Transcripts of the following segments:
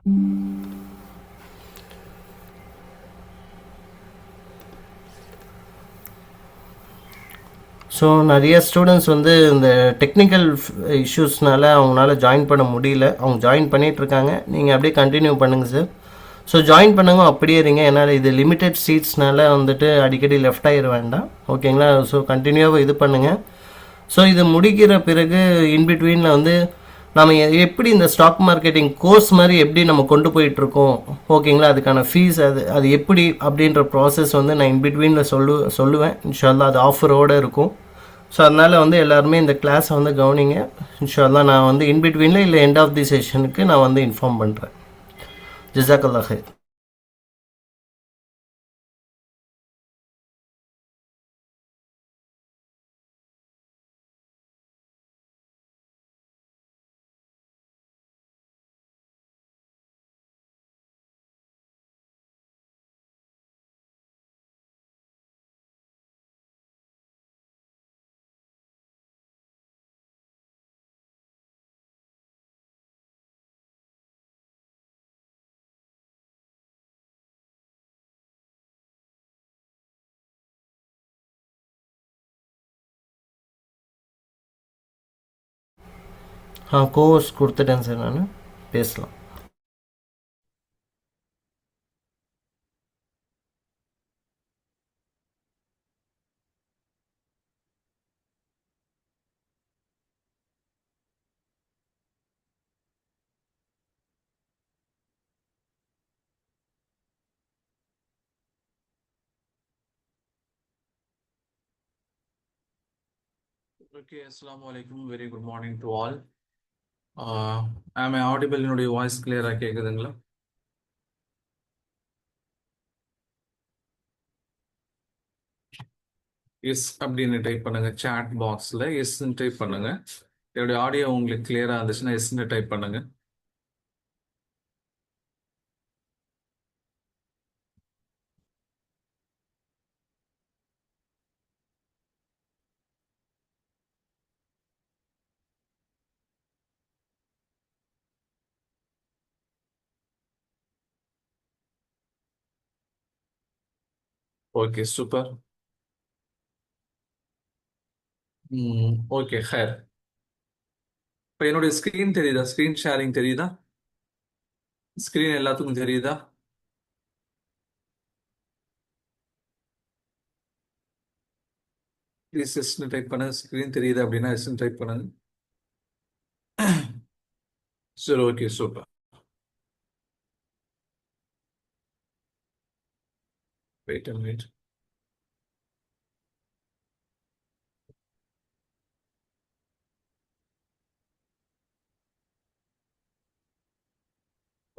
So நிறைய students வந்து இந்த டெக்னிக்கல் இஷ்யூஸ்னால அவங்களால ஜாயின் பண்ண முடியல. அவங்க ஜாயின் பண்ணிகிட்ருக்காங்க. நீங்கள் அப்படியே கண்டினியூ பண்ணுங்கள் சார். ஸோ ஜாயின் பண்ணுங்க, அப்படியே இருங்க. ஏன்னா இது லிமிட்டெட் சீட்ஸ்னால வந்துட்டு அடிக்கடி லெஃப்ட் ஆகிட வேண்டாம். ஓகேங்களா? ஸோ கண்டினியூவாக இது பண்ணுங்கள். ஸோ இது முடிக்கிற பிறகு இன்பிட்வீனில் வந்து நம்ம எப்படி இந்த ஸ்டாக் மார்க்கெட்டிங் கோர்ஸ் மாதிரி எப்படி நம்ம கொண்டு போயிட்டுருக்கோம், ஓகேங்களா? அதுக்கான ஃபீஸ் அது அது எப்படி அப்படின்ற ப்ராசஸ் வந்து நான் இன்பிட்வீனில் சொல்லுவேன். இன்ஷால்லா அது ஆஃபரோடு இருக்கும். ஸோ அதனால் வந்து எல்லாருமே இந்த கிளாஸை வந்து கவனிங்க. இன்ஷால்லா நான் வந்து இன்பிட்வீனில் இல்லை எண்ட் ஆஃப் தி செஷனுக்கு நான் வந்து இன்ஃபார்ம் பண்ணுறேன். ஜஸாக்கல்லா ஹைர். கோர்ஸ் கொடுத்துட்டேன் சார், நான் பேசலாம். Okay, assalamu alaikum. Very good morning to all. Am I audible? என்னுடைய வாய்ஸ் கிளியரா கேக்குதுங்களா? எஸ் அப்படின்னு டைப் பண்ணுங்க. சாட் பாக்ஸ்ல எஸ் டைப் பண்ணுங்க. என்னுடைய ஆடியோ உங்களுக்கு கிளியரா இருந்துச்சுன்னா எஸ் டைப் பண்ணுங்க. Okay, super. Okay, hair. இப்போ என்னுடைய ஸ்கிரீன் தெரியுதா? ஸ்கிரீன் ஷேரிங் தெரியுதா? ஸ்கிரீன் எல்லாத்துக்கும் தெரியுதா? ப்ளீஸ் எஸ் டைப் பண்ணுங்க. ஸ்கிரீன் தெரியுது அப்படின்னா எஸ் டைப் பண்ணுங்க. சரி, okay, super. Wait and wait.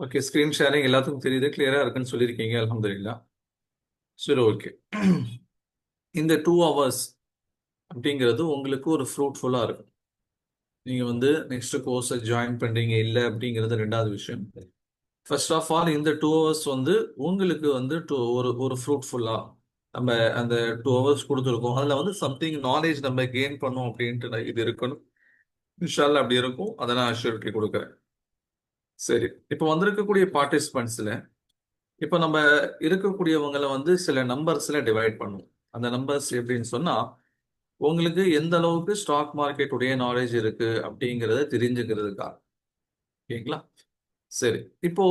Okay, screen sharing எல்லாத்துக்கும் தெரியுது, கிளியரா இருக்குன்னு சொல்லியிருக்கீங்க. அல்ஹம்துலில்லாஹ். சரி, ஓகே. இந்த 2 hours அப்படிங்கிறது உங்களுக்கு ஒரு ஃப்ரூட்ஃபுல்லாக இருக்கும். நீங்கள் வந்து நெக்ஸ்ட் கோர்ஸை ஜாயின் பண்ணுறீங்க இல்லை அப்படிங்கிறது ரெண்டாவது விஷயம். ஃபர்ஸ்ட் ஆஃப் ஆல் இந்த 2 hours வந்து உங்களுக்கு வந்து ஒரு ஃப்ரூட்ஃபுல்லாக நம்ம அந்த 2 hours கொடுத்துருக்கோம். அதில் வந்து சம்திங் நாலேஜ் நம்ம கெயின் பண்ணோம் அப்படின்ட்டு இது இருக்கணும். இன்ஷால்லா அப்படி இருக்கும். அதை நான் அஷ்யூரிட்டி கொடுக்குறேன். சரி, இப்போ வந்திருக்கக்கூடிய பார்ட்டிசிபென்ட்ஸில் இப்போ நம்ம இருக்கக்கூடியவங்களை வந்து சில நம்பர்ஸில் டிவைட் பண்ணுவோம். அந்த நம்பர்ஸ் எப்படின்னு சொன்னால் உங்களுக்கு எந்த அளவுக்கு ஸ்டாக் மார்க்கெட்டுடைய நாலேஜ் இருக்கு அப்படிங்கிறத தெரிஞ்சுக்கிறதுக்காக. ஓகேங்களா? சரி, இப்போ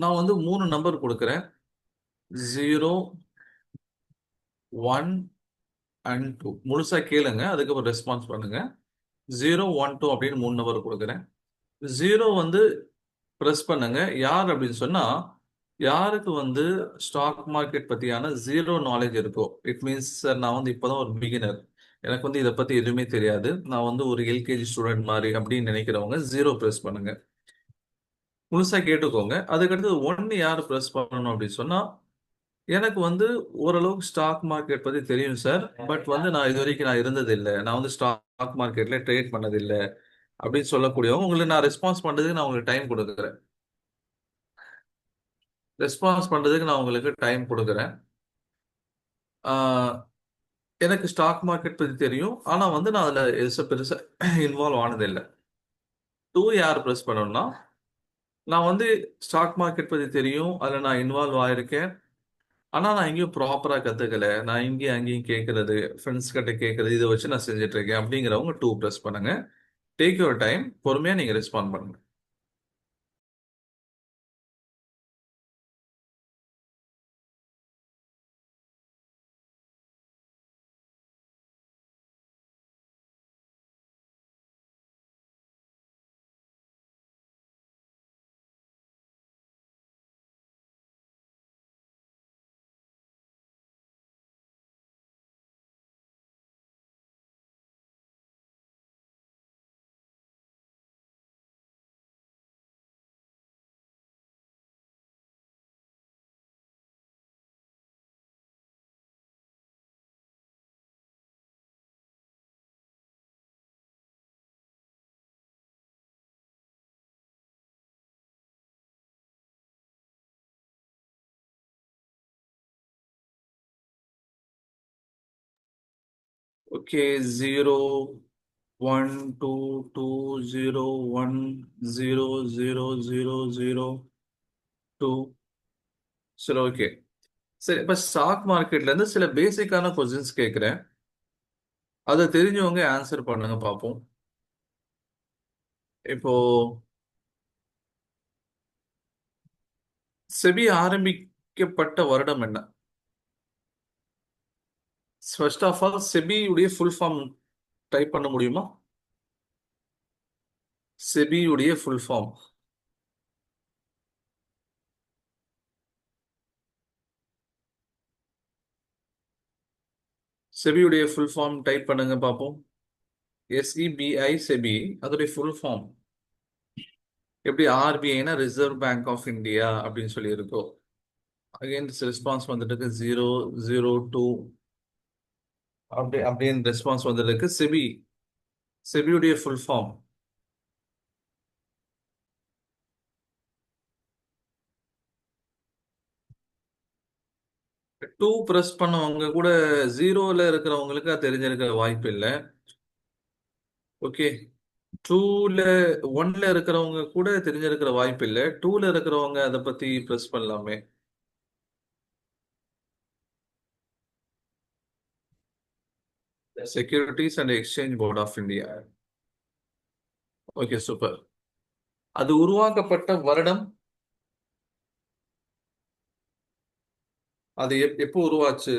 நான் வந்து 3 நம்பர் கொடுக்குறேன். 0, 1 and 2. முழுசா கேளுங்க, அதுக்கப்புறம் ரெஸ்பான்ஸ் பண்ணுங்க. 0, 1, 2 அப்படின்னு 3 நம்பர் கொடுக்குறேன். 0 வந்து ப்ரெஸ் பண்ணுங்க. யார் அப்படின்னு சொன்னா யாருக்கு வந்து ஸ்டாக் மார்க்கெட் பத்தியான ஜீரோ நாலேஜ் இருக்கோ, இட் மீன்ஸ் சார் நான் வந்து இப்போதான் ஒரு பிகினர், எனக்கு வந்து இதை பத்தி எதுவுமே தெரியாது, நான் வந்து ஒரு எல்கேஜி ஸ்டூடெண்ட் மாதிரி அப்படின்னு நினைக்கிறவங்க 0 ப்ரெஸ் பண்ணுங்க. முழுசா கேட்டுக்கோங்க. அதுக்கடுத்து 1 யார் ப்ரெஸ் பண்ணணும் அப்படின்னு சொன்னா எனக்கு வந்து ஓரளவுக்கு ஸ்டாக் மார்க்கெட் பத்தி தெரியும் சார், பட் வந்து நான் இது வரைக்கும் நான் இருந்தது இல்லை, நான் வந்து ஸ்டாக் மார்க்கெட்ல ட்ரேட் பண்ணது இல்லை அப்படின்னு சொல்லக்கூடியவங்க உங்களுக்கு நான் ரெஸ்பான்ஸ் பண்றதுக்கு நான் உங்களுக்கு டைம் கொடுக்குறேன். எனக்கு ஸ்டாக் மார்க்கெட் பத்தி தெரியும், ஆனா வந்து நான் அதுல பெருசா இன்வால்வ் ஆனது இல்லை. 2 யார் ப்ரெஸ் பண்ணணும்னா நான் வந்து ஸ்டாக் மார்க்கெட் பத்தி தெரியும், அதுல நான் இன்வால்வ் ஆயிருக்கேன். ஆனா நான் எங்கேயும் ப்ராப்பரா கத்துக்கல. நான் இங்கேயும் அங்கேயும் கேட்கறது, ஃப்ரெண்ட்ஸ் கிட்ட கேட்கறது, இதை வச்சு நான் செஞ்சுட்டு இருக்கேன் அப்படிங்கிறவங்க டூ ப்ரெஸ் பண்ணுங்க. டேக் யுவர் டைம், பொறுமையா நீங்க ரெஸ்பாண்ட் பண்ணுங்க. ஓகே, 0 1 2 2 0 1 0 0 0 2. சரி, ஓகே. சரி, இப்ப ஸ்டாக் மார்க்கெட்ல இருந்து சில பேசிக்கான கொஸ்டின்ஸ் கேட்கிறேன். அதை தெரிஞ்சவங்க ஆன்சர் பண்ணுங்க பார்ப்போம். இப்போ செபி ஆரம்பிக்கப்பட்ட வருடம் என்ன? ஃபர்ஸ்ட் ஆஃப் ஆல் செபியுடைய ஃபுல் ஃபார்ம் டைப் பண்ண முடியுமா? செபியுடைய ஃபுல் ஃபார்ம். செபியுடைய ஃபுல் ஃபார்ம் டைப் பண்ணுங்க பார்ப்போம். எஸ்இபிஐ செபி, அதோடைய ஃபுல் ஃபார்ம் எப்படி? ஆர்பிஐனா ரிசர்வ் பேங்க் ஆஃப் இந்தியா அப்படின்னு சொல்லி இருக்கோம். அகைன் ரெஸ்பான்ஸ் வந்துட்டு இருக்கு 0 0 2. அப்படின்னு ரெஸ்பான்ஸ் வந்துட்டு இருக்கு. செபியுடைய ஃபுல் ஃபார்ம். டூ ப்ரெஸ் பண்ணவங்க கூட ஜீரோல இருக்கிறவங்களுக்கு அது தெரிஞ்சிருக்க வாய்ப்பு இல்லை. ஓகே, டூல ஒன்ல இருக்கிறவங்க கூட தெரிஞ்சிருக்கிற வாய்ப்பு இல்லை. டூல இருக்கிறவங்க அதை பத்தி ப்ரெஸ் பண்ணலாமே. Securities and exchange board of India. Okay, super. அது உருவாக்கப்பட்ட வருடம்? அது எப்போ உருவாச்சு?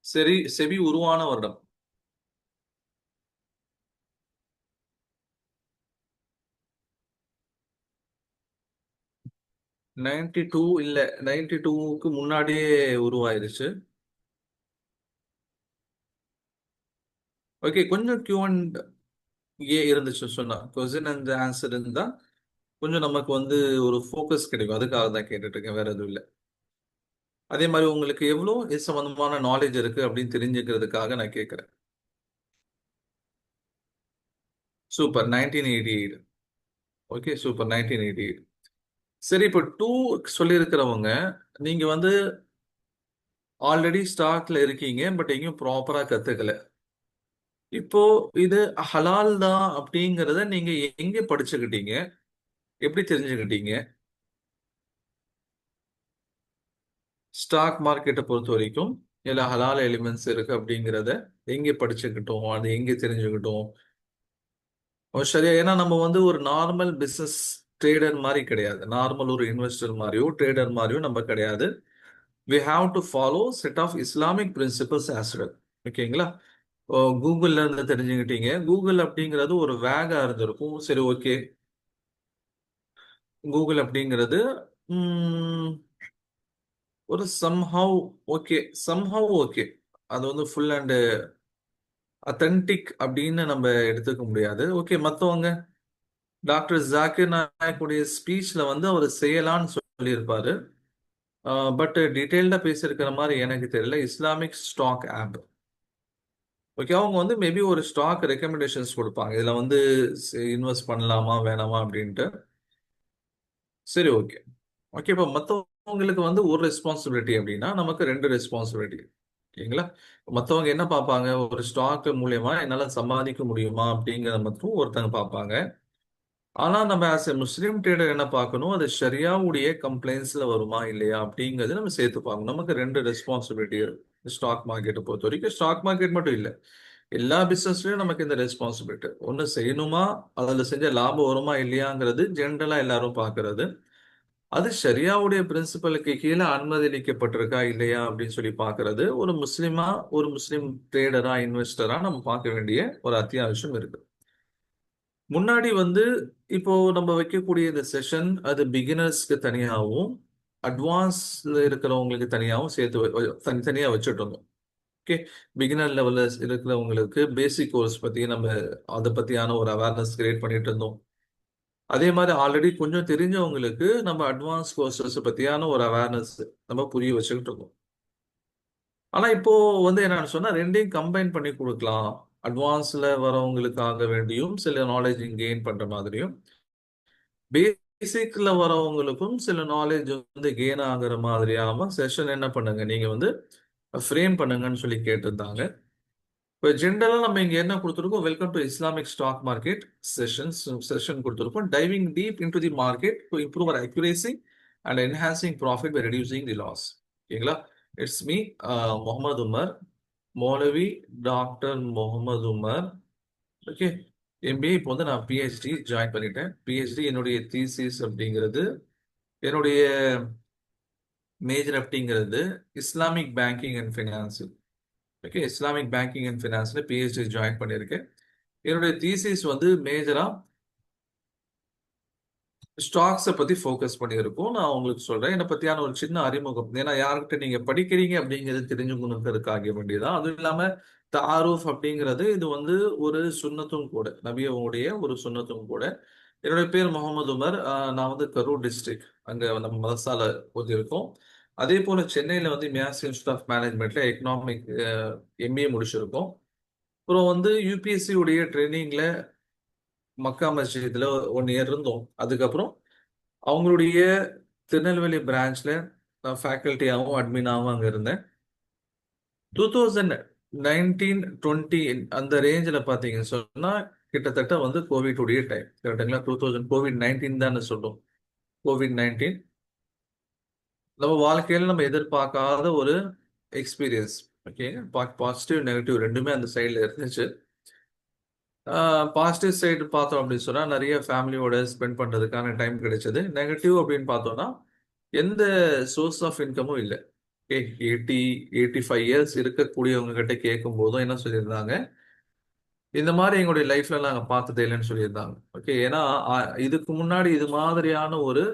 சரி, செபி உருவான வருடம்? '92 இல்ல, '92க்கு முன்னாடியே உருவாயிருச்சு. ஓகே, கொஞ்சம் கியூ அண்ட் ஏ இருந்துச்சு சொன்னா, கொஸ்டின் அண்ட் ஆன்சர் இருந்தா கொஞ்சம் நமக்கு வந்து ஒரு ஃபோக்கஸ் கிடைக்கும். அதுக்காக தான் கேட்டுட்டு இருக்கேன், வேற எதுவும் இல்லை. அதே மாதிரி உங்களுக்கு எவ்வளோ இது சம்பந்தமான நாலேஜ் இருக்கு அப்படின்னு தெரிஞ்சுக்கிறதுக்காக நான் கேட்கிறேன். சூப்பர், 1988. Okay, super, 1988. சரி, இப்போ டூ சொல்லியிருக்கிறவங்க, நீங்க வந்து ஆல்ரெடி ஸ்டாக்ல இருக்கீங்க, பட் எங்கேயும் ப்ராப்பரா கத்துக்கல. இப்போ இது ஹலால் தான் அப்படிங்கிறத நீங்க எங்க படிச்சுக்கிட்டீங்க? எப்படி தெரிஞ்சுக்கிட்டீங்க? ஸ்டாக் மார்க்கெட்டை பொறுத்த வரைக்கும் இதுல ஹலால் எலிமெண்ட்ஸ் இருக்கு அப்படிங்கிறத எங்க படிச்சுக்கிட்டோம், அது எங்க தெரிஞ்சுக்கிட்டோம்? சரியா, ஏன்னா நம்ம வந்து ஒரு நார்மல் பிசினஸ் ட்ரேடர் மாதிரி கிடையாது. நார்மல் ஒரு இன்வெஸ்டர் மாதிரியோ ட்ரேடர் மாதிரியோ நம்ம கிடையாது. we have to follow set of Islamic principles as well. ஓகேங்களா? கூகுள்ல இருந்து தெரிஞ்சுக்கிட்டீங்க. கூகுள் அப்படிங்கிறது ஒரு வேகா இருந்திருக்கும். சரி, ஓகே. கூகுள் அப்படிங்கிறது ம், ஒரு somehow ஓகே, somehow ஓகே. அது வந்து ஃபுல் அண்ட் அத்தன்டிக் அப்படின்னு நம்ம எடுத்துக்க முடியாது. ஓகே, மற்றவங்க டாக்டர் ஜாக்கிர் நாயக்குடைய ஸ்பீச்ல வந்து அவர் செய்யலாம்னு சொல்லியிருப்பாரு. பட் டீட்டெயில்டா பேசியிருக்கிற மாதிரி எனக்கு தெரியல. Islamic stock of. ஓகே, அவங்க வந்து மேபி ஒரு ஸ்டாக் ரெக்கமெண்டேஷன்ஸ் கொடுப்பாங்க, இதுல வந்து இன்வெஸ்ட் பண்ணலாமா வேணாமா அப்படின்ட்டு. சரி, ஓகே. ஓகே, இப்போ மற்றவங்களுக்கு வந்து ஒரு ரெஸ்பான்சிபிலிட்டி அப்படின்னா நமக்கு ரெண்டு ரெஸ்பான்சிபிலிட்டி. ஓகேங்களா? மற்றவங்க என்ன பார்ப்பாங்க, ஒரு ஸ்டாக் மூலியமா என்னால் சம்பாதிக்க முடியுமா அப்படிங்கிறத மட்டும் ஒருத்தங்க பார்ப்பாங்க. ஆனால் நம்ம ஆஸ் எ முஸ்லீம் ட்ரேடர் என்ன பார்க்கணும், அது ஷரியாவுடைய கம்ப்ளைண்ட்ஸில் வருமா இல்லையா அப்படிங்கிறது நம்ம சேர்த்து பார்க்கணும். நமக்கு ரெண்டு ரெஸ்பான்சிபிலிட்டி இருக்கு ஸ்டாக் மார்க்கெட்டை பொறுத்த வரைக்கும். ஸ்டாக் மார்க்கெட் மட்டும் இல்லை, எல்லா பிஸ்னஸ்லையும் நமக்கு இந்த ரெஸ்பான்சிபிலிட்டி. ஒன்று செய்யணுமா, அதில் செஞ்ச லாபம் வருமா இல்லையாங்கிறது ஜென்ரலாக எல்லாரும் பார்க்கறது. அது ஷரியாவுடைய பிரின்சிபலுக்கு கீழே அனுமதிக்கப்பட்டிருக்கா இல்லையா அப்படின்னு சொல்லி பார்க்கறது ஒரு முஸ்லிமா, ஒரு முஸ்லிம் ட்ரேடரா, இன்வெஸ்டரா நம்ம பார்க்க வேண்டிய ஒரு அத்தியாவசியம் இருக்கு. முன்னாடி இப்போ நம்ம வைக்கக்கூடிய இந்த செஷன் அது பிகினர்ஸ்க்கு தனியாகவும் அட்வான்ஸ்ல இருக்கிறவங்களுக்கு தனியாகவும் சேர்த்து தனித்தனியாக வச்சுட்டு இருந்தோம். ஓகே, பிகினர் லெவல்ல இருக்கிறவங்களுக்கு பேசிக் கோர்ஸ் பத்தி நம்ம அதை பத்தியான ஒரு அவேர்னஸ் கிரியேட் பண்ணிட்டு இருந்தோம். அதே மாதிரி ஆல்ரெடி கொஞ்சம் தெரிஞ்சவங்களுக்கு நம்ம அட்வான்ஸ் கோர்சஸ் பத்தியான ஒரு அவேர்னஸ் நம்ம புரிய வச்சுக்கிட்டு இருக்கோம். ஆனா இப்போ என்னன்னு சொன்னா ரெண்டையும் கம்பைன் பண்ணி கொடுக்கலாம். அட்வான்ஸ்ல வரவங்களுக்காக வேண்டியும் சில நாலேஜ் கெயின் பண்ற மாதிரியும், பேசிக்ல வரவங்களுக்கும் சில நாலேஜ் கெயின் ஆகுற மாதிரியாம செஷன் என்ன பண்ணுங்க நீங்க ஃப்ரேம் பண்ணுங்கன்னு சொல்லி கேட்டிருந்தாங்க. இப்போ ஜென்ரலாக நம்ம இங்கே என்ன கொடுத்துருக்கோம், welcome to Islamic stock market session கொடுத்துருக்கோம். Diving deep into the market to improve our accuracy and enhancing profit by reducing the loss. ஓகேங்களா? இட்ஸ் மீ முகமது உமர், மௌலவி doctor Mohammed Umar. Okay, MBA இப்போ நான் பிஹெச்டி ஜாயின் பண்ணிட்டேன். பிஹெச்டி என்னுடைய thesis அப்படிங்கிறது, என்னுடைய major அப்படிங்கிறது Islamic banking and financial. Okay, Islamic banking and ஃபினான்ஸில் பிஹெச்டி ஜாயின் பண்ணியிருக்கேன். என்னுடைய தீசிஸ் மேஜராக ஸ்டாக்ஸை பற்றி ஃபோக்கஸ் பண்ணியிருக்கோம். நான் உங்களுக்கு சொல்கிறேன், என்னை பற்றியான ஒரு சின்ன அறிமுகம். ஏன்னா யார்கிட்ட நீங்கள் படிக்கிறீங்க அப்படிங்கிறது தெரிஞ்சுக்கணுங்கிறதுக்காக வேண்டியதான். அதுவும் இல்லாமல் தாரூஃப் அப்படிங்கிறது இது ஒரு சுன்னத்தும் கூட, நபியவுடைய ஒரு சுன்னத்தும் கூட. என்னுடைய பேர் முகமது உமர். நான் கரூர் டிஸ்ட்ரிக்ட், அங்கே நம்ம மதசால இருக்கோம். அதே போல் சென்னையில் மியாஸ் இன்ஸ்டியூட் ஆஃப் மேனேஜ்மெண்ட்டில் எக்கனாமிக் எம்பிஏ முடிச்சிருக்கோம். அப்புறம் யூபிஎஸ்சி உடைய ட்ரைனிங்கில் மக்கா மஸ்ஜிதில் 1 இயர் இருந்தோம். அதுக்கப்புறம் அவங்களுடைய திருநெல்வேலி பிரான்ச்சில் நான் ஃபேக்கல்ட்டியாகவும் அட்மினாகவும் அங்கே இருந்தேன். 2019-20 அந்த ரேஞ்சில் பார்த்தீங்கன்னு சொன்னால் கிட்டத்தட்ட கோவிட்டுடைய டைம் கரெக்டுங்களா? 2000 கோவிட்-19 தானே சொல்லும். கோவிட்-19 நம்ம வாழ்க்கையில் நம்ம எதிர்பார்க்காத ஒரு எக்ஸ்பீரியன்ஸ். ஓகே, பாசிட்டிவ் நெகட்டிவ் ரெண்டுமே அந்த சைடில் இருந்துச்சு. பாசிட்டிவ் சைடு பார்த்தோம் அப்படின்னு சொன்னால் நிறைய ஃபேமிலியோட ஸ்பெண்ட் பண்ணுறதுக்கான டைம் கிடைச்சது. நெகட்டிவ் அப்படின்னு பார்த்தோம்னா எந்த சோர்ஸ் ஆஃப் இன்கமும் இல்லை. 85 இயர்ஸ் இருக்கக்கூடியவங்க கிட்ட கேட்கும் போதும் என்ன சொல்லியிருந்தாங்க, இந்த மாதிரி எங்களுடைய லைஃப்ல நாங்கள் பார்த்ததே இல்லைன்னு சொல்லியிருந்தாங்க. ஓகே, ஏன்னா இதுக்கு முன்னாடி இது மாதிரியான ஒரு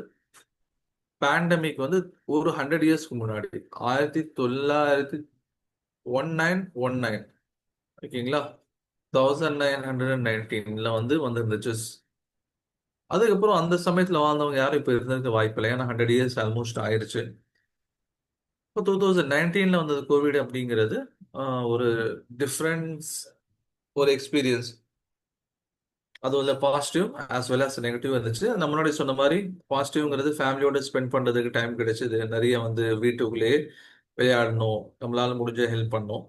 பேண்டமிக் ஒரு 100 இயர்ஸ்க்கு முன்னாடி 1919 ஓகேங்களா, 1919 வந்துருந்துச்சு. அதுக்கப்புறம் அந்த சமயத்தில் வாழ்ந்தவங்க யாரும் இப்போ இருந்ததுக்கு வாய்ப்பு இல்லை. ஏன்னா 100 இயர்ஸ் ஆல்மோஸ்ட் ஆயிடுச்சு. இப்போ 2019 வந்தது கோவிட் அப்படிங்கிறது ஒரு டிஃப்ரென்ஸ், ஒரு எக்ஸ்பீரியன்ஸ். அது positive as well as negative இருந்துச்சு. நான் முன்னாடி சொன்ன மாதிரி பாசிட்டிவ்ங்கிறது ஃபேமிலியோட ஸ்பெண்ட் பண்ணுறதுக்கு டைம் கிடைச்சிது. நிறைய வீட்டுக்குள்ளேயே விளையாடணும், நம்மளால முடிஞ்ச ஹெல்ப் பண்ணோம்.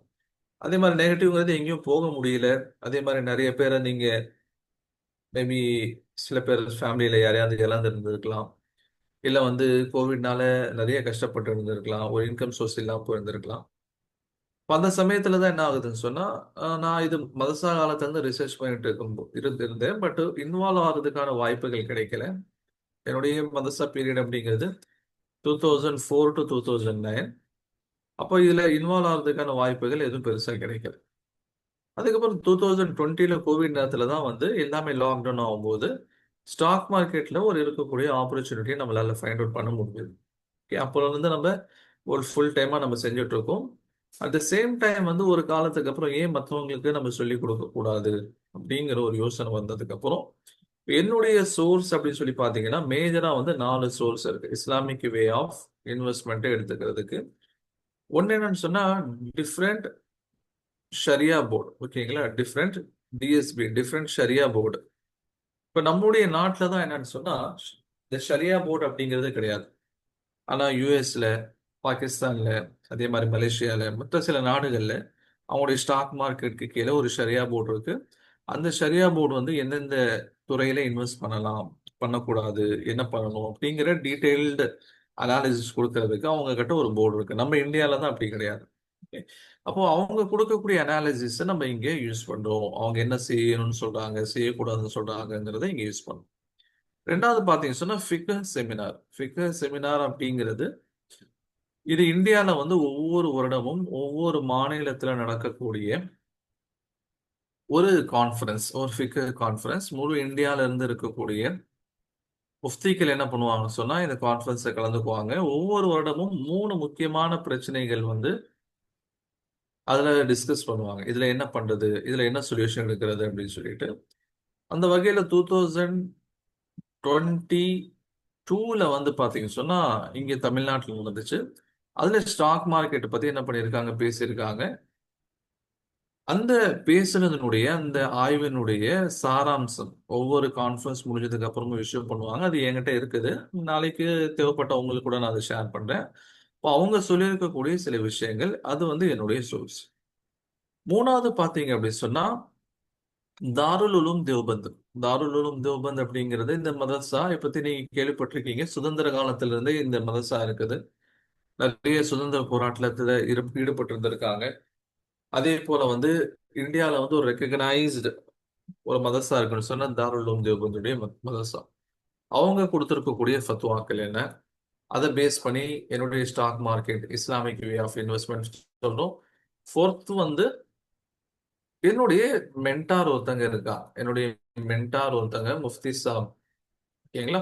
அதே மாதிரி நெகட்டிவ்ங்கிறது எங்கேயும் போக முடியல. அதே மாதிரி நிறைய பேரை நீங்கள் மேபி சில பேர் ஃபேமிலியில் யாரையாவது இழந்து இருந்திருக்கலாம், இல்லை கோவிட்னால நிறைய கஷ்டப்பட்டு இருந்திருக்கலாம், ஒரு இன்கம் சோர்ஸ் இல்லாமல் போயிருந்திருக்கலாம். அந்த சமயத்துல தான் என்ன ஆகுதுன்னு சொன்னா, நான் இது மதரசா காலத்துல ரிசர்ச் பண்ணிட்டு இருந்தேன். பட் இன்வால்வ் ஆகிறதுக்கான வாய்ப்புகள் கிடைக்கல. என்னுடைய மதரசா பீரியட் அப்படிங்கிறது 2004 to 2009. அப்போ இதுல இன்வால்வ் ஆகிறதுக்கான வாய்ப்புகள் எதுவும் பெருசா கிடைக்கல. அதுக்கப்புறம் 2020 கோவிட் நேரத்துல தான் எல்லாமே லாக்டவுன் ஆகும்போது ஸ்டாக் மார்க்கெட்ல இருக்கக்கூடிய ஆப்பர்ச்சுனிட்டியை நம்மளால ஃபைண்ட் அவுட் பண்ண முடியுது. ஓகே, அப்போ நம்ம ஒரு ஃபுல் டைமா நம்ம செஞ்சுட்டு இருக்கோம். அட் த சேம் டைம் ஒரு காலத்துக்கு அப்புறம் ஏன் மற்றவங்களுக்கு நம்ம சொல்லிக் கொடுக்க கூடாது அப்படிங்கிற ஒரு யோசனை வந்ததுக்கு அப்புறம் என்னுடைய சோர்ஸ் அப்படின்னு சொல்லி பார்த்தீங்கன்னா மேஜரா 4 சோர்ஸ் இருக்கு இஸ்லாமிக் வே ஆஃப் இன்வெஸ்ட்மெண்ட்டை எடுத்துக்கிறதுக்கு. ஒன்று என்னன்னு சொன்னா டிஃப்ரெண்ட் ஷரியா போர்டு. ஓகேங்களா, டிஃப்ரெண்ட் டிஎஸ்பி, டிஃப்ரெண்ட் ஷரியா போர்டு. இப்போ நம்முடைய நாட்டில் தான் என்னன்னு சொன்னா இந்த ஷரியா போர்டு அப்படிங்கிறது கிடையாது. ஆனால் யூஎஸ்ல பாகிஸ்தான்ல, அதே மாதிரி மலேசியால, மற்ற சில நாடுகள்ல அவங்களுடைய ஸ்டாக் மார்க்கெட்டுக்கு கீழே ஒரு ஷரியா போர்டு இருக்கு. அந்த ஷரியா போர்டு வந்து எந்தெந்த துறையில இன்வெஸ்ட் பண்ணலாம், பண்ணக்கூடாது, என்ன பண்ணணும் அப்படிங்கிற டீடைல்டு அனாலிசிஸ் கொடுக்கறதுக்கு அவங்க கிட்ட ஒரு போர்டு இருக்கு. நம்ம இந்தியால தான் அப்படி கிடையாது. Okay. அப்போ அவங்க கொடுக்கக்கூடிய அனாலிசிஸை நம்ம இங்கே யூஸ் பண்றோம். அவங்க என்ன செய்யணும்னு சொல்றாங்க, செய்யக்கூடாதுன்னு சொல்றாங்கிறத இங்க யூஸ் பண்றோம். ரெண்டாவது பாத்தீங்கன்னு சொன்னா ஃபிகர் செமினார். ஃபிகர் செமினார் அப்படிங்கிறது இது இந்தியால வந்து ஒவ்வொரு வருடமும் ஒவ்வொரு மாநிலத்துல நடக்கக்கூடிய ஒரு கான்ஃபரன்ஸ், ஒரு ஃபிகர் கான்ஃபரன்ஸ். முழு இந்தியால இருந்து இருக்கக்கூடிய முஃப்திகள் என்ன பண்ணுவாங்கன்னு சொன்னா இந்த கான்ஃபரன்ஸ்ல கலந்துக்குவாங்க. ஒவ்வொரு வருடமும் 3 முக்கியமான பிரச்சனைகள் வந்து அதுல டிஸ்கஸ் பண்ணுவாங்க. இதுல என்ன பண்றது, இதுல என்ன சொல்யூஷன் எடுக்கிறது அப்படின்னு சொல்லிட்டு. அந்த வகையில 2022ல வந்து பாத்தீங்கன்னு சொன்னா இங்க தமிழ்நாட்டில் நடந்துச்சு. அதுல ஸ்டாக் மார்க்கெட் பத்தி என்ன பண்ணியிருக்காங்க, பேசியிருக்காங்க. அந்த பேசுனதனுடைய அந்த ஆய்வினுடைய சாராம்சம் ஒவ்வொரு கான்ஃபரன்ஸ் முடிஞ்சதுக்கு அப்புறமும் இஷ்யூ பண்ணுவாங்க. அது என்கிட்ட இருக்குது. நாளைக்கு தேவைப்பட்டவங்களுக்கு கூட நான் அதை ஷேர் பண்றேன். இப்போ அவங்க சொல்லியிருக்கக்கூடிய சில விஷயங்கள் அது வந்து என்னுடைய சோர்ஸ். மூணாவது பாத்தீங்க அப்படின்னு சொன்னா தாருல் உலூம் தேவ்பந்த். தாருல் உலூம் தேவ்பந்த் அப்படிங்கிறது இந்த மதரசா பத்தி நீங்க கேள்விப்பட்டிருக்கீங்க. சுதந்திர காலத்துல இருந்தே இந்த மதரசா இருக்குது. நிறைய சுதந்திர போராட்டத்துல ஈடுபட்டு இருந்திருக்காங்க. அதே போல வந்து இந்தியால வந்து ஒரு ரெக்கக்னைஸ்டு ஒரு மதரசா இருக்குன்னு சொன்னா தாருல் உலூம் தேவ்பந்துடைய மதரசா. அவங்க கொடுத்திருக்கக்கூடிய ஃபத்வாக்கள் என்ன, அதை பேஸ் பண்ணி என்னுடைய stock market Islamic way of investment சொல்றோம். ஃபோர்த் வந்து என்னுடைய மென்டார் ஒருத்தங்க இருக்கா. என்னுடைய மென்டார் ஒருத்தங்க முஃப்தி சாப். ஓகேங்களா?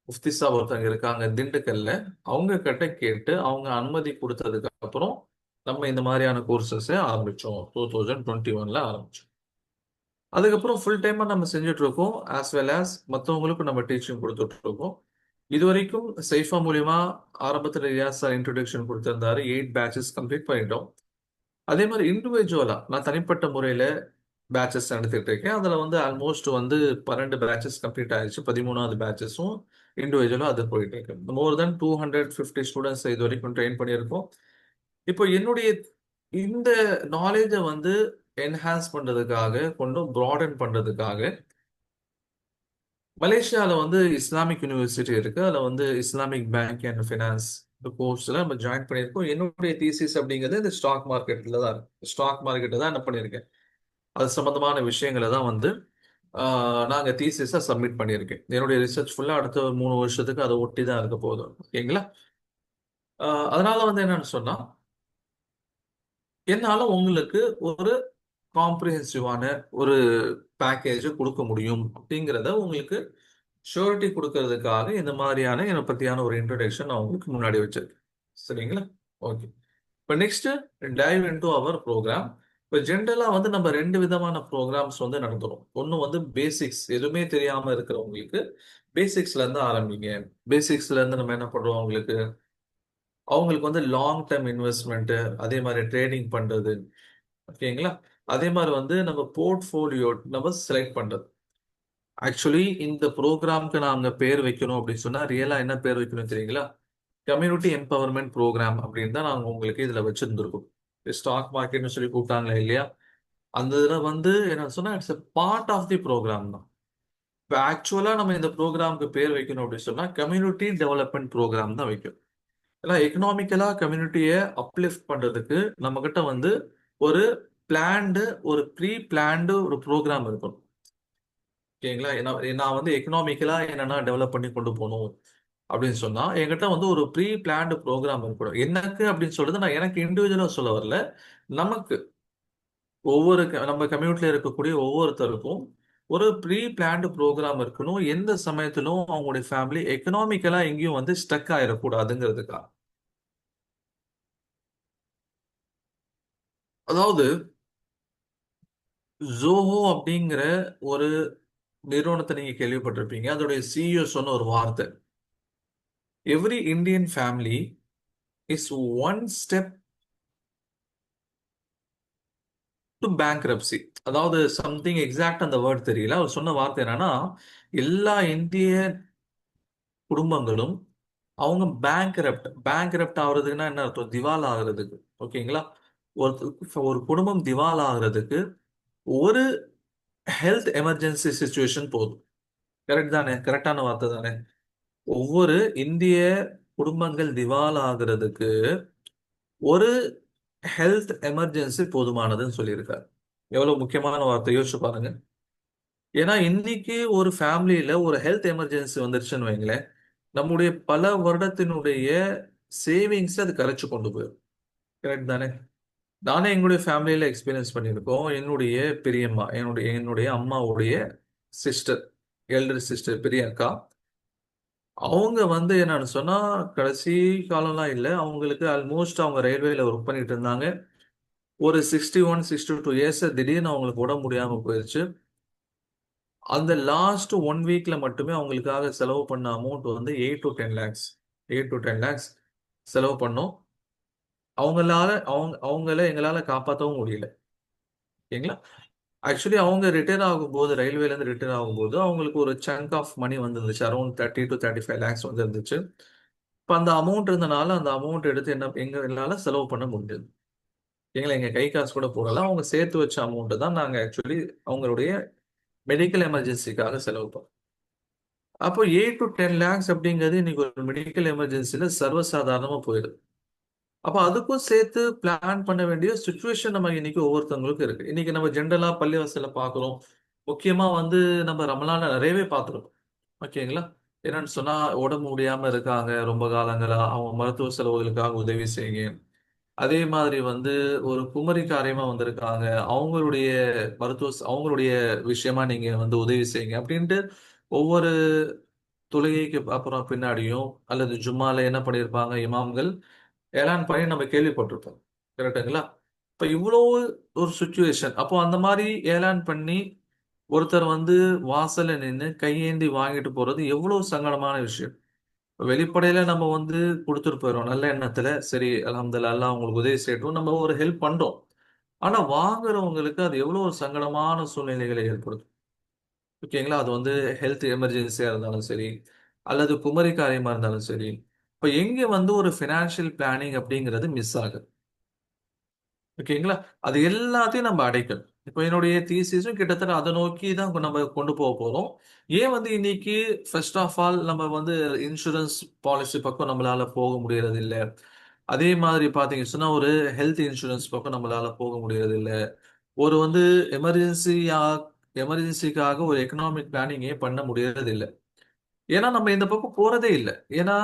முஃப்தி சாப் ஒருத்தங்க இருக்காங்க திண்டுக்கல்ல. அவங்க கிட்ட கேட்டு அவங்க அனுமதி கொடுத்ததுக்கு அப்புறம் நம்ம இந்த மாதிரியான கோர்சஸை ஆரம்பிச்சோம். 2021ல ஆரம்பிச்சோம். அதுக்கப்புறம் ஃபுல் டைமா நம்ம செஞ்சுட்டு இருக்கோம். ஆஸ் வெல் ஆஸ் மற்றவங்களுக்கும் நம்ம டீச்சிங் கொடுத்துட்டு இருக்கோம். இது வரைக்கும் சைஃபா மூலியமா ஆரம்பத்தில் ரியாஸ் சார் இன்ட்ரோடக்ஷன் கொடுத்திருந்தாரு. 8 பேட்சஸ் கம்ப்ளீட் பண்ணிட்டோம். அதே மாதிரி இண்டிவிஜுவலா நான் தனிப்பட்ட முறையில பேட்சஸ் நடத்திட்டு இருக்கேன். அதுல வந்து ஆல்மோஸ்ட் வந்து 12 பேட்சஸ் கம்ப்ளீட் ஆயிடுச்சு. 13வது பேட்சஸும் இண்டிவிஜுவலா அது போயிட்டு இருக்கு. மோர் தென் 250 ஸ்டூடெண்ட்ஸ் இது வரைக்கும் ட்ரெயின் பண்ணியிருக்கோம். இப்போ என்னுடைய இந்த நாலேஜை வந்து என்ஹான்ஸ் பண்றதுக்காக கொஞ்சம் ப்ராடன் பண்றதுக்காக மலேசியால வந்து இஸ்லாமிக் யூனிவர்சிட்டி இருக்கு. அதுல வந்து இஸ்லாமிக் பேங்க் அண்ட் ஃபினான்ஸ் கோர்ஸ்ல நம்ம ஜாயின் பண்ணியிருக்கோம். என்னுடைய தீசிஸ் அப்படிங்கிறது இந்த ஸ்டாக் மார்க்கெட்ல தான் இருக்கு. ஸ்டாக் மார்க்கெட்டை தான் என்ன பண்ணியிருக்கேன், அது சம்பந்தமான விஷயங்களை தான் வந்து நாங்க தீசிஸா சப்மிட் பண்ணியிருக்கேன். என்னுடைய ரிசர்ச் ஃபுல்லா அடுத்த ஒரு 3 வருஷத்துக்கு அதை ஒட்டி தான் இருக்க போதும். ஓகேங்களா? அதனால வந்து என்னன்னு சொன்னா என்னால உங்களுக்கு ஒரு காம்ப்ரிஹென்சிவான ஒரு பேக்கேஜ் கொடுக்க முடியும் அப்படிங்கிறத உங்களுக்கு ஷூரிட்டி கொடுக்கறதுக்காக இந்த மாதிரியான என்னை பத்தியான ஒரு இன்ட்ரோடக்ஷன் நான் உங்களுக்கு முன்னாடி வச்சிருக்கேன். சரிங்களா? ஓகே. இப்போ next dive into our program. இப்போ ஜென்ரலா வந்து நம்ம 2 விதமான ப்ரோக்ராம்ஸ் வந்து நடத்துறோம். ஒன்று வந்து பேசிக்ஸ், எதுவுமே தெரியாம இருக்கிறவங்களுக்கு பேசிக்ஸ்ல இருந்து ஆரம்பிங்க. பேசிக்ஸ்ல இருந்து நம்ம என்ன பண்றோம், அவங்களுக்கு வந்து லாங் டேர்ம் இன்வெஸ்ட்மெண்ட், அதே மாதிரி ட்ரேடிங் பண்றது. ஓகேங்களா? அதே மாதிரி வந்து நம்ம போர்ட்ஃபோலியோ நம்ம செலக்ட் பண்றது. ஆக்சுவலி இந்த ப்ரோக்ராம்க்கு நாங்க பேர் வைக்கணும் அப்படின்னு சொன்னா ரியலா என்ன பேர் வைக்கணும் தெரியுங்களா? கம்யூனிட்டி எம்பவர்மெண்ட் ப்ரோக்ராம் அப்படின்னு தான் நாங்க உங்களுக்கு இதுல வச்சிருந்திருக்கோம். ஸ்டாக் மார்க்கெட்னு சொல்லி கூப்பிட்டாங்களே இல்லையா, அந்த இதுல வந்து என்ன சொன்னா it's part of the program தான். இப்போ ஆக்சுவலா நம்ம இந்த ப்ரோக்ராம்க்கு பேர் வைக்கணும் அப்படின்னு சொன்னா கம்யூனிட்டி டெவலப்மெண்ட் ப்ரோக்ராம் தான் வைக்கும். ஏன்னா எக்கனாமிக்கலா கம்யூனிட்டியை அப்லிஃப்ட் பண்றதுக்கு நம்ம கிட்ட வந்து ஒரு பிளான்டு, ஒரு ப்ரீ பிளான்டு ஒரு ப்ரோக்ராம் இருக்கும். ஓகேங்களா? நான் வந்து எக்கனாமிக்கலா என்னன்னா டெவலப் பண்ணி கொண்டு போகணும் அப்படின்னு சொன்னா என்கிட்ட வந்து ஒரு ப்ரீ பிளான்டு ப்ரோக்ராம் இருக்கணும். எனக்கு அப்படின்னு சொல்றது நான் எனக்கு இண்டிவிஜுவலா சொல்ல வரல. நமக்கு நம்ம கம்யூனிட்டில இருக்கக்கூடிய ஒவ்வொருத்தருக்கும் ஒரு ப்ரீ பிளான்டு ப்ரோக்ராம் இருக்கணும். எந்த சமயத்திலும் அவங்களுடைய ஃபேமிலி எக்கனாமிக்கலா எங்கேயும் வந்து ஸ்டக் ஆயிடக்கூடாதுங்கிறதுக்காக. அதாவது ஜோஹோ அப்படிங்கிற ஒரு நிறுவனத்தை நீங்க கேள்விப்பட்டிருப்பீங்க. அதோடைய சிஇஓ சொன்ன ஒரு வார்த்தை, every Indian family is one step to bankruptcy. அதாவது சம்திங் எக்ஸாக்ட் அந்த வேர்ட் தெரியல. அவர் சொன்ன வார்த்தை என்னன்னா, எல்லா இந்திய குடும்பங்களும் அவங்க பேங்க் ஆகுறதுக்குன்னா என்ன அர்த்தம்? திவால் ஆகுறதுக்கு. ஓகேங்களா? ஒரு குடும்பம் திவால் ஆகுறதுக்கு ஒரு ஹெல்த் எமர்ஜென்சி சுச்சுவேஷன் போதும். கரெக்ட் தானே? கரெக்டான வார்த்தை தானே? ஒவ்வொரு இந்திய குடும்பங்கள் திவால் ஆகுறதுக்கு ஒரு ஹெல்த் எமர்ஜென்சி போதுமானதுன்னு சொல்லியிருக்காரு. எவ்வளவு முக்கியமான வார்த்தை யோசிச்சு பாருங்க. ஏன்னா இன்னைக்கு ஒரு ஃபேமிலியில ஒரு ஹெல்த் எமர்ஜென்சி வந்துருச்சுன்னு வைங்களேன், நம்முடைய பல வருடத்தினுடைய சேவிங்ஸ் அது கரைச்சு கொண்டு போயிடும். கரெக்ட் தானே? நானே எங்களுடைய ஃபேமிலியில எக்ஸ்பீரியன்ஸ் பண்ணியிருக்கோம். என்னுடைய பெரியம்மா, என்னுடைய என்னுடைய அம்மாவுடைய சிஸ்டர், எல்டர் சிஸ்டர், பெரிய அக்கா, அவங்க வந்து என்னன்னு சொன்னா கடைசி காலம்லாம் இல்லை, அவங்களுக்கு ஆல்மோஸ்ட் அவங்க ரயில்வேல ஒர்க் பண்ணிட்டு இருந்தாங்க. ஒரு 61 62 இயர்ஸ் திடீர்னு அவங்களுக்கு உடம்பு முடியாம போயிருச்சு. அந்த லாஸ்ட் 1 வீக்ல மட்டுமே அவங்களுக்காக செலவு பண்ண அமௌண்ட் வந்து 8 to 10 lakhs. 8 to 10 lakhs செலவு பண்ணோம். அவங்கள எங்களால காப்பாற்றவும் முடியல. ஓகேங்களா? ஆக்சுவலி அவங்க ரிட்டையர் ஆகும்போது, ரயில்வேல இருந்து ரிட்டையர் ஆகும்போது அவங்களுக்கு ஒரு சங்க் ஆஃப் மணி வந்துருந்துச்சு. அரௌண்ட் 30 to 35 lakhs வந்து இருந்துச்சு. இப்போ அந்த அமௌண்ட் இருந்தனால அந்த அமௌண்ட் எடுத்து எங்களால செலவு பண்ண முடிஞ்சது. எங்க கை காசு கூட போடல. அவங்க சேர்த்து வச்ச அமௌண்ட் தான் நாங்க ஆக்சுவலி அவங்களுடைய மெடிக்கல் எமர்ஜென்சிக்காக செலவு பண்ணோம். அப்போ 8 to 10 lakhs அப்படிங்கிறது இன்னைக்கு ஒரு மெடிக்கல் எமர்ஜென்சில சர்வசாதாரணமா போயிடுது. அப்ப அதுக்கும் சேர்த்து பிளான் பண்ண வேண்டிய சுச்சுவேஷன் நம்ம இன்னைக்கு ஒவ்வொருத்தவங்களுக்கும் இருக்கு. இன்னைக்கு நம்ம ஜென்ரலா பள்ளிவாசல்ல பார்க்கிறோம். முக்கியமா வந்து நம்ம ரமலான்ல நிறையவே பார்த்துருக்கோம். ஓகேங்களா? என்னன்னு சொன்னா உடம்பு முடியாம இருக்காங்க ரொம்ப காலங்களா, அவங்க மருத்துவ செலவுகளுக்காக உதவி செய்யுங்க. அதே மாதிரி வந்து ஒரு குமரிக்காரியமா வந்திருக்காங்க, அவங்களுடைய அவங்களுடைய விஷயமா நீங்க வந்து உதவி செய்யுங்க அப்படின்ட்டு ஒவ்வொரு தொழுகைக்கு அப்புறம் பின்னாடியும் அல்லது ஜும்மால என்ன பண்ணியிருப்பாங்க இமாம்கள் ஏலான் பண்ணி நம்ம கேள்விப்பட்டிருப்போம். கரெக்டுங்களா? இப்ப இவ்வளவு ஒரு சுச்சுவேஷன், அப்போ அந்த மாதிரி ஏலான் பண்ணி ஒருத்தர் வந்து வாசல்ல நின்று கையேந்தி வாங்கிட்டு போறது எவ்வளவு சங்கடமான விஷயம். வெளிப்படையில நம்ம வந்து கொடுத்துட்டு போயிடும் நல்ல எண்ணத்துல, சரி அல்ஹம்துலில்லாஹ் அல்லாஹ் உங்களுக்கு உதவி செய்யட்டும், நம்ம ஒரு ஹெல்ப் பண்றோம். ஆனா வாங்குறவங்களுக்கு அது எவ்வளவு ஒரு சங்கடமான சூழ்நிலைகளை ஏற்படுத்தும். ஓகேங்களா? அது வந்து ஹெல்த் எமர்ஜென்சியா இருந்தாலும் சரி, அல்லது குமரி காரியமா இருந்தாலும் சரி, இப்ப எங்க வந்து ஒரு ஃபினான்ஷியல் பிளானிங் அப்படிங்கிறது மிஸ் ஆகுது. ஓகேங்களா? அது எல்லாத்தையும் நம்ம அடைக்கணும். இப்போ என்னுடைய தீசிஸும் கிட்டத்தட்ட அதை நோக்கி தான் நம்ம கொண்டு போக போறோம். ஏன் வந்து இன்னைக்கு ஃபர்ஸ்ட் ஆஃப் ஆல் நம்ம வந்து இன்சூரன்ஸ் பாலிசி பக்கம் நம்மளால போக முடியறது இல்ல. அதே மாதிரி பாத்தீங்க சொன்னா ஒரு ஹெல்த் இன்சூரன்ஸ் பக்கம் நம்மளால போக முடியறது இல்ல. ஒரு வந்து எமர்ஜென்சியா எமர்ஜென்சிக்காக ஒரு எக்கனாமிக் பிளானிங்கே பண்ண முடியறது இல்ல. ஏன்னா நம்ம இந்த பக்கம் போறதே இல்ல. ஏன்னா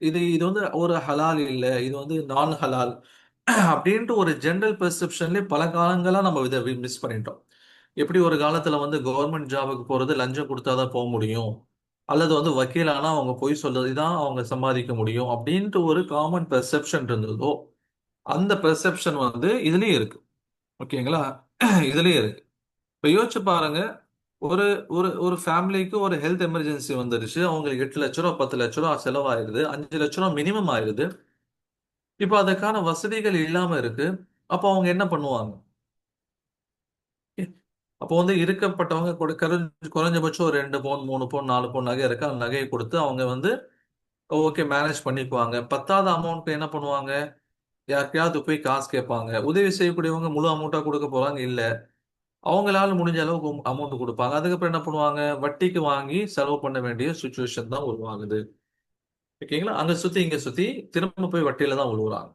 இது இது வந்து ஒரு ஹலால் இல்ல, இது வந்து நான் ஹலால் அப்படின்ட்டு ஒரு ஜெனரல் பெர்செப்ஷன்லயே பல காலங்களா நம்ம இதை மிஸ் பண்ணிட்டோம். எப்படி ஒரு காலத்துல வந்து கவர்மெண்ட் ஜாபுக்கு போறது லஞ்சம் கொடுத்தாதான் போக முடியும், அல்லது வந்து வக்கீல் ஆனா அவங்க பொய் சொல்றது தான் அவங்க சம்பாதிக்க முடியும் அப்படின்ட்டு ஒரு காமன் பெர்செப்ஷன் இருந்ததோ, அந்த பெர்செப்ஷன் வந்து இதுலயும் இருக்கு. ஓகேங்களா? இதுலயும் இருக்கு. இப்ப யோசிச்சு பாருங்க. ஒரு ஒரு ஒரு ஃபேமிலிக்கு ஒரு ஹெல்த் எமர்ஜென்சி வந்துருச்சு. அவங்களுக்கு 8 லட்ச ரூபா 10 லட்ச ரூபா செலவாயிருது. 5 லட்ச ரூபா மினிமம் ஆயிருது. இப்போ அதுக்கான வசதிகள் இல்லாம இருக்கு. அப்போ அவங்க என்ன பண்ணுவாங்க? அப்போ வந்து இருக்கப்பட்டவங்க குறைஞ்சபட்சம் ஒரு 2 பவுன் 3 பவுன் 4 பவுன் நகை இருக்கு. அந்த நகையை கொடுத்து அவங்க வந்து ஓகே மேனேஜ் பண்ணிக்குவாங்க. பத்தாத அமௌண்ட் என்ன பண்ணுவாங்க? யாருக்கையாவது போய் காசு கேட்பாங்க. உதவி செய்யக்கூடியவங்க முழு அமௌண்ட்டா கொடுக்க போறாங்க இல்ல. அவங்களால முடிஞ்ச அளவுக்கு அமௌண்ட் கொடுப்பாங்க. அதுக்கப்புறம் என்ன பண்ணுவாங்க? வட்டிக்கு வாங்கி செலவு பண்ண வேண்டிய சுச்சுவேஷன் தான் உருவாகுது. ஓகேங்களா? அங்க சுத்தி இங்க சுத்தி திரும்ப போய் வட்டியில தான் விழுவுறாங்க.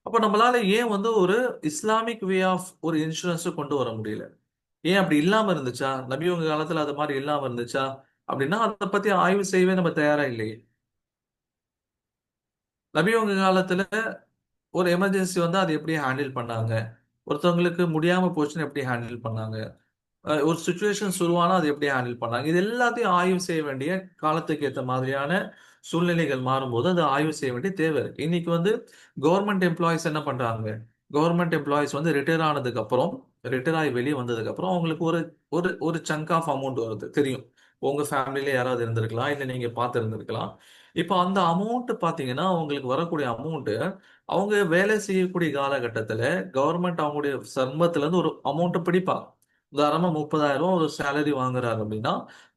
அப்ப நம்மளால ஏன் வந்து ஒரு இஸ்லாமிக் வே ஆஃப் ஒரு இன்சூரன்ஸ் கொண்டு வர முடியல? ஏன் அப்படி இல்லாம இருந்துச்சா? நபி உங்க காலத்துல அது மாதிரி இல்லாம இருந்துச்சா? அப்படின்னா அதை பத்தி ஆய்வு செய்யவே நம்ம தயாரா இல்லையே. நபி உங்க காலத்துல ஒரு எமர்ஜென்சி வந்தா அதை எப்படி ஹேண்டில் பண்ணாங்க? ஒருத்தவங்களுக்கு முடியாம போச்சுன்னு எப்படி ஹேண்டில் பண்ணாங்க? ஒரு சுச்சுவேஷன் உருவானா அது எப்படி ஹேண்டில் பண்ணாங்க? இது எல்லாத்தையும் ஆய்வு செய்ய வேண்டிய காலத்துக்கு ஏற்ற மாதிரியான சூழ்நிலைகள் மாறும்போது அது ஆய்வு செய்ய வேண்டிய தேவை இருக்கு. இன்னைக்கு வந்து கவர்மெண்ட் எம்ப்ளாயிஸ் என்ன பண்றாங்க? கவர்மெண்ட் எம்ப்ளாயிஸ் வந்து ரிட்டையர் ஆகி வெளியே வந்ததுக்கு அப்புறம் அவங்களுக்கு ஒரு ஒரு ஒரு சங்க் ஆஃப் அமௌண்ட் வருது தெரியும். உங்க ஃபேமிலியில யாராவது இருந்திருக்கலாம், இல்ல நீங்க பார்த்து இருந்திருக்கலாம். இப்போ அந்த அமௌண்ட் பாத்தீங்கன்னா அவங்களுக்கு வரக்கூடிய அமௌண்ட் அவங்க வேலை செய்யக்கூடிய காலகட்டத்துல கவர்மெண்ட் அவங்களுடைய சர்மத்துல இருந்து ஒரு அமௌண்ட் பிடிப்பாங்க. உதாரணமா 30,000 ஒரு சேலரி வாங்குறாரு அப்படின்னா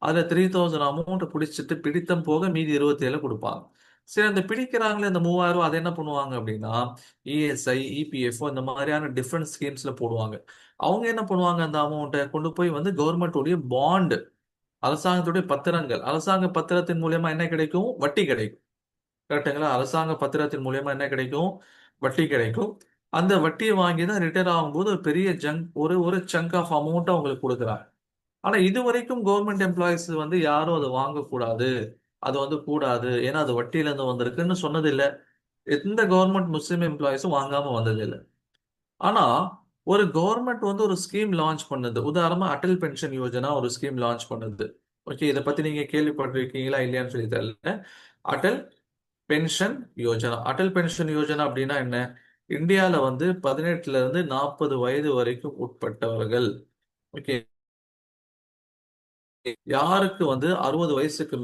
அதுல 3,000 அமௌண்ட் பிடிச்சிட்டு பிடித்தம் போக மீதி 27 கொடுப்பாங்க. சரி, அந்த பிடிக்கிறாங்களே இந்த 3000 அதை என்ன பண்ணுவாங்க அப்படின்னா இஎஸ்ஐ, இபிஎஃப்ஓ இந்த மாதிரியான டிஃப்ரெண்ட் ஸ்கீம்ஸ்ல போடுவாங்க. அவங்க என்ன பண்ணுவாங்க, அந்த அமௌண்ட்டை கொண்டு போய் வந்து கவர்மெண்ட்டுடைய பாண்ட், அரசாங்கத்துடைய பத்திரங்கள், அரசாங்க பத்திரத்தின் மூலியமா என்ன கிடைக்கும்? வட்டி கிடைக்கும். கரெக்டுங்களா? அரசாங்க பத்திரத்தின் மூலியமா என்ன கிடைக்கும்? வட்டி கிடைக்கும். அந்த வட்டியை வாங்கி தான் ரிட்டையர் ஆகும்போது ஒரு பெரிய ஒரு ஒரு சங்க் ஆஃப் அமௌண்ட் அவங்களுக்கு கொடுக்குறாங்க. ஆனா இது வரைக்கும் கவர்மெண்ட் எம்ப்ளாயிஸ் வந்து யாரும் அதை வாங்கக்கூடாது, அது வந்து கூடாது, ஏன்னா அது வட்டியில இருந்து வந்திருக்குன்னு சொன்னதில்லை. எந்த கவர்மெண்ட் முஸ்லீம் எம்ப்ளாயிஸும் வாங்காம வந்ததில்லை. ஆனா ஒரு கவர்மெண்ட் வந்து ஒரு ஸ்கீம் லான்ச் பண்ணுது. உதாரணமா அடல் பென்ஷன் யோஜனா ஒரு ஸ்கீம் லான்ச் பண்ணுது. ஓகே, இதை பத்தி நீங்க கேள்விப்பட்டிருக்கீங்களா இல்லையான்னு சொல்லி தெரியல. அடல் பென்ஷன் யோஜனா. அடல் பென்ஷன் யோஜனா அப்படின்னா என்ன? இந்தியால வந்து 18ல இருந்து 40 வயது வரைக்கும் உட்பட்டவர்கள், ஓகே, யாருக்கு வந்து 60 வயசுக்கு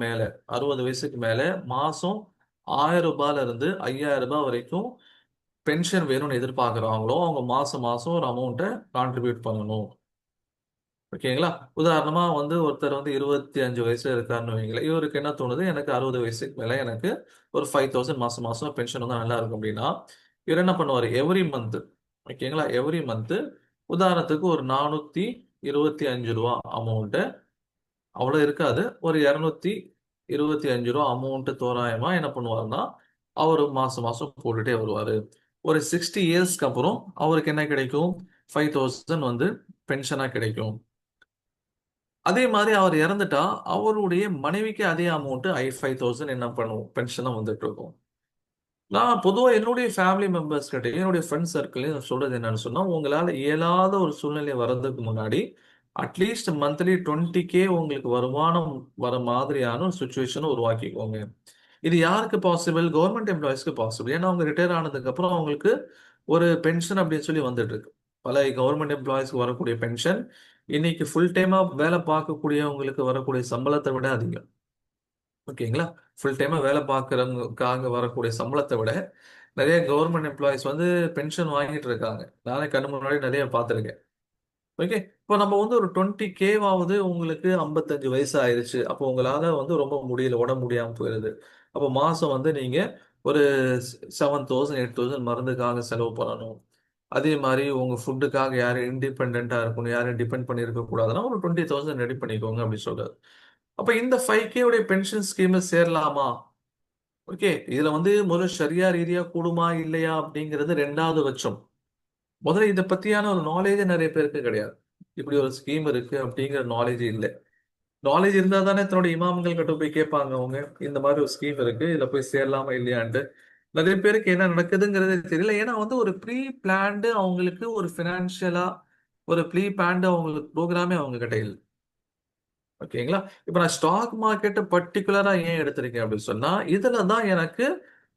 மேல மாசம் 1000 ரூபாயில இருந்து 5000 ரூபாய் வரைக்கும் பென்ஷன் வேணும்னு எதிர்பார்க்குறாங்களோ அவங்க மாசம் மாசம் ஒரு அமௌண்ட்டை கான்ட்ரிபியூட் பண்ணணும். ஓகேங்களா? உதாரணமா வந்து ஒருத்தர் வந்து 25 வயசுல இருக்காருன்னு வைங்களேன். இவருக்கு என்ன தோணுது, எனக்கு 60 வயசுக்கு மேல எனக்கு ஒரு 5000 மாசம் மாசம் பென்ஷன் வந்து நல்லா இருக்கும் அப்படின்னா, இவர் என்ன பண்ணுவாரு, எவ்ரி மந்த், ஓகேங்களா, எவ்ரி மந்த் உதாரணத்துக்கு ஒரு 425 ரூபா அமௌண்ட், அவ்வளோ இருக்காது, ஒரு 225 ரூபா அமௌண்ட் தோராயமா என்ன பண்ணுவாருன்னா அவர் மாசம் மாசம் போட்டுட்டே வருவாரு. ஒரு 60 இயர்ஸ்க்கு அப்புறம் அவருக்கு என்ன கிடைக்கும்? 5000 வந்து பென்ஷனா கிடைக்கும். அதே மாதிரி அவர் இறந்துட்டா அவருடைய மனைவிக்கு அதே அமௌண்ட் 5000 என்ன பண்ணும், பென்ஷனா வந்துட்டு இருக்கும். நான் பொதுவாக என்னுடைய ஃபேமிலி மெம்பர்ஸ் கிட்ட, என்னுடைய ஃப்ரெண்ட் சர்க்கிளையும் சொல்றது என்னன்னு சொன்னா, உங்களால இயலாத ஒரு சூழ்நிலை வர்றதுக்கு முன்னாடி அட்லீஸ்ட் மந்த்லி 20K உங்களுக்கு வருமானம் வர மாதிரியான ஒரு சுச்சுவேஷனை உருவாக்கிக்கோங்க. இது யாருக்கு பாசிபிள்? Government எம்ப்ளாயிஸ்க்கு possible. ஏன்னா அவங்க ரிட்டையர் ஆனதுக்கு அப்புறம் அவங்களுக்கு ஒரு பென்ஷன் அப்படின்னு சொல்லி வந்துட்டு இருக்கு. பல கவர்மெண்ட் எம்ப்ளாயிஸ்க்கு வரக்கூடிய பென்ஷன் இன்னைக்கு ஃபுல் டைமா வேலை பார்க்கக்கூடியவங்களுக்கு வரக்கூடிய சம்பளத்தை விட அதிகம். ஓகேங்களா? ஃபுல் டைமா வேலை பார்க்குறவங்களுக்காக வரக்கூடிய சம்பளத்தை விட நிறைய கவர்மெண்ட் எம்ப்ளாயிஸ் வந்து பென்ஷன் வாங்கிட்டு இருக்காங்க. நானே கண்ணு முன்னாடி நிறைய பார்த்துருக்கேன். ஓகே, இப்போ நம்ம வந்து ஒரு 20Kவாவது, உங்களுக்கு 55 வயசு ஆயிருச்சு, அப்போ உங்களால வந்து ரொம்ப முடியல, உடம்பு முடியாம போயிருது. அப்போ மாசம் வந்து நீங்க ஒரு 7000 8000 மருந்துக்காக செலவு பண்ணணும். அதே மாதிரி உங்க ஃபுட்டுக்காக யாரும் இண்டிபெண்டா இருக்கணும், யாரும் டிபெண்ட் பண்ணி இருக்க கூடாதுன்னா ஒரு 20,000 ரெடி பண்ணிக்கோங்க அப்படி சொல்றாரு. அப்ப இந்த 5K உடைய பென்ஷன் ஸ்கீம்ல சேரலாமா? ஓகே, இதுல வந்து முதல்ல ஷரியா ரீதியா கூடுமா இல்லையா அப்படிங்கிறது ரெண்டாவது பட்சம். முதல்ல இதை பத்தியான ஒரு நாலேஜே நிறைய பேருக்கு கிடையாது. இப்படி ஒரு ஸ்கீம் இருக்கு அப்படிங்கிற நாலேஜ் இல்லை. நாலேஜ் இருந்தா தானே தன்னோட இமாம்கள் கிட்ட போய் கேட்பாங்க, அவங்க இந்த மாதிரி ஒரு ஸ்கீம் இருக்கு, இதுல போய் சேரலாமா இல்லையான்ட்டு. நிறைய பேருக்கு என்ன நடக்குதுங்கிறதே தெரியல. ஏன்னா வந்து ஒரு ப்ரீ பிளான்டு அவங்களுக்கு ஒரு ஃபினான்ஷியலா ஒரு ப்ரீ பிளான்டு அவங்களுக்கு ப்ரோக்ராமே அவங்க கிட்ட இல்லை. ஓகேங்களா? இப்ப நான் ஸ்டாக் மார்க்கெட்டை பர்டிகுலரா ஏன் எடுத்திருக்கேன் அப்படின்னு சொன்னா, இதுல தான் எனக்கு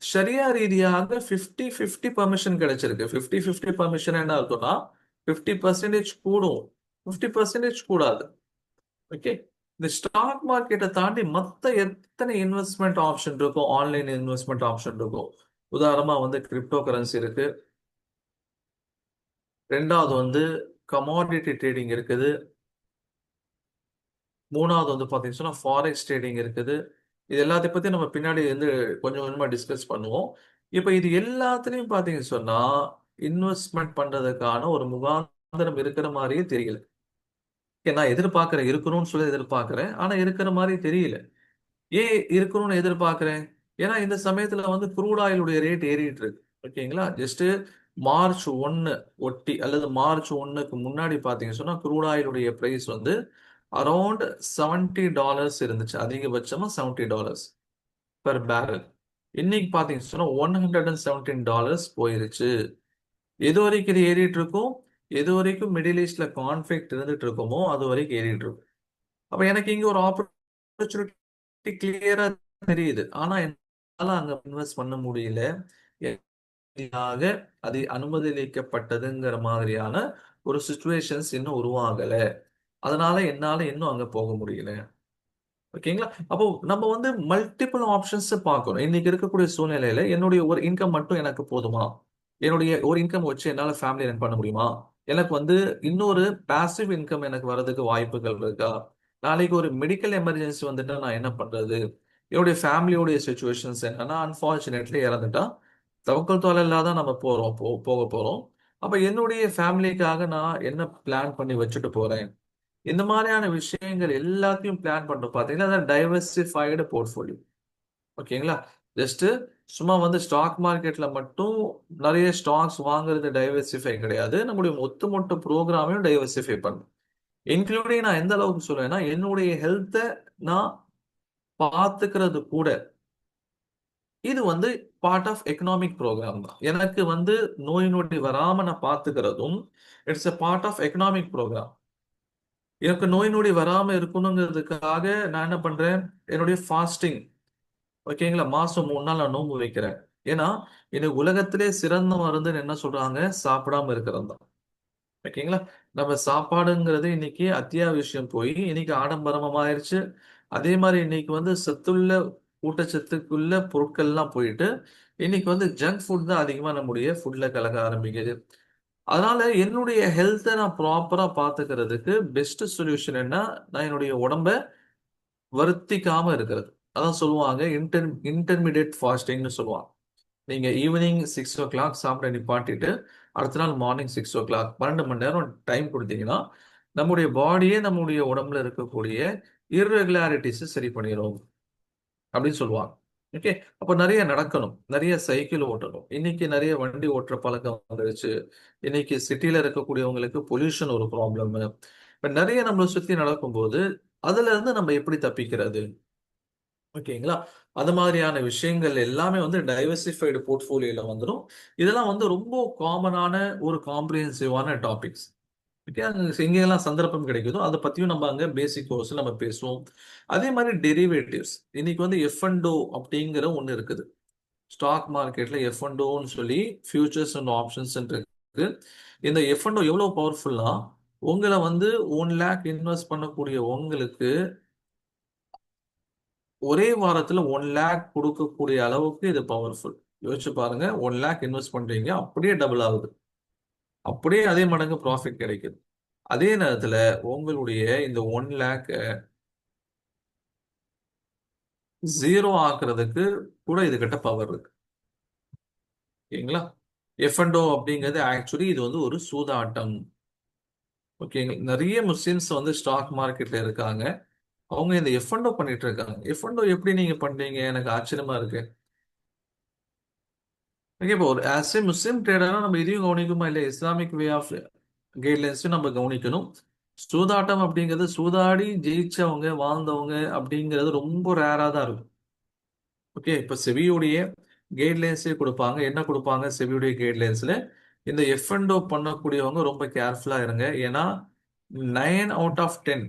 ஷரியா ரீதியாக 50-50 பர்மிஷன் கிடைச்சிருக்கு. 50-50 பர்மிஷன் என்ன இருக்கும்னா 50% கூடும், 50% கூடாது. ஓகே, இந்த ஸ்டாக் மார்க்கெட்டை தாண்டி மத்த எத்தனை இன்வெஸ்ட்மெண்ட் ஆப்ஷன் இருக்கும், ஆன்லைன் இன்வெஸ்ட்மெண்ட் ஆப்ஷன் இருக்கும். உதாரணமா வந்து கிரிப்டோ கரன்சி இருக்கு. ரெண்டாவது வந்து கமாடிட்டி ட்ரேடிங் இருக்குது. மூணாவது வந்து பார்த்தீங்கன்னு சொன்னா ஃபாரெக்ஸ் ட்ரேடிங் இருக்குது. இது எல்லாத்தையும் பத்தி நம்ம பின்னாடி வந்து கொஞ்சம் கொஞ்சமா டிஸ்கஸ் பண்ணுவோம். இப்ப இது எல்லாத்துலயும் பார்த்தீங்கன்னு சொன்னா இன்வெஸ்ட்மெண்ட் பண்றதுக்கான ஒரு முகாந்திரம் இருக்கிற மாதிரியே தெரியல. நான் எதிர்பார்க்கிறேன், இருக்கணும்னு சொல்லி எதிர்பார்க்கிறேன், ஆனா இருக்கிற மாதிரி தெரியல. ஏன் இருக்கணும்னு எதிர்பார்க்கிறேன்? ஏன்னா இந்த சமயத்துல வந்து குரூட் ஆயிலுடைய ரேட் ஏறிட்டு இருக்கு. ஓகேங்களா? ஜஸ்ட் மார்ச் 1 ஒட்டி அல்லது மார்ச் 1க்கு முன்னாடி பார்த்தீங்கன்னு சொன்னா குரூட் ஆயிலுடைய பிரைஸ் வந்து அரௌண்ட் $70 இருந்துச்சு. அதிகபட்சமா $70 பெர் பேரல். இன்னைக்கு பார்த்தீங்கன்னு சொன்னா $117 போயிருச்சு. எது வரைக்கும் இது ஏறிட்டு இருக்கும்? எது வரைக்கும் மிடில் ஈஸ்ட்ல கான்ஃபிளிக்ட் இருந்துட்டு இருக்குமோ அது வரைக்கும் ஏறிட்டு இருக்கும். அப்ப எனக்கு இங்க ஒரு ஆப்பர்ச்சுனிட்டி கிளியரா தெரியுது. ஆனா என்னால அங்க இன்வெஸ்ட் பண்ண முடியல. ஆக அது அனுமதிக்கப்பட்டதுங்கிற மாதிரியான ஒரு சுச்சுவேஷன்ஸ் இன்னும் உருவாகல. அதனால என்னால இன்னும் அங்க போக முடியல. ஓகேங்களா? அப்போ நம்ம வந்து மல்டிபிள் ஆப்ஷன்ஸ் பார்க்கணும். இன்னைக்கு இருக்கக்கூடிய சூழ்நிலையில என்னுடைய ஒரு இன்கம் மட்டும் எனக்கு போதுமா? என்னுடைய ஒரு இன்கம் வச்சு என்னால ஃபேமிலி ரன் பண்ண முடியுமா? எனக்கு வந்து இன்னொரு பாசிவ் இன்கம் எனக்கு வர்றதுக்கு வாய்ப்புகள் இருக்கா? நாளைக்கு ஒரு மெடிக்கல் எமர்ஜென்சி வந்துட்டா நான் என்ன பண்றது? என்னுடைய ஃபேமிலியோடைய சுச்சுவேஷன்ஸ் என்னன்னா அன்ஃபார்ச்சுனேட்லி இறந்துட்டா தவக்கல் தொழிலாக தான் நம்ம போக போகிறோம். அப்போ என்னுடைய ஃபேமிலிக்காக நான் என்ன பிளான் பண்ணி வச்சுட்டு போகிறேன், இந்த மாதிரியான விஷயங்கள் எல்லாத்தையும் பிளான் பண்ணுறோம். பார்த்தீங்கன்னா டைவர்சிஃபைடு போர்ட்ஃபோலியோ. ஓகேங்களா? ஜஸ்ட் சும்மா வந்து ஸ்டாக் மார்க்கெட்ல மட்டும் நிறைய ஸ்டாக்ஸ் வாங்குறது டைவர்சிஃபை கிடையாது. நம்முடைய ஒட்டுமொத்த ப்ரோக்ராமையும் டைவர்சிஃபை பண்ணணும். இன்க்ளூடிங் நான் எந்த அளவுக்கு சொல்லுவேன்னா, என்னுடைய ஹெல்த்தை நான் பார்த்துக்கிறது கூட இது வந்து பார்ட் ஆஃப் எக்கனாமிக் ப்ரோக்ராம் தான். எனக்கு வந்து நோய் நொடி வராம நான் பார்த்துக்கிறதும் it's a part of economic program. எனக்கு நோய் நொடி வராம இருக்கணுங்கிறதுக்காக நான் என்ன பண்றேன், என்னுடைய ஃபாஸ்டிங். ஓகேங்களா? மாசம் 3 நாள் நான் நோன்பு வைக்கிறேன். ஏன்னா இன்னைக்கு உலகத்திலே சிறந்த மருந்துன்னு என்ன சொல்றாங்க, சாப்பிடாம இருக்கிறது தான். ஓகேங்களா? நம்ம சாப்பாடுங்கிறது இன்னைக்கு அத்தியாவசியம் போய் இன்னைக்கு ஆடம்பரமா ஆயிருச்சு. அதே மாதிரி இன்னைக்கு வந்து சத்துள்ள ஊட்டச்சத்துக்குள்ள பொருட்கள்லாம் போயிட்டு இன்னைக்கு வந்து ஜங்க் ஃபுட் தான் அதிகமா நம்முடைய ஃபுட்ல கலக்க ஆரம்பிக்குது. அதனால என்னுடைய ஹெல்த்தை நான் ப்ராப்பரா பார்த்துக்கிறதுக்கு பெஸ்ட் சொல்யூஷன் என்ன, நான் என்னுடைய உடம்ப வருத்திக்காம இருக்கிறது. அதான் சொல்லுவாங்க இன்டர்மீடியட் ஃபாஸ்டிங்னு சொல்லுவாங்க. நீங்க ஈவினிங் 6 o'clock சாப்பிட நிப்பாட்டிட்டு அடுத்த நாள் மார்னிங் 6 o'clock 12 மணி நேரம் டைம் கொடுத்தீங்கன்னா நம்முடைய பாடியே நம்முடைய உடம்புல இருக்கக்கூடிய இர்ரெகுலாரிட்டிஸ் சரி பண்ணிடும் அப்படின்னு சொல்லுவாங்க. ஓகே, அப்ப நிறைய நடக்கணும், நிறைய சைக்கிள் ஓட்டணும். இன்னைக்கு நிறைய வண்டி ஓட்டுற பழக்கம் வந்துருச்சு. இன்னைக்கு சிட்டில இருக்கக்கூடியவங்களுக்கு பொல்யூஷன் ஒரு ப்ராப்ளம். இப்ப நிறைய நம்மளை சுத்தி நடக்கும்போது அதுல இருந்து நம்ம எப்படி தப்பிக்கிறது? ஓகேங்களா? அது மாதிரியான விஷயங்கள் எல்லாமே வந்து டைவர்சிஃபைடு போர்ட்ஃபோலியோல வந்துடும். இதெல்லாம் வந்து ரொம்ப காமனான ஒரு காம்ப்ரிஹென்சிவான டாபிக்ஸ். ஓகே, எங்கெல்லாம் சந்தர்ப்பம் கிடைக்குதோ அதை பத்தியும் நம்ம அங்க பேசிக் கோர்ஸ்ல நம்ம பேசுவோம். அதே மாதிரி டெரிவேட்டிவ்ஸ் இன்னைக்கு வந்து எஃப் அண்ட் ஓ அப்படிங்கிற ஒன்று இருக்குது. ஸ்டாக் மார்க்கெட்ல எஃப் அண்ட் ஓன்னு சொல்லி ஃபியூச்சர்ஸ் அண்ட் ஆப்ஷன்ஸ் இருக்கு. இந்த எஃப் அண்ட் ஓ எவ்வளவு பவர்ஃபுல்னா, உங்களை வந்து 1 lakh இன்வெஸ்ட் பண்ணக்கூடிய உங்களுக்கு ஒரே வாரத்துல 1 lakh கொடுக்கக்கூடிய அளவுக்கு இது பவர்ஃபுல். யோசிச்சு பாருங்க, 1 lakh இன்வெஸ்ட் பண்றீங்க, அப்படியே டபுள் ஆகுது, அப்படியே அதே மடங்கு ப்ராஃபிட் கிடைக்குது. அதே நேரத்துல உங்களுடைய இந்த 1 lakh ஜீரோ ஆக்குறதுக்கு கூட இது கிட்ட பவர் இருக்கு. ஓகேங்களா? எஃப் அண்ட் ஓ அப்படிங்கிறது ஆக்சுவலி இது வந்து ஒரு சூதாட்டம். ஓகேங்களா? நிறைய முஸ்லிம்ஸ் வந்து ஸ்டாக் மார்க்கெட்ல இருக்காங்க. அவங்க இந்த எஃப் அண்ட் ஓ பண்ணிட்டு இருக்காங்க. எஃப் அண்ட் ஓ எப்படி நீங்க பண்றீங்க, எனக்கு ஆச்சரியமா இருக்கு. ஓகே, இப்போ ஒரு ஆஸ் ஏ முஸ்லீம் ட்ரேடரா நம்ம இதையும் கவனிக்குமா இல்லையா? இஸ்லாமிக் வே ஆஃப் கைட்லைன்ஸையும் நம்ம கவனிக்கணும். சூதாட்டம் அப்படிங்கிறது சூதாடி ஜெயிச்சவங்க வாழ்ந்தவங்க அப்படிங்கிறது ரொம்ப ரேரா தான் இருக்கும். ஓகே, இப்போ செவியுடைய கைட்லைன்ஸே கொடுப்பாங்க. என்ன கொடுப்பாங்க செவியுடைய கைட்லைன்ஸ்ல? இந்த எஃப் அண்ட் ஓ பண்ணக்கூடியவங்க ரொம்ப கேர்ஃபுல்லா இருங்க. ஏன்னா 9 out of 10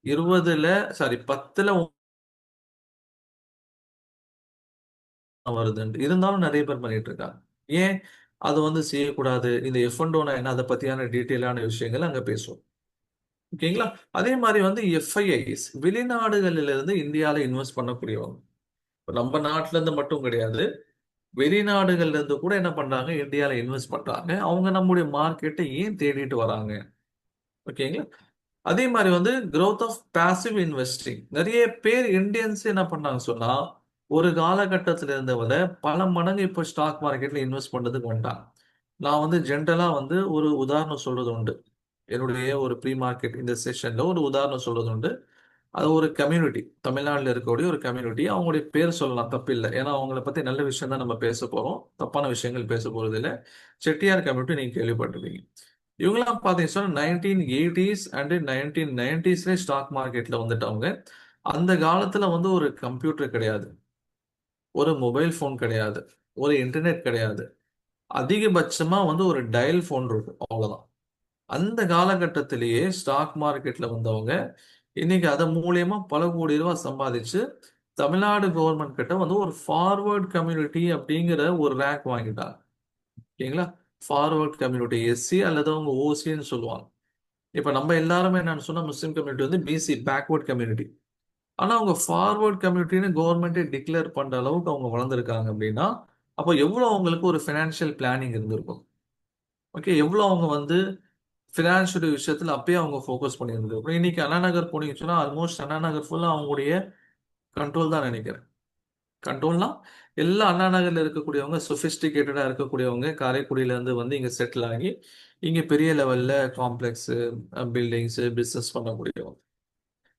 20ல சாரி 10ல வருதுன்ட்டு இருந்தாலும் நிறைய பேர் பண்ணிட்டு இருக்காங்க. ஏன் அது வந்து செய்யக்கூடாது? இந்த எஃப் அண்ட் ஓனா என்ன, அதை பத்தியான டீட்டெயிலான விஷயங்கள் அங்க பேசுவோம். ஓகேங்களா? அதே மாதிரி வந்து எஃப்ஐஐஸ் வெளிநாடுகளில இருந்து இந்தியால இன்வெஸ்ட் பண்ணக்கூடியவங்க. இப்ப நம்ம நாட்டுல இருந்து மட்டும் கிடையாது, வெளிநாடுகள்ல இருந்து கூட என்ன பண்றாங்க, இந்தியால இன்வெஸ்ட் பண்றாங்க. அவங்க நம்முடைய மார்க்கெட்டை ஏன் தேடிட்டு வராங்க? ஓகேங்களா? அதே மாதிரி வந்து growth ஆஃப் பாசிவ் இன்வெஸ்டிங். நிறைய பேர் இந்தியன்ஸ் என்ன பண்ணாங்க சொன்னா, ஒரு காலகட்டத்தில் இருந்தவரை பல மடங்கு இப்போ ஸ்டாக் மார்க்கெட்ல இன்வெஸ்ட் பண்றதுக்கு வந்துட்டாங்க. நான் வந்து ஜென்ரலா வந்து ஒரு உதாரணம் சொல்றது உண்டு. என்னுடைய ஒரு ப்ரீ மார்க்கெட் இந்த செஷன்ல ஒரு உதாரணம் சொல்றது உண்டு. அது ஒரு கம்யூனிட்டி, தமிழ்நாட்டில் இருக்கக்கூடிய ஒரு கம்யூனிட்டி. அவங்களுடைய பேர் சொல்லலாம், தப்பில்லை. ஏன்னா அவங்கள பத்தி நல்ல விஷயம் தான் நம்ம பேச போறோம், தப்பான விஷயங்கள் பேச போறது இல்லை. செட்டியார் கம்யூனிட்டி நீங்க கேள்விப்பட்டிருப்பீங்க. இவங்கெல்லாம் பார்த்தீங்கன்னா சொன்னா 1980s அண்ட் 1990s ஸ்டாக் மார்க்கெட்ல வந்துட்டவங்க. அந்த காலத்துல வந்து ஒரு கம்ப்யூட்டர் கிடையாது, ஒரு மொபைல் ஃபோன் கிடையாது, ஒரு இன்டர்நெட் கிடையாது. அதிகபட்சமா வந்து ஒரு டயல் ஃபோன் இருக்கும், அவ்வளவுதான். அந்த காலகட்டத்திலேயே ஸ்டாக் மார்க்கெட்ல வந்தவங்க இன்னைக்கு அதன் மூலியமா பல கோடி ரூபாய் சம்பாதிச்சு தமிழ்நாடு கவர்மெண்ட் கிட்ட வந்து ஒரு ஃபார்வர்ட் கம்யூனிட்டி அப்படிங்கிற ஒரு ரேங்க் வாங்கிட்டாங்க. ஓகேங்களா? ஃபார்வர்ட் கம்யூனிட்டி எஸ்சி அல்லது அவங்க ஓசின்னு சொல்லுவாங்க. இப்ப நம்ம எல்லாருமே என்னன்னு சொன்னா முஸ்லீம் கம்யூனிட்டி வந்து பிசி பேக்வர்ட் கம்யூனிட்டி. ஆனா அவங்க ஃபார்வர்ட் கம்யூனிட்டின்னு கவர்மெண்ட்டே டிக்ளேர் பண்ற அளவுக்கு அவங்க வளர்ந்துருக்காங்க அப்படின்னா அப்போ எவ்வளவு அவங்களுக்கு ஒரு ஃபினான்ஷியல் பிளானிங் இருந்திருக்கும். ஓகே, எவ்வளவு அவங்க வந்து ஃபினான்ஷியல் விஷயத்துல அப்பயே அவங்க ஃபோக்கஸ் பண்ணியிருந்திருக்கும். இன்னைக்கு அண்ணா நகர் போனீங்கன்னு சொன்னா ஆல்மோஸ்ட் அண்ணா நகர் ஃபுல்லா அவங்களுடைய கண்ட்ரோல் தான் நினைக்கிறேன். கண்ட்ரோல்னா எல்லா அண்ணா நகர்ல இருக்கக்கூடியவங்க, சொபிஸ்டிகேட்டடா இருக்கக்கூடியவங்க காரைக்குடியில இருந்து வந்து இங்க செட்டில் ஆகி இங்க பெரிய லெவல்ல காம்ப்ளெக்ஸ், பில்டிங்ஸ், பிசினஸ் பண்ணக்கூடியவங்க.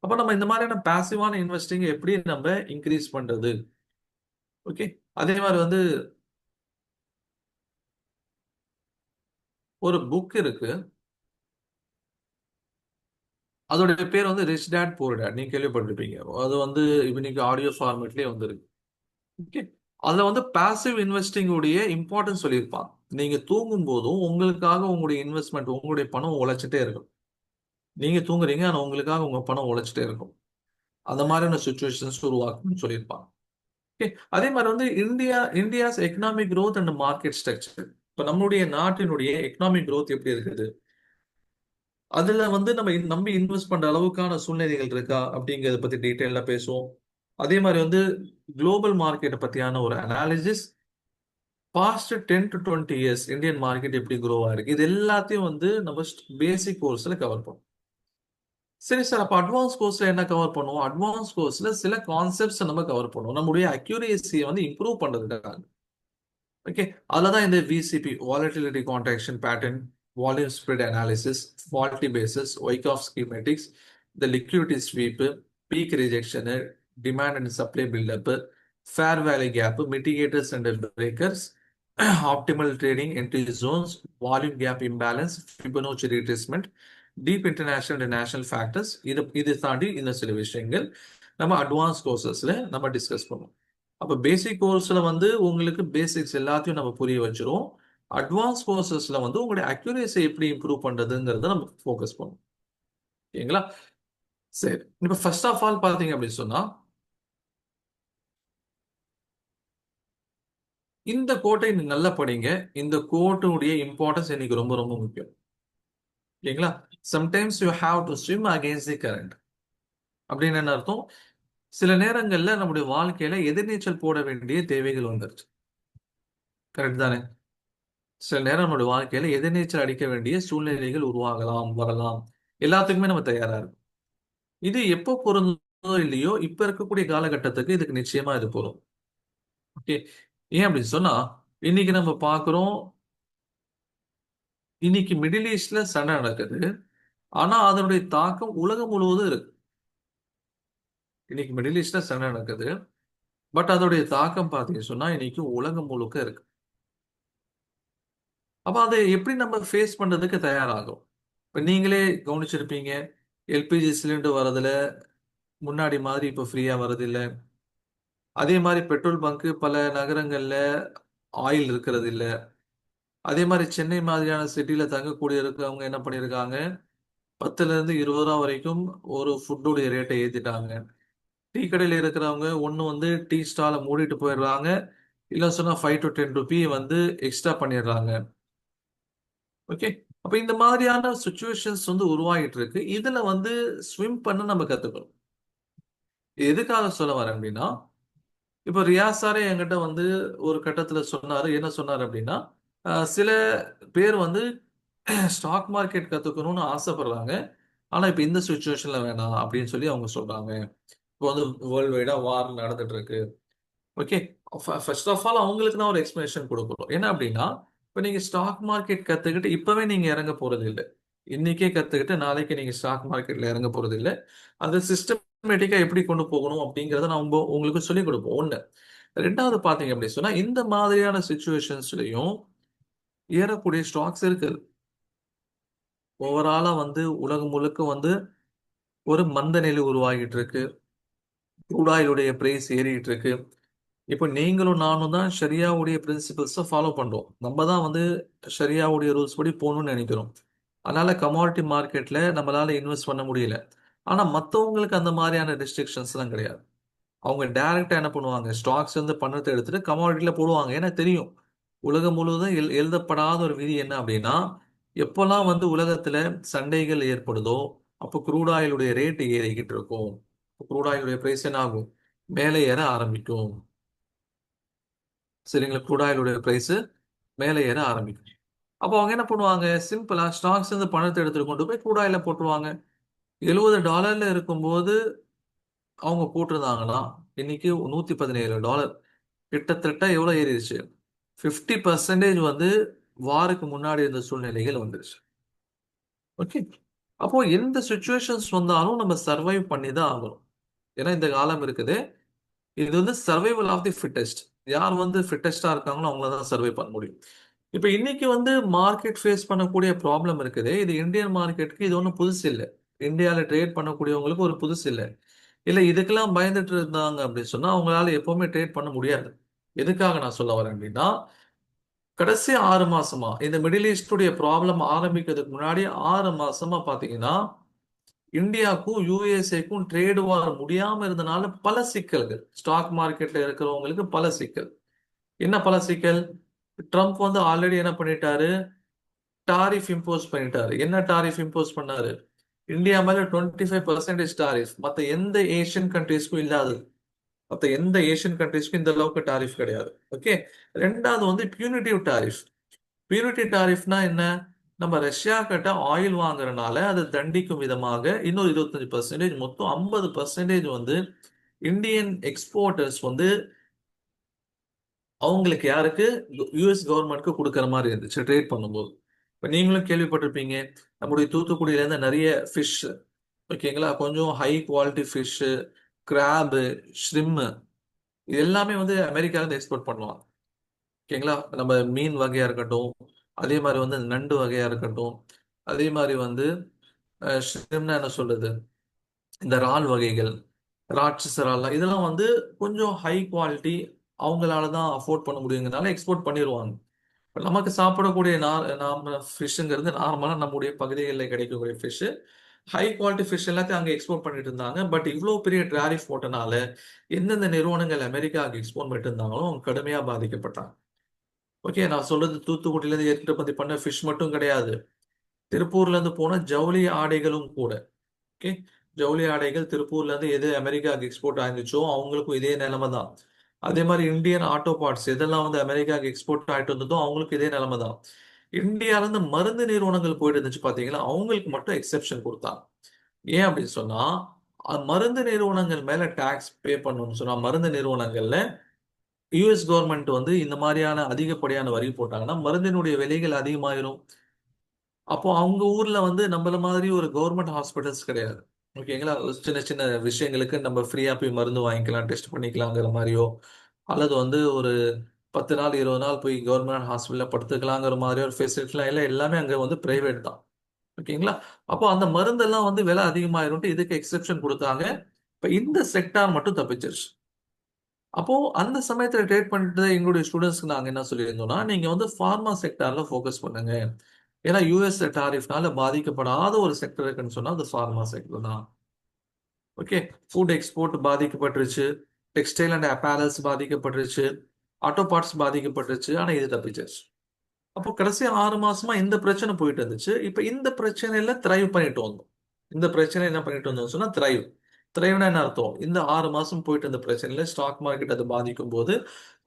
அப்ப நம்ம இந்த மாதிரியான பாசிவான இன்வெஸ்டிங் எப்படி நம்ம இன்க்ரீஸ் பண்றது? ஓகே. அதே மாதிரி வந்து ஒரு புக் இருக்கு. அதோடைய பேர் வந்து ரிச் டேட் புவர் டேட். நீங்க கேள்விப்பட்டிருப்பீங்க. அது வந்து இன்னைக்கு ஆடியோ ஃபார்மேட்லயே வந்துருக்கு. ஓகே. அதுல வந்து பாசிவ் இன்வெஸ்டிங் உடைய இம்பார்ட்டன்ஸ் சொல்லியிருப்பான். நீங்க தூங்கும் போதும் உங்களுக்காக உங்களுடைய இன்வெஸ்ட்மெண்ட், உங்களுடைய பணம் உழைச்சிட்டே இருக்கும். நீங்க தூங்குறீங்க, ஆனா உங்களுக்காக உங்க பணம் உழைச்சிட்டே இருக்கும். அந்த மாதிரியான சுச்சுவேஷன்ஸ் உருவாக்கும்னு சொல்லியிருப்பாங்க. ஓகே. அதே மாதிரி வந்து India's economic growth and market structure. இப்ப நம்மளுடைய நாட்டினுடைய எக்கனாமிக் growth எப்படி இருக்குது? அதுல வந்து நம்ம நம்பி இன்வெஸ்ட் பண்ற அளவுக்கான சூழ்நிலைகள் இருக்கா அப்படிங்கறத பத்தி டீட்டெயிலா பேசுவோம். அதே மாதிரி வந்து குளோபல் மார்க்கெட்டை பத்தியான ஒரு analysis, past 10 to 20 years Indian market எப்படி grow ஆயிருக்கு, இது எல்லாத்தையும் வந்து நம்ம பேசிக் கோர்ஸ்ல கவர் பண்ணுவோம். சரி சார், அப்ப அட்வான்ஸ் கோர்ஸ்ல என்ன கவர் பண்ணுவோம்? அட்வான்ஸ் கோர்ஸ்ல சில கான்செப்ட்ஸ் நம்ம கவர் பண்ணுவோம், நம்முடைய அக்யூரேசியை வந்து இம்ப்ரூவ் பண்றதுக்காக. ஓகே. அதுலதான் இந்த VCP, volatility contraction pattern, volume spread analysis, faulty basis, Wyckoff schematics, இந்த liquidity sweep, peak rejection, demand and supply buildup, fair value gap, mitigators and breakers, optimal trading entry zones, volume gap imbalance, Fibonacci retracement, deep international and national factors. இது தாண்டி இந்த சில விஷயங்கள் நம்ம advance கோர்சஸ்ல நம்ம discuss பண்ணுவோம். அப்ப பேசிக் கோர்ஸ்ல வந்து உங்களுக்கு பேசிக்ஸ் எல்லாத்தையும் நம்ம புரிய வச்சிரும். அட்வான்ஸ் கோர்சஸ்ல வந்து உங்களுடைய அக்யூரேசி எப்படி இம்ப்ரூவ் பண்றதுங்கிறத நம்ம ஃபோக்கஸ் பண்ணுவோம். ஓகேங்களா? சரி. இப்ப ஃபர்ஸ்ட் ஆஃப் ஆல் பாத்தீங்க அப்படின்னு சொன்னா, இந்த கோட்டை நீங்க நல்லா படிங்க. இந்த கோட்டுடைய இம்பார்ட்டன்ஸ் இன்னைக்கு ரொம்ப ரொம்ப முக்கியம். ஓகேங்களா? Sometimes you have to swim against the current. அப்படின்னு என்ன அர்த்தம்? சில நேரங்கள்ல நம்முடைய வாழ்க்கையில எதிர்நீச்சல் போட வேண்டிய தேவைகள் வந்துருச்சு. கரெக்ட் தானே? சில நேரம் நம்மளுடைய வாழ்க்கையில எதிர்நீச்சல் அடிக்க வேண்டிய சூழ்நிலைகள் உருவாகலாம், வரலாம். எல்லாத்துக்குமே நம்ம தயாரா இருக்கும். இது எப்போ பொருந்தோ இல்லையோ, இப்ப இருக்கக்கூடிய காலகட்டத்துக்கு இதுக்கு நிச்சயமா இது பொருந்தும். ஓகே. ஏன் அப்படின்னு சொன்னா, இன்னைக்கு நம்ம பார்க்கிறோம், இன்னைக்கு மிடில் ஈஸ்ட்ல சண்டை நடக்குது. ஆனா அதனுடைய தாக்கம் உலகம் முழுவதும் இருக்கு. இன்னைக்கு மிடில் ஈஸ்ட்ல சண்டை நடக்குது. பட் அதோடைய தாக்கம் பார்த்தீங்கன்னு சொன்னா இன்னைக்கு உலகம் முழுக்க இருக்கு. அப்ப அதை எப்படி நம்ம ஃபேஸ் பண்றதுக்கு தயாராகும்? இப்ப நீங்களே கவனிச்சிருப்பீங்க, எல்பிஜி சிலிண்டர் வரதுல முன்னாடி மாதிரி இப்ப ஃப்ரீயா வரது இல்ல. அதே மாதிரி பெட்ரோல் பங்க் பல நகரங்கள்ல ஆயில் இருக்கிறது இல்ல. அதே மாதிரி சென்னை மாதிரியான சிட்டில தங்கக்கூடிய இருக்கவங்க என்ன பண்ணியிருக்காங்க, 10ல இருந்து 20 ரூபா வரைக்கும் ஒரு ஃபுட்டோடைய ரேட்டை ஏத்திட்டாங்க. டீ கடையில இருக்கிறவங்க ஒண்ணு வந்து டீ ஸ்டால மூடிட்டு போயிடுறாங்க. இல்ல சொன்னா 5 to 10 ரூபி வந்து எக்ஸ்ட்ரா பண்ணிடுறாங்க. ஓகே. அப்ப இந்த மாதிரியான சிச்சுவேஷன்ஸ் வந்து உருவாகிட்டு இருக்கு. இதுல வந்து ஸ்விம் பண்ண நம்ம கத்துக்கணும். எதுக்காக சொல்ல வரேன் அப்படின்னா, இப்ப ரியாஸ் சாரே என்கிட்ட வந்து ஒரு கட்டத்துல சொன்னாரு. என்ன சொன்னாரு அப்படின்னா, சில பேர் வந்து ஸ்டாக் மார்க்கெட் கத்துக்கணும்னு ஆசைப்படுறாங்க. ஆனா இப்ப இந்த சிச்சுவேஷன்ல வேணாம் அப்படின்னு சொல்லி அவங்க சொல்றாங்க. இப்போ வந்து வேர்ல்டு வைடா வார் நடந்துட்டு இருக்கு. ஓகே. ஃபர்ஸ்ட் ஆஃப் ஆல் அவங்களுக்கு நான் ஒரு எக்ஸ்பிளனேஷன் கொடுக்கணும். என்ன அப்படின்னா, இப்ப நீங்க ஸ்டாக் மார்க்கெட் கத்துக்கிட்டு இப்பவே நீங்க இறங்க போறது இல்லை. இன்னைக்கே கத்துக்கிட்டு நாளைக்கு நீங்க ஸ்டாக் மார்க்கெட்ல இறங்க போறது இல்லை. அது சிஸ்டமேட்டிக்கா எப்படி கொண்டு போகணும் அப்படிங்கறத நான் உங்களுக்கு சொல்லிக் கொடுப்போம். ஒண்ணு. ரெண்டாவது பாத்தீங்க அப்படின்னு சொன்னா, இந்த மாதிரியான சிச்சுவேஷன்ஸ்லயும் ஏறக்கூடிய ஸ்டாக்ஸ் இருக்குது. ஓவராலா வந்து உலகம் முழுக்க வந்து ஒரு மந்த நிலை உருவாகிட்டு இருக்கு. crude oil உடைய பிரைஸ் ஏறிட்டு இருக்கு. இப்போ நீங்களும் நானும் தான் ஷரியாவுடைய பிரின்சிபல்ஸை ஃபாலோ பண்றோம். நம்ம தான் வந்து ஷரியாவுடைய ரூல்ஸ் படி போகணும்னு நினைக்கிறோம். அதனால கமாடிட்டி மார்க்கெட்ல நம்மளால இன்வெஸ்ட் பண்ண முடியல. ஆனா மத்தவங்களுக்கு அந்த மாதிரியான ரெஸ்ட்ரிக்ஷன்ஸ் எல்லாம் கிடையாது. அவங்க டைரக்டா என்ன பண்ணுவாங்க, ஸ்டாக்ஸ் வந்து பணத்தை எடுத்துட்டு கமாடிட்டில போடுவாங்க. ஏன்னா தெரியும், உலகம் முழுவதும் எழுதப்படாத ஒரு விதி என்ன அப்படின்னா, எப்பெல்லாம் வந்து உலகத்துல சண்டைகள் ஏற்படுதோ அப்போ crude oil உடைய ரேட் ஏறிக்கிட்டு இருக்கும். crude oil உடைய பிரைஸ் என்ன ஆகும், மேலே ஏற ஆரம்பிக்கும். சரிங்களா? crude oil உடைய பிரைஸ் மேலே ஏற ஆரம்பிக்கும். அப்போ அவங்க என்ன பண்ணுவாங்க, சிம்பிளா ஸ்டாக்ஸ் வந்து பணத்தை எடுத்துட்டு கொண்டு போய் crude oil போட்டுருவாங்க. $70 இருக்கும்போது அவங்க போட்டிருந்தாங்கன்னா இன்னைக்கு $117. கிட்டத்தட்ட எவ்வளோ ஏறிடுச்சு? 50% வந்து வாருக்கு முன்னாடி இருந்த சூழ்நிலைகள் வந்துருச்சு. ஓகே. அப்போ எந்த சுச்சுவேஷன்ஸ் வந்தாலும் நம்ம சர்வைவ் பண்ணி தான் ஆகணும். ஏன்னா இந்த காலம் இருக்குது, இது வந்து சர்வைவல் ஆஃப் தி ஃபிட்டஸ்ட். யார் வந்து ஃபிட்டஸ்டா இருக்காங்களோ அவங்கள தான் சர்வை பண்ண முடியும். இப்போ இன்னைக்கு வந்து மார்க்கெட் ஃபேஸ் பண்ணக்கூடிய ப்ராப்ளம் இருக்குது. இது இந்தியன் மார்க்கெட்டுக்கு இது ஒன்றும் புதுசு இல்லை. இந்தியாவில் ட்ரேட் பண்ணக்கூடியவங்களுக்கு ஒரு புதுசு இல்லை. இல்லை இதுக்கெல்லாம் பயந்துட்டு இருந்தாங்க அப்படின்னு சொன்னா அவங்களால எப்பவுமே ட்ரேட் பண்ண முடியாது. எதுக்காக நான் சொல்ல வரேன் அப்படின்னா, கடைசி 6 மாசமா இந்த மிடில் ஈஸ்டுடைய ப்ராப்ளம் ஆரம்பிக்கிறதுக்கு முன்னாடி 6 மாசமா பாத்தீங்கன்னா இந்தியாவுக்கும் யுஎஸ்ஏக்கும் ட்ரேட் வார் முடியாம இருந்தனால பல சிக்கல்கள், ஸ்டாக் மார்க்கெட்ல இருக்கிறவங்களுக்கு பல சிக்கல். என்ன பல சிக்கல்? ட்ரம்ப் வந்து ஆல்ரெடி என்ன பண்ணிட்டாரு? டாரிஃப் இம்போஸ் பண்ணிட்டாரு. என்ன டாரிஃப் இம்போஸ் பண்ணாரு? இந்தியா மேல 25% டாரிஃப். மத்த எந்த ஏஷியன் கண்ட்ரீஸ்க்கும் இல்லாதது. மத்த எந்த ஏஷியன் கண்ட்ரீஸ்க்கும் இந்த அளவுக்கு டாரிஃப் கிடையாது. ஓகே. ரெண்டாவது வந்து பியூனிட்டிவ் டாரிஃப். பியூரிட்டி டாரிஃப்னா என்ன? நம்ம ரஷ்யா கிட்ட ஆயில் வாங்குறதுனால அதை தண்டிக்கும் விதமாக இன்னொரு 25%, மொத்தம் 50% வந்து இந்தியன் எக்ஸ்போர்ட்டர்ஸ் வந்து அவங்களுக்கு யாருக்கு? யுஎஸ் கவர்மெண்ட்க்கு கொடுக்குற மாதிரி இருந்துச்சு ட்ரேட் பண்ணும்போது. இப்போ நீங்களும் கேள்விப்பட்டிருப்பீங்க, நம்முடைய தூத்துக்குடியிலேருந்து நிறைய ஃபிஷ், ஓகேங்களா, கொஞ்சம் ஹை குவாலிட்டி ஃபிஷ்ஷு, கிராபு, ஷ்ரிம்மு, இது எல்லாமே வந்து அமெரிக்காவிலேருந்து எக்ஸ்போர்ட் பண்ணுவாங்க. ஓகேங்களா, நம்ம மீன் வகையா இருக்கட்டும், அதே மாதிரி வந்து நண்டு வகையா இருக்கட்டும், அதே மாதிரி வந்து ஷ்ரிம்னா என்ன சொல்றது, இந்த இறால் வகைகள், ராட்சச இறால், இதெல்லாம் வந்து கொஞ்சம் ஹை குவாலிட்டி, அவங்களால தான் அஃபோர்ட் பண்ண முடியுங்கிறதுனால எக்ஸ்போர்ட் பண்ணிடுவாங்க. இப்ப நமக்கு சாப்பிடக்கூடிய நாம ஃபிஷ்ஷுங்கிறது நார்மலாக நம்முடைய பகுதிகளில் கிடைக்கக்கூடிய ஃபிஷ்ஷு. ஹை குவாலிட்டி ஃபிஷ் எல்லாத்தையும் அங்கே எக்ஸ்போர்ட் பண்ணிட்டு இருந்தாங்க. பட் இவ்வளோ பெரிய டாரிஃப் போட்டனால எந்தெந்த நிறுவனங்கள் அமெரிக்காவுக்கு எக்ஸ்போர்ட் பண்ணிட்டு இருந்தாங்களோ அவங்க கடுமையாக பாதிக்கப்பட்டாங்க. ஓகே, நான் சொல்றது தூத்துக்குடியிலேருந்து ஏற்றுமதி பண்ண ஃபிஷ் மட்டும் கிடையாது, திருப்பூர்ல இருந்து போன ஜவுளி ஆடைகளும் கூட. ஓகே, ஜவுளி ஆடைகள் திருப்பூர்ல இருந்து எது அமெரிக்காவுக்கு எக்ஸ்போர்ட் ஆயிருந்துச்சோ அவங்களுக்கும் இதே நிலைமை தான். அதே மாதிரி இந்தியன் ஆட்டோ பார்ட்ஸ் எதெல்லாம் வந்து அமெரிக்காவுக்கு எக்ஸ்போர்ட் ஆயிட்டு இருந்ததோ அவங்களுக்கு இதே நிலைமை தான். இந்தியால இருந்து மருந்து நிறுவனங்கள் போயிட்டு இருந்துச்சு பாத்தீங்களா, அவங்களுக்கு மட்டும் எக்ஸெப்ஷன் கொடுத்தாங்க. ஏன் அப்படின்னு சொன்னா, மருந்து நிறுவனங்கள் மேல டாக்ஸ் பே பண்ணணும்னு சொன்னா, மருந்து நிறுவனங்கள்ல யுஎஸ் கவர்மெண்ட் வந்து இந்த மாதிரியான அதிகப்படியான வரி போட்டாங்கன்னா மருந்தினுடைய விலைகள் அதிகமாயிரும். அப்போ அவங்க ஊர்ல வந்து நம்மள மாதிரி ஒரு கவர்மெண்ட் ஹாஸ்பிட்டல்ஸ் கிடையாது. ஓகேங்களா, ஒரு சின்ன சின்ன விஷயங்களுக்கு நம்ம ஃப்ரீயா போய் மருந்து வாங்கிக்கலாம், டெஸ்ட் பண்ணிக்கலாங்கிற மாதிரியோ, அல்லது வந்து ஒரு 10 நாள் 20 நாள் போய் கவர்மெண்ட் ஹாஸ்பிட்டல்ல படுத்துக்கலாங்கிற மாதிரி ஒரு ஃபெசிலிட்டிலாம் இல்லை. எல்லாமே அங்க வந்து பிரைவேட் தான். ஓகேங்களா, அப்போ அந்த மருந்தெல்லாம் வந்து விலை அதிகமாயிரும்ட்டு இதுக்கு எக்ஸெப்ஷன் கொடுத்தாங்க. இப்ப இந்த செக்டார் மட்டும் தப்பிச்சிருச்சு. அப்போ அந்த சமயத்துல ட்ரேட் பண்ணிட்டு எங்களுடைய ஸ்டூடெண்ட்ஸ்க்கு நாங்க என்ன சொல்லியிருந்தோம்னா, நீங்க வந்து ஃபார்மா செக்டார்ல ஃபோக்கஸ் பண்ணுங்க. ஏன்னா யூஎஸ் டாரிஃப்னால பாதிக்கப்படாத ஒரு செக்டர் இருக்குன்னு சொன்னா அது ஃபார்மா செக்டர் தான். ஓகே, ஃபுட் எக்ஸ்போர்ட் பாதிக்கப்பட்டுருச்சு, டெக்ஸ்டைல் அண்ட் அப்பேரல்ஸ் பாதிக்கப்பட்டுருச்சு, ஆட்டோ பார்ட்ஸ் பாதிக்கப்பட்டுருச்சு, ஆனா இது தப்பிச்சிருச்சு. அப்போ கடைசி 6 மாசமா இந்த பிரச்சனை போயிட்டு இருந்துச்சு. இப்ப இந்த பிரச்சனையில த்ரைவ் பண்ணிட்டு வந்தோம். இந்த பிரச்சனை என்ன பண்ணிட்டு வந்தோம் சொன்னா த்ரைவ். த்ரைவ்னா என்ன அர்த்தம்? இந்த 6 மாசம் போயிட்டு இருந்த பிரச்சனையில ஸ்டாக் மார்க்கெட் அது பாதிக்கும் போது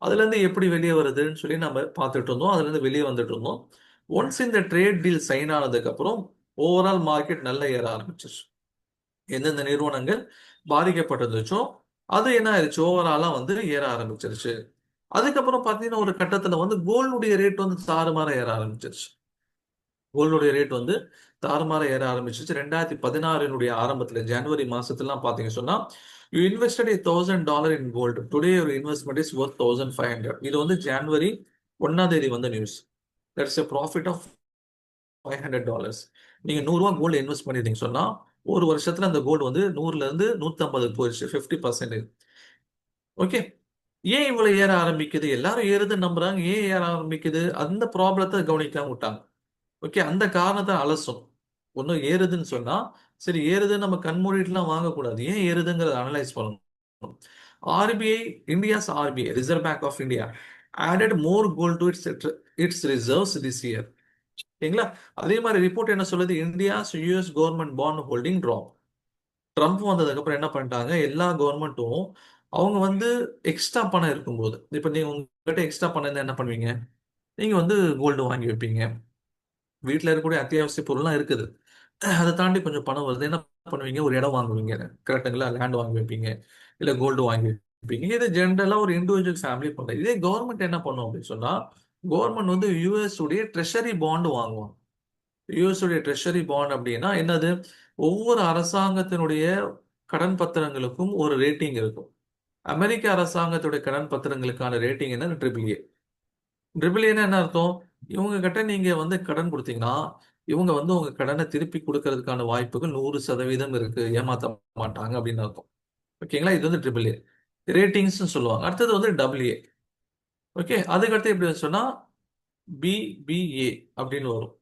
அதுல இருந்து எப்படி வெளியே வருதுன்னு சொல்லி நம்ம பார்த்துட்டு இருந்தோம். அதுல இருந்து வெளியே வந்துட்டு இருந்தோம். ஒன்ஸ் இந்த ட்ரேட் டீல் சைன் ஆனதுக்கு அப்புறம் ஓவரால் மார்க்கெட் நல்லா ஏற ஆரம்பிச்சிருச்சு. எந்தெந்த நிறுவனங்கள் பாதிக்கப்பட்டிருந்துச்சோ அது என்ன ஆயிடுச்சு, ஓவராலா வந்து ஏற ஆரம்பிச்சிருச்சு. அதுக்கப்புறம் பாத்தீங்கன்னா ஒரு கட்டத்துல வந்து கோல்டுடைய ரேட் வந்து தாறுமாற ஏற ஆரம்பிச்சிருச்சு. கோல்டுடைய ரேட் வந்து தாறுமாற ஏற ஆரம்பிச்சிருச்சு. 2016 ஆரம்பத்துல ஜனவரி மாசத்துலாம் பாத்தீங்க சொன்னா, you invested $1,000 in gold, today ஒரு இன்வெஸ்ட்மெண்ட் இஸ் ஒர்த் 1,500. இது வந்து ஜனவரி 1ஆம் தேதி வந்த news. That's a profit of $500. நீங்க ₹100 கோல்டு இன்வெஸ்ட் பண்ணிருந்தீங்க சொன்னா ஒரு வருஷத்துல அந்த கோல்டு வந்து 100ல இருந்து 150 போயிடுச்சு, 50%. ஓகே, ஏன் இவ்வளவு ஏற ஆரம்பிக்குது? எல்லாரும் ஏறுதுன்னு நம்புறாங்க, ஏன் ஏற ஆரம்பிக்குது? அந்த ப்ராப்ளத்தை கவனிக்காம விட்டாங்க. ஓகே, அந்த காரணத்தை அலசும். ஒன்றும் ஏறுதுன்னு சொன்னா சரி, ஏறுதுன்னு நம்ம கண்மூடிட்டுலாம் வாங்கக்கூடாது. ஏன் ஏறுதுங்கிறத அனலைஸ் பண்ணணும். RBI, India's RBI, reserve bank of India added more gold to its reserves this year. ஓகேங்களா, அதே மாதிரி ரிப்போர்ட் என்ன சொல்லுது? India's US government bond holding drop. Trump வந்ததுக்கு அப்புறம் என்ன பண்ணிட்டாங்க, எல்லா கவர்மெண்ட்டும் அவங்க வந்து எக்ஸ்ட்ரா பணம் இருக்கும்போது, இப்போ நீங்க உங்ககிட்ட எக்ஸ்ட்ரா பணம் இருந்தா என்ன பண்ணுவீங்க? நீங்க வந்து கோல்டு வாங்கி வைப்பீங்க. வீட்டில் இருக்கக்கூடிய அத்தியாவசிய பொருள்லாம் இருக்குது, அதை தாண்டி கொஞ்சம் பணம் வருது, என்ன பண்ணுவீங்க? ஒரு இடம் வாங்குவீங்க, கரெக்டுங்களா? லேண்ட் வாங்கி வைப்பீங்க, இல்லை கோல்டு வாங்கி இருப்பீங்க. இது ஜென்ரலா ஒரு இண்டிவிஜுவல் ஃபேமிலி பண்றது. இதே கவர்மெண்ட் என்ன பண்ணும் அப்படின்னு சொன்னா, கவர்மெண்ட் வந்து யுஎஸ் உடைய ட்ரெஷரி பாண்ட் வாங்குவாங்க. யுஎஸ் உடைய ட்ரெஷரி பாண்ட் அப்படின்னா என்னது? ஒவ்வொரு அரசாங்கத்தினுடைய கடன் பத்திரங்களுக்கும் ஒரு ரேட்டிங் இருக்கும். அமெரிக்க அரசாங்கத்துடைய கடன் பத்திரங்களுக்கான ரேட்டிங் என்ன? Triple A. ட்ரிபிள் ஏன்னா என்ன அர்த்தம்? இவங்க கிட்ட நீங்க வந்து கடன் கொடுத்தீங்கன்னா, இவங்க வந்து உங்க கடனை திருப்பி கொடுக்கறதுக்கான வாய்ப்புகள் 100% இருக்கு, ஏமாத்த மாட்டாங்க அப்படின்னு அர்த்தம். ஓகேங்களா? இது வந்து ட்ரிபிள் ஏ ரேட்டிங்ஸ் சொல்லுவாங்க. அடுத்தது வந்து டபுள் ஏ. ஓகே, அதுக்கடுத்து எப்படி சொன்னா பிபிஏ அப்படின்னு வரும்.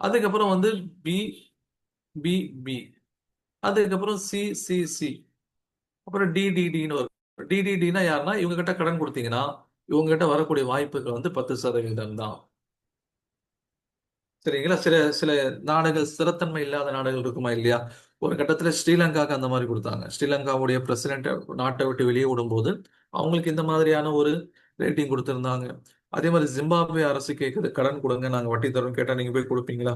அதுக்கப்புறம் வந்து பி பி பி அதுக்கப்புறம் சிசிசி, அப்புறம் டிடிடின்னு வரும். டிடிடினா யாருன்னா, இவங்க கிட்ட கடன் கொடுத்தீங்கன்னா இவங்க கிட்ட வரக்கூடிய வாய்ப்புகள் வந்து 10% தான். சரிங்களா? சில சில நாடுகள், ஸ்திரத்தன்மை இல்லாத நாடுகள் இருக்குமா இல்லையா? ஒரு கட்டத்துல ஸ்ரீலங்காக்கு அந்த மாதிரி கொடுத்தாங்க. ஸ்ரீலங்காவுடைய பிரசிடென்ட் நாட்டை விட்டு வெளியே விடும்போது அவங்களுக்கு இந்த மாதிரியான ஒரு ரேட்டிங் கொடுத்திருந்தாங்க. அதே மாதிரி ஜிம்பாப்வே அரசு கேட்குது, கடன் கொடுங்க, நாங்க வட்டி தரோம். கேட்டா நீங்க போய் கொடுப்பீங்களா?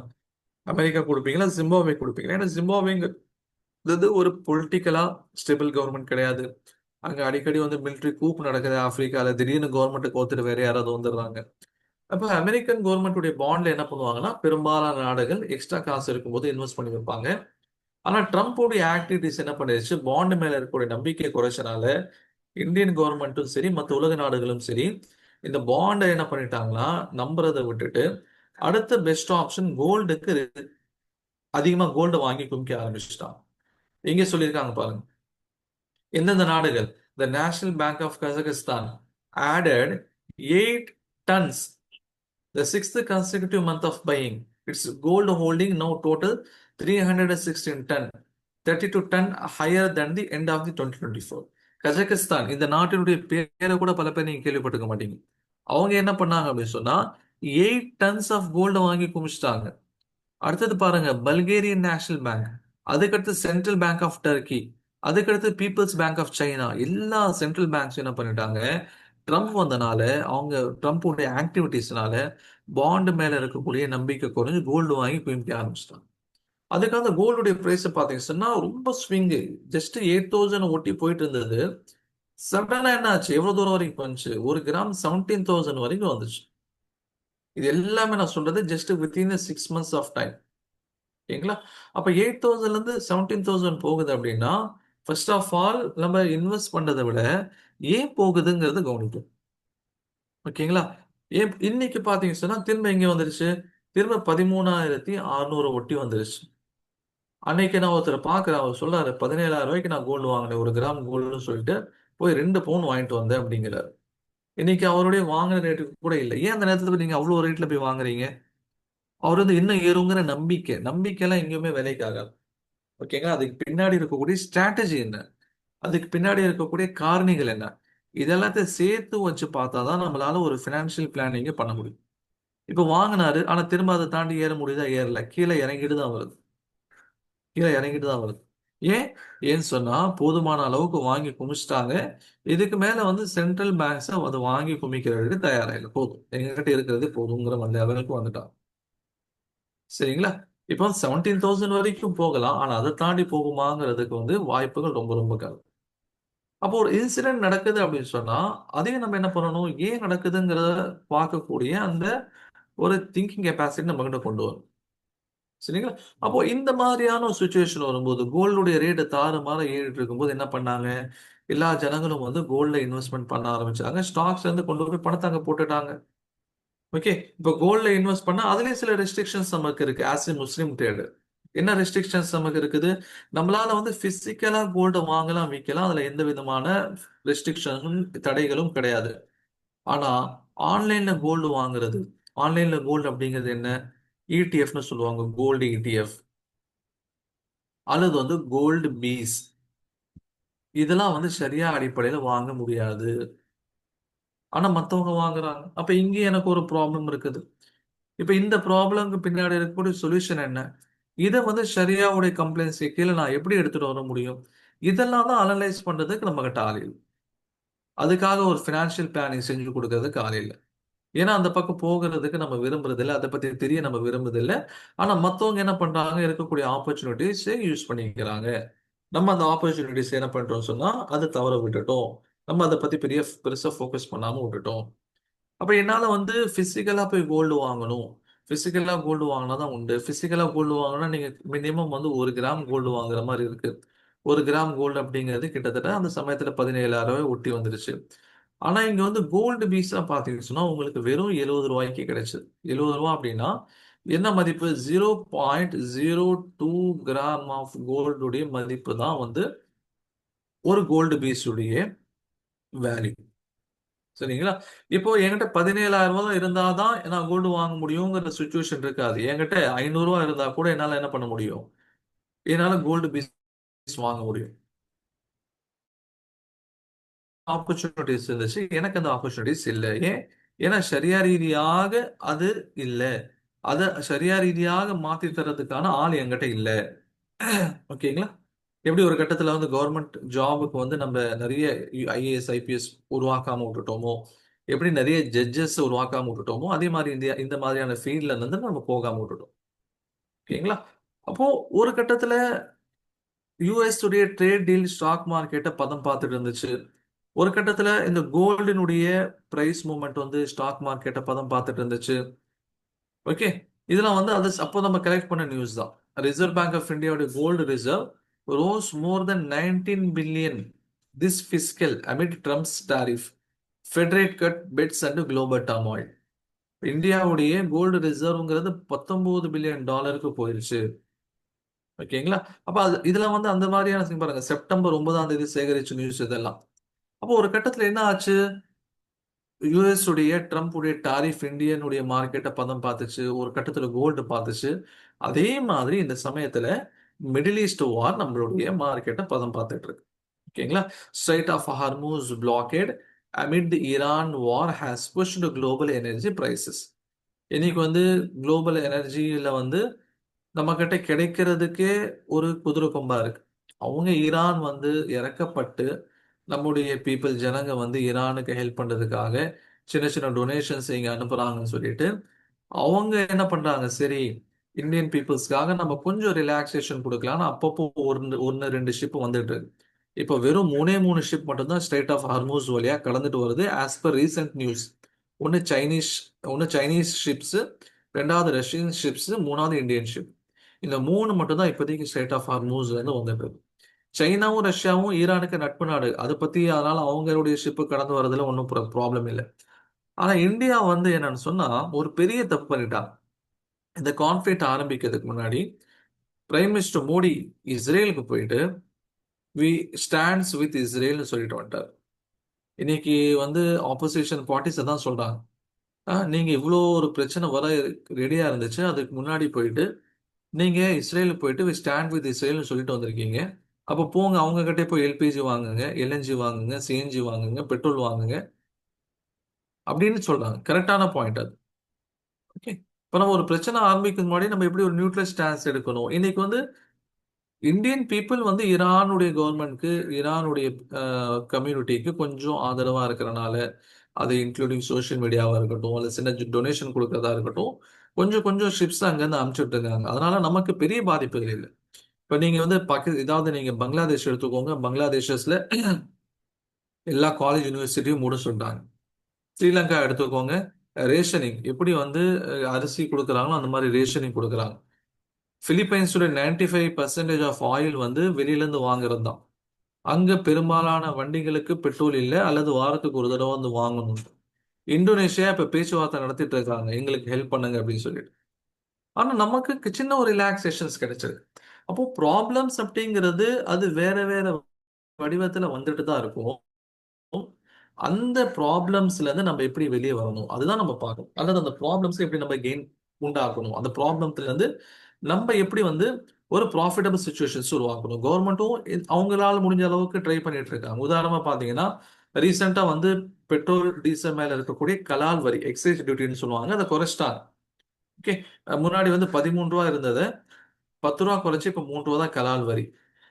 அமெரிக்கா கொடுப்பீங்களா? ஜிம்பாப்வே கொடுப்பீங்களா? ஏன்னா ஜிம்பாப்வேங்கிறது ஒரு பொலிட்டிக்கலா ஸ்டேபிள் கவர்மெண்ட் கிடையாது. அங்க அடிக்கடி வந்து மிலிட்ரி கூப் நடக்குது ஆப்பிரிக்கால. திடீர்னு கவர்மெண்ட் கோத்துட்டு வேற யாராவது வந்துடுறாங்க. அப்ப அமெரிக்கன் கவர்மெண்ட்டுடைய பாண்ட்ல என்ன பண்ணுவாங்கன்னா, பெரும்பாலான நாடுகள் எக்ஸ்ட்ரா காசு இருக்கும்போது இன்வெஸ்ட் பண்ணி வைப்பாங்க. ஆனா ட்ரம்ப்போடைய ஆக்டிவிட்டிஸ் என்ன பண்ணிருச்சு, பாண்ட் மேல இருக்கக்கூடிய நம்பிக்கை குறைச்சனால இந்தியன் கவர்மெண்ட்டும் சரி, மற்ற உலக நாடுகளும் சரி, இந்த பாண்டை என்ன பண்ணிட்டாங்கன்னா, நம்புறதை விட்டுட்டு அடுத்த பெஸ்ட் ஆப்ஷன் கோல்டுக்கு அதிகமா கோல்டு வாங்கி குமிக்க ஆரம்பிச்சுட்டாங்க. எங்க சொல்லியிருக்காங்க பாருங்க. எந்தெந்த நாடுகள்? The National Bank of Kazakhstan added 8 tons, the sixth consecutive month of buying. Its gold holding now total 316 ton, 32 ton higher than the end of the 2024. Kazakhstan இந்த நாட்டினுடைய பேரை கூட பல பேர் நீங்க கேள்விப்பட்டிருக்க மாட்டீங்க. அவங்க என்ன பண்ணாங்க அப்படின்னு சொன்னா 8 tons ஆஃப் கோல்ட வாங்கி குமிச்சிட்டாங்க. அடுத்தது பாருங்க, பல்கேரியன் நேஷனல் பேங்க், அதுக்கடுத்து சென்ட்ரல் பேங்க் ஆஃப் டர்க்கி, அதுக்கடுத்து பீப்புள்ஸ் பேங்க் ஆஃப் சைனா, எல்லா சென்ட்ரல் பேங்க்ஸ் என்ன பண்ணிட்டாங்க, ட்ரம்ப் வந்தனால, அவங்க ட்ரம்ப்புடைய ஆக்டிவிட்டிஸ்னால பாண்டு மேல இருக்கக்கூடிய நம்பிக்கை குறைஞ்சு கோல்டு வாங்கி குவிக்க ஆரம்பிச்சிட்டாங்க. அதுக்காக அந்த கோல்டுடைய பிரைஸ் பார்த்தீங்கன்னா ரொம்ப ஸ்விங்கு. ஜஸ்ட் 8,000 ஒட்டி போயிட்டு இருந்தது. சடனா என்ன ஆச்சு? எவ்வளவு தூரம் வரைக்கும் வந்துச்சு? ஒரு கிராம் 17,000 வரைக்கும் வந்துச்சு. இது எல்லாமே நான் சொல்றது just within 6 months of time. ஓகேங்களா? அப்ப 8,000ல இருந்து 17,000 போகுது அப்படின்னா, ஃபர்ஸ்ட் ஆஃப் ஆல் நம்ம இன்வெஸ்ட் பண்றதை விட ஏன் போகுதுங்கிறது கவனிக்கும். ஓகேங்களா? ஏன் இன்னைக்கு பாத்தீங்கன்னு சொன்னா திரும்ப எங்க வந்துருச்சு? திரும்ப 13,600 ஒட்டி வந்துருச்சு. அன்னைக்கு நான் ஒருத்தரை பார்க்கிறேன். அவர் சொல்றாரு, 17,000 ரூபாய்க்கு நான் கோல்டு வாங்கினேன், ஒரு கிராம் கோல்டுன்னு சொல்லிட்டு போய் 2 பவுன் வாங்கிட்டு வந்தேன் அப்படிங்கிறாரு. இன்னைக்கு அவருடைய வாங்கின ரேட்டுக்கு கூட இல்லை. ஏன் அந்த நேரத்துல போய் நீங்க அவ்வளவு ரேட்ல போய் வாங்குறீங்க? அவர் வந்து இன்னும் ஏறுங்கிற நம்பிக்கை எல்லாம் எங்கேயுமே வேலைக்கு ஆகாது. ஓகேங்களா? அதுக்கு பின்னாடி இருக்கக்கூடிய ஸ்ட்ராட்டஜி என்ன? அதுக்கு பின்னாடி இருக்கக்கூடிய காரணிகள் என்ன? இதெல்லாத்தையும் சேர்த்து வச்சு பார்த்தாதான் நம்மளால ஒரு ஃபினான்ஷியல் பிளானிங்க பண்ண முடியும். இப்ப வாங்கினாரு, ஆனா திரும்ப அதை தாண்டி ஏற முடியுதா? ஏறல. கீழே இறங்கிட்டு தான் வருது. கீழே இறங்கிட்டு தான் வருது. ஏன்? ஏன்னு சொன்னா போதுமான அளவுக்கு வாங்கி குமிச்சிட்டாங்க. இதுக்கு மேல வந்து சென்ட்ரல் பேங்க்ஸ் அதை வாங்கி குமிக்கிறதுக்கு தயாரா இல்லை. போதும், எங்ககிட்ட இருக்கிறது போதுங்கிற அந்த லெவலுக்கு வந்துட்டாங்க. சரிங்களா? இப்போ 17,000 வரைக்கும் போகலாம். ஆனா அதை தாண்டி போகுமாங்கிறதுக்கு வந்து வாய்ப்புகள் ரொம்ப ரொம்ப கம்மி. அப்போ ஒரு இன்சிடென்ட் நடக்குது அப்படின்னு சொன்னா அதையும் நம்ம என்ன பண்ணணும், ஏன் நடக்குதுங்கிறத பார்க்கக்கூடிய அந்த ஒரு திங்கிங் கெப்பாசிட்டி நம்ம கிட்ட கொண்டு வரும். சரிங்களா? அப்போ இந்த மாதிரியான ஒரு சுச்சுவேஷன் வரும்போது கோல்டுடைய ரேட் தாறுமாற ஏறிட்டு இருக்கும்போது என்ன பண்ணாங்க, எல்லா ஜனங்களும் வந்து கோல்ட்ல இன்வெஸ்ட்மெண்ட் பண்ண ஆரம்பிச்சாங்க. ஸ்டாக்ஸ்ல இருந்து கொண்டு போய் பணத்தை அங்க போட்டுட்டாங்க. ஓகே, இப்போ கோல்ட்ல இன்வெஸ்ட் பண்ணா அதுலயும் சில ரெஸ்ட்ரிக்ஷன்ஸ் நமக்கு இருக்கு. ஆஸ் ஏ முஸ்லீம் ட்ரேடர் என்ன ரெஸ்ட்ரிக்ஷன்ஸ் நமக்கு இருக்குது? நம்மளால வந்து பிசிக்கலா கோல்டு வாங்கலாம், விற்கலாம். அதுல எந்த விதமான ரெஸ்ட்ரிக்ஷனும் தடைகளும் கிடையாது. ஆனா ஆன்லைன்ல கோல்டு வாங்குறது, ஆன்லைன்ல கோல்டு அப்படிங்கிறது என்ன? இடிஎஃப்னு சொல்லுவாங்க, கோல்டு இடிஎஃப் அல்லது வந்து கோல்டு பீஸ். இதெல்லாம் வந்து சரியா அடிப்படையில வாங்க முடியாது. ஆனா மத்தவங்க வாங்குறாங்க. அப்ப இங்க எனக்கு ஒரு ப்ராப்ளம் இருக்குது. இப்ப இந்த ப்ராப்ளம்க்கு பின்னாடி இருக்கக்கூடிய சொல்யூஷன் என்ன? இதை வந்து ஷரியாவுடைய கம்ப்ளைண்ட்ஸ் கீழே நான் எப்படி எடுத்துட்டு வர முடியும்? இதெல்லாம் தான் அனலைஸ் பண்றதுக்கு நம்ம கிட்ட ஆள் இல்லை. அதுக்காக ஒரு ஃபினான்ஷியல் பிளானிங் செஞ்சு கொடுக்கறதுக்கு ஆள் இல்லை. ஏன்னா அந்த பக்கம் போகிறதுக்கு நம்ம விரும்புறது இல்லை, அதை பத்தி தெரிய நம்ம விரும்புறது இல்லை. ஆனா மத்தவங்க என்ன பண்றாங்க, இருக்கக்கூடிய ஆப்பர்ச்சுனிட்டிஸ் யூஸ் பண்ணிக்கிறாங்க. நம்ம அந்த ஆப்பர்ச்சுனிட்டிஸ் என்ன பண்றோம் சொன்னா அது தவற விட்டுட்டோம். நம்ம அதை பத்தி பெருசா ஃபோக்கஸ் பண்ணாம விட்டுட்டோம். அப்ப என்னால வந்து பிசிக்கலா போய் கோல்டு வாங்கணும். பிசிக்கலா கோல்டு வாங்கினா தான் உண்டு. பிசிக்கலா கோல்டு வாங்கினா நீங்க மினிமம் வந்து 1 கிராம் கோல்டு வாங்குற மாதிரி இருக்கு. 1 கிராம் கோல்டு அப்படிங்கிறது கிட்டத்தட்ட அந்த சமயத்துல 17,000 ஒட்டி வந்துருச்சு. ஆனா இங்க வந்து கோல்டு பீஸா பாத்தீங்கன்னு சொன்னா உங்களுக்கு வெறும் 70 ரூபாய்க்கு கிடைச்சது. 70 ரூபா அப்படின்னா என்ன மதிப்பு? 0.02 கிராம் ஆஃப் கோல்டுடைய மதிப்பு தான் வந்து ஒரு கோல்டு பீஸுடைய வேல்யூ. சரிங்களா? இப்போ என்கிட்ட 17,000 ரூபாய் இருந்தாதான் நான் கோல்டு வாங்க முடியுங்கிற சுச்சுவேஷன் இருக்காது. என்கிட்ட 500 ரூபாய் இருந்தா கூட என்னால என்ன பண்ண முடியும்? என்னால கோல்டு பீஸ் வாங்க முடியும். ஆப்பர்ச்சுனிட்டிஸ் இருந்துச்சு. எனக்கு அந்த ஆப்பர்ச்சுனிட்டிஸ் இல்ல. ஏன்? ஏன்னா சரியா ரீதியாக அது இல்ல. அத சரியா ரீதியாக மாத்தி தர்றதுக்கான ஆள் என்கிட்ட இல்ல. ஓகேங்களா? எப்படி ஒரு கட்டத்துல வந்து கவர்மெண்ட் ஜாபுக்கு வந்து நம்ம நிறைய ஐஏஎஸ், ஐபிஎஸ் உருவாக்காம விட்டுட்டோமோ, எப்படி நிறைய ஜட்ஜஸ் உருவாக்காம விட்டுட்டோமோ, அதே மாதிரி இந்த மாதிரியான ஃபீல்ட்ல இருந்து நம்ம போகாம விட்டுட்டோம். ஓகேங்களா? அப்போ ஒரு கட்டத்துல யூஎஸ் உடைய ட்ரேட் டீல் ஸ்டாக் மார்க்கெட்டை பதம் பார்த்துட்டு இருந்துச்சு. ஒரு கட்டத்துல இந்த கோல்டினுடைய பிரைஸ் மூவ்மெண்ட் வந்து ஸ்டாக் மார்க்கெட்டை பதம் பார்த்துட்டு இருந்துச்சு. ஓகே, இதெல்லாம் வந்து அது அப்போ நம்ம கலெக்ட் பண்ண நியூஸ் தான். ரிசர்வ் பேங்க் ஆஃப் இந்தியாவுடைய gold reserve rose more than 19 billion this fiscal amid Trump's tariff fed rate cut bets and global turmoil. இந்தியாவுடைய கோல்டு ரிசர்வ்ங்கிறது 19 பில்லியன் டாலருக்கு போயிருச்சு. ஓகேங்களா? அப்ப இதுல வந்து அந்த மாதிரியான thing பாருங்க, செப்டம்பர் 9ஆம் தேதி சேகரிச்ச நியூஸ் இதெல்லாம். அப்போ ஒரு கட்டத்துல என்ன ஆச்சு? யுஎஸ் உடைய ட்ரம்ப் உடைய டாரிஃப் இந்தியனுடைய மார்க்கெட்டை பதம் பார்த்துச்சு. ஒரு கட்டத்துல கோல்டு பார்த்துச்சு. அதே மாதிரி இந்த சமயத்துல மிடில் ஈஸ்ட் வார் நம்மளுடைய மார்க்கெட்டை பதம் பார்த்துட்டு இருக்கு. ஓகேங்களா? Strait of Hormuz blockade amid the Iran war has pushed global energy prices. இன்னைக்கு வந்து குளோபல் எனர்ஜியில வந்து நம்ம கிட்ட கிடைக்கிறதுக்கே ஒரு குதிரை கொம்பா இருக்கு. அவங்க ஈரான் வந்து இறக்கப்பட்டு நம்முடைய பீப்புள் ஜனங்க வந்து ஈரானுக்கு ஹெல்ப் பண்றதுக்காக சின்ன சின்ன டொனேஷன்ஸ் இங்க அனுப்புறாங்கன்னு சொல்லிட்டு அவங்க என்ன பண்றாங்க? சரி, இந்தியன் பீப்புள்ஸ்க்காக நம்ம கொஞ்சம் ரிலாக்ஸேஷன் கொடுக்கலாம்னு அப்பப்போ ஒன்னு ரெண்டு ஷிப் வந்துட்டு இருக்கு. இப்போ வெறும் 3 ஷிப் மட்டும்தான் ஸ்ட்ரைட் ஆஃப் ஹார்மூஸ் வழியா கடந்துட்டு வருது ஆஸ் பர் ரீசெண்ட் நியூஸ். ஒன்னு சைனீஸ் ஒன்னு சைனீஸ் ஷிப்ஸ், ரெண்டாவது ரஷ்யன் ஷிப்ஸ், மூணாவது இந்தியன் ஷிப். இந்த 3 மட்டும் தான் இப்போதைக்கு ஸ்ட்ரைட் ஆஃப் ஹார்மூஸ்ல இருந்து வந்துட்டு இருக்கு. சைனாவும் ரஷ்யாவும் ஈரானுக்கு நட்பு நாடு. அதை பத்தி அதனால அவங்களுடைய ஷிப்பு கடந்து வரதுல ஒன்றும் ப்ராப்ளம் இல்லை. ஆனா இந்தியா வந்து என்னன்னு சொன்னா ஒரு பெரிய தப்பு பண்ணிட்டாங்க. இந்த கான்ஃபிளிக்ட் ஆரம்பிக்கிறதுக்கு முன்னாடி பிரைம் மினிஸ்டர் மோடி இஸ்ரேலுக்கு போயிட்டு வி ஸ்டாண்ட்ஸ் வித் இஸ்ரேல்னு சொல்லிட்டு வந்துட்டார். இன்னைக்கு வந்து ஆப்போசிஷன் பார்ட்டிஸ் தான் சொல்றாங்க. நீங்க இவ்வளோ ஒரு பிரச்சனை வர ரெடியா இருந்துச்சு, அதுக்கு முன்னாடி போயிட்டு நீங்க இஸ்ரேலுக்கு போயிட்டு வி ஸ்டாண்ட் வித் இஸ்ரேல்னு சொல்லிட்டு வந்திருக்கீங்க. அப்போ போங்க, அவங்க கிட்டே போய் எல்பிஜி வாங்குங்க, எல்என்ஜி வாங்குங்க, சிஎன்ஜி வாங்குங்க, பெட்ரோல் வாங்குங்க அப்படின்னு சொல்றாங்க. கரெக்டான பாயிண்ட் அது. ஓகே, இப்போ நம்ம ஒரு பிரச்சனை ஆரம்பிக்கும் முன்னாடி நம்ம எப்படி ஒரு நியூட்ரல் ஸ்டான்ஸ் எடுக்கணும்? இன்னைக்கு வந்து இந்தியன் பீப்புள் வந்து ஈரானுடைய கவர்மெண்ட்க்கு, ஈரானுடைய கம்யூனிட்டிக்கு கொஞ்சம் ஆதரவா இருக்கிறனால, அது இன்க்ளூடிங் சோஷியல் மீடியாவா இருக்கட்டும், அல்லது சின்ன டொனேஷன் கொடுக்கறதா இருக்கட்டும், கொஞ்சம் கொஞ்சம் ஷிப்ஸ் அங்கேருந்து அனுப்பிச்சுட்டு இருக்காங்க. அதனால நமக்கு பெரிய பாதிப்புகள் இல்லை. இப்போ நீங்க வந்து ஏதாவது நீங்க பங்களாதேஷ் எடுத்துக்கோங்க. பங்களாதேஷஸ்ல எல்லா காலேஜ் யூனிவர்சிட்டியும் மூட சொல்றாங்க. ஸ்ரீலங்கா எடுத்துக்கோங்க. ரேஷனிங் எப்படி வந்து அரிசி கொடுக்குறாங்களோ அந்த மாதிரி ரேஷனிங் கொடுக்குறாங்க. பிலிப்பைன்ஸோட 95% ஆஃப் ஆயில் வந்து வெளியில இருந்து வாங்குறது தான். அங்க பெரும்பாலான வண்டிகளுக்கு பெட்ரோல் இல்லை, அல்லது வாரத்துக்கு ஒரு தடவை வந்து வாங்கணும். இந்தோனேஷியா இப்ப பேச்சுவார்த்தை நடத்திட்டு இருக்காங்க, எங்களுக்கு ஹெல்ப் பண்ணுங்க அப்படின்னு சொல்லிட்டு. ஆனா நமக்கு சின்ன ஒரு ரிலாக்ஸேஷன்ஸ் கிடைச்சது. அப்போ ப்ராப்ளம்ஸ் அப்படிங்கிறது அது வேற வேற வடிவத்துல வந்துட்டு தான் இருக்கும். அந்த ப்ராப்ளம்ஸ்ல இருந்து நம்ம எப்படி வெளியே வரணும் அதுதான் நம்ம பார்க்கணும். அல்லது அந்த ப்ராப்ளம்ஸ் எப்படி நம்ம கெயின் உண்டாக்கணும், அந்த ப்ராப்ளம்ல இருந்து நம்ம எப்படி வந்து ஒரு ப்ராஃபிட்டபிள் சுச்சுவேஷன்ஸ் உருவாக்கணும். கவர்மெண்ட்டும் அவங்களால முடிஞ்ச அளவுக்கு ட்ரை பண்ணிட்டு இருக்காங்க. உதாரணமா பாத்தீங்கன்னா ரீசெண்டா வந்து பெட்ரோல் டீசல் மேல இருக்கக்கூடிய கலால் வரி, எக்ஸைஸ் டியூட்டின்னு சொல்லுவாங்க, அதை குறைச்சிட்டாங்க. ஓகே, முன்னாடி வந்து 13 ரூபா இருந்தது, 10 ரூபா குறைச்சு இப்ப 3 ரூபா தான் கலால் வரி.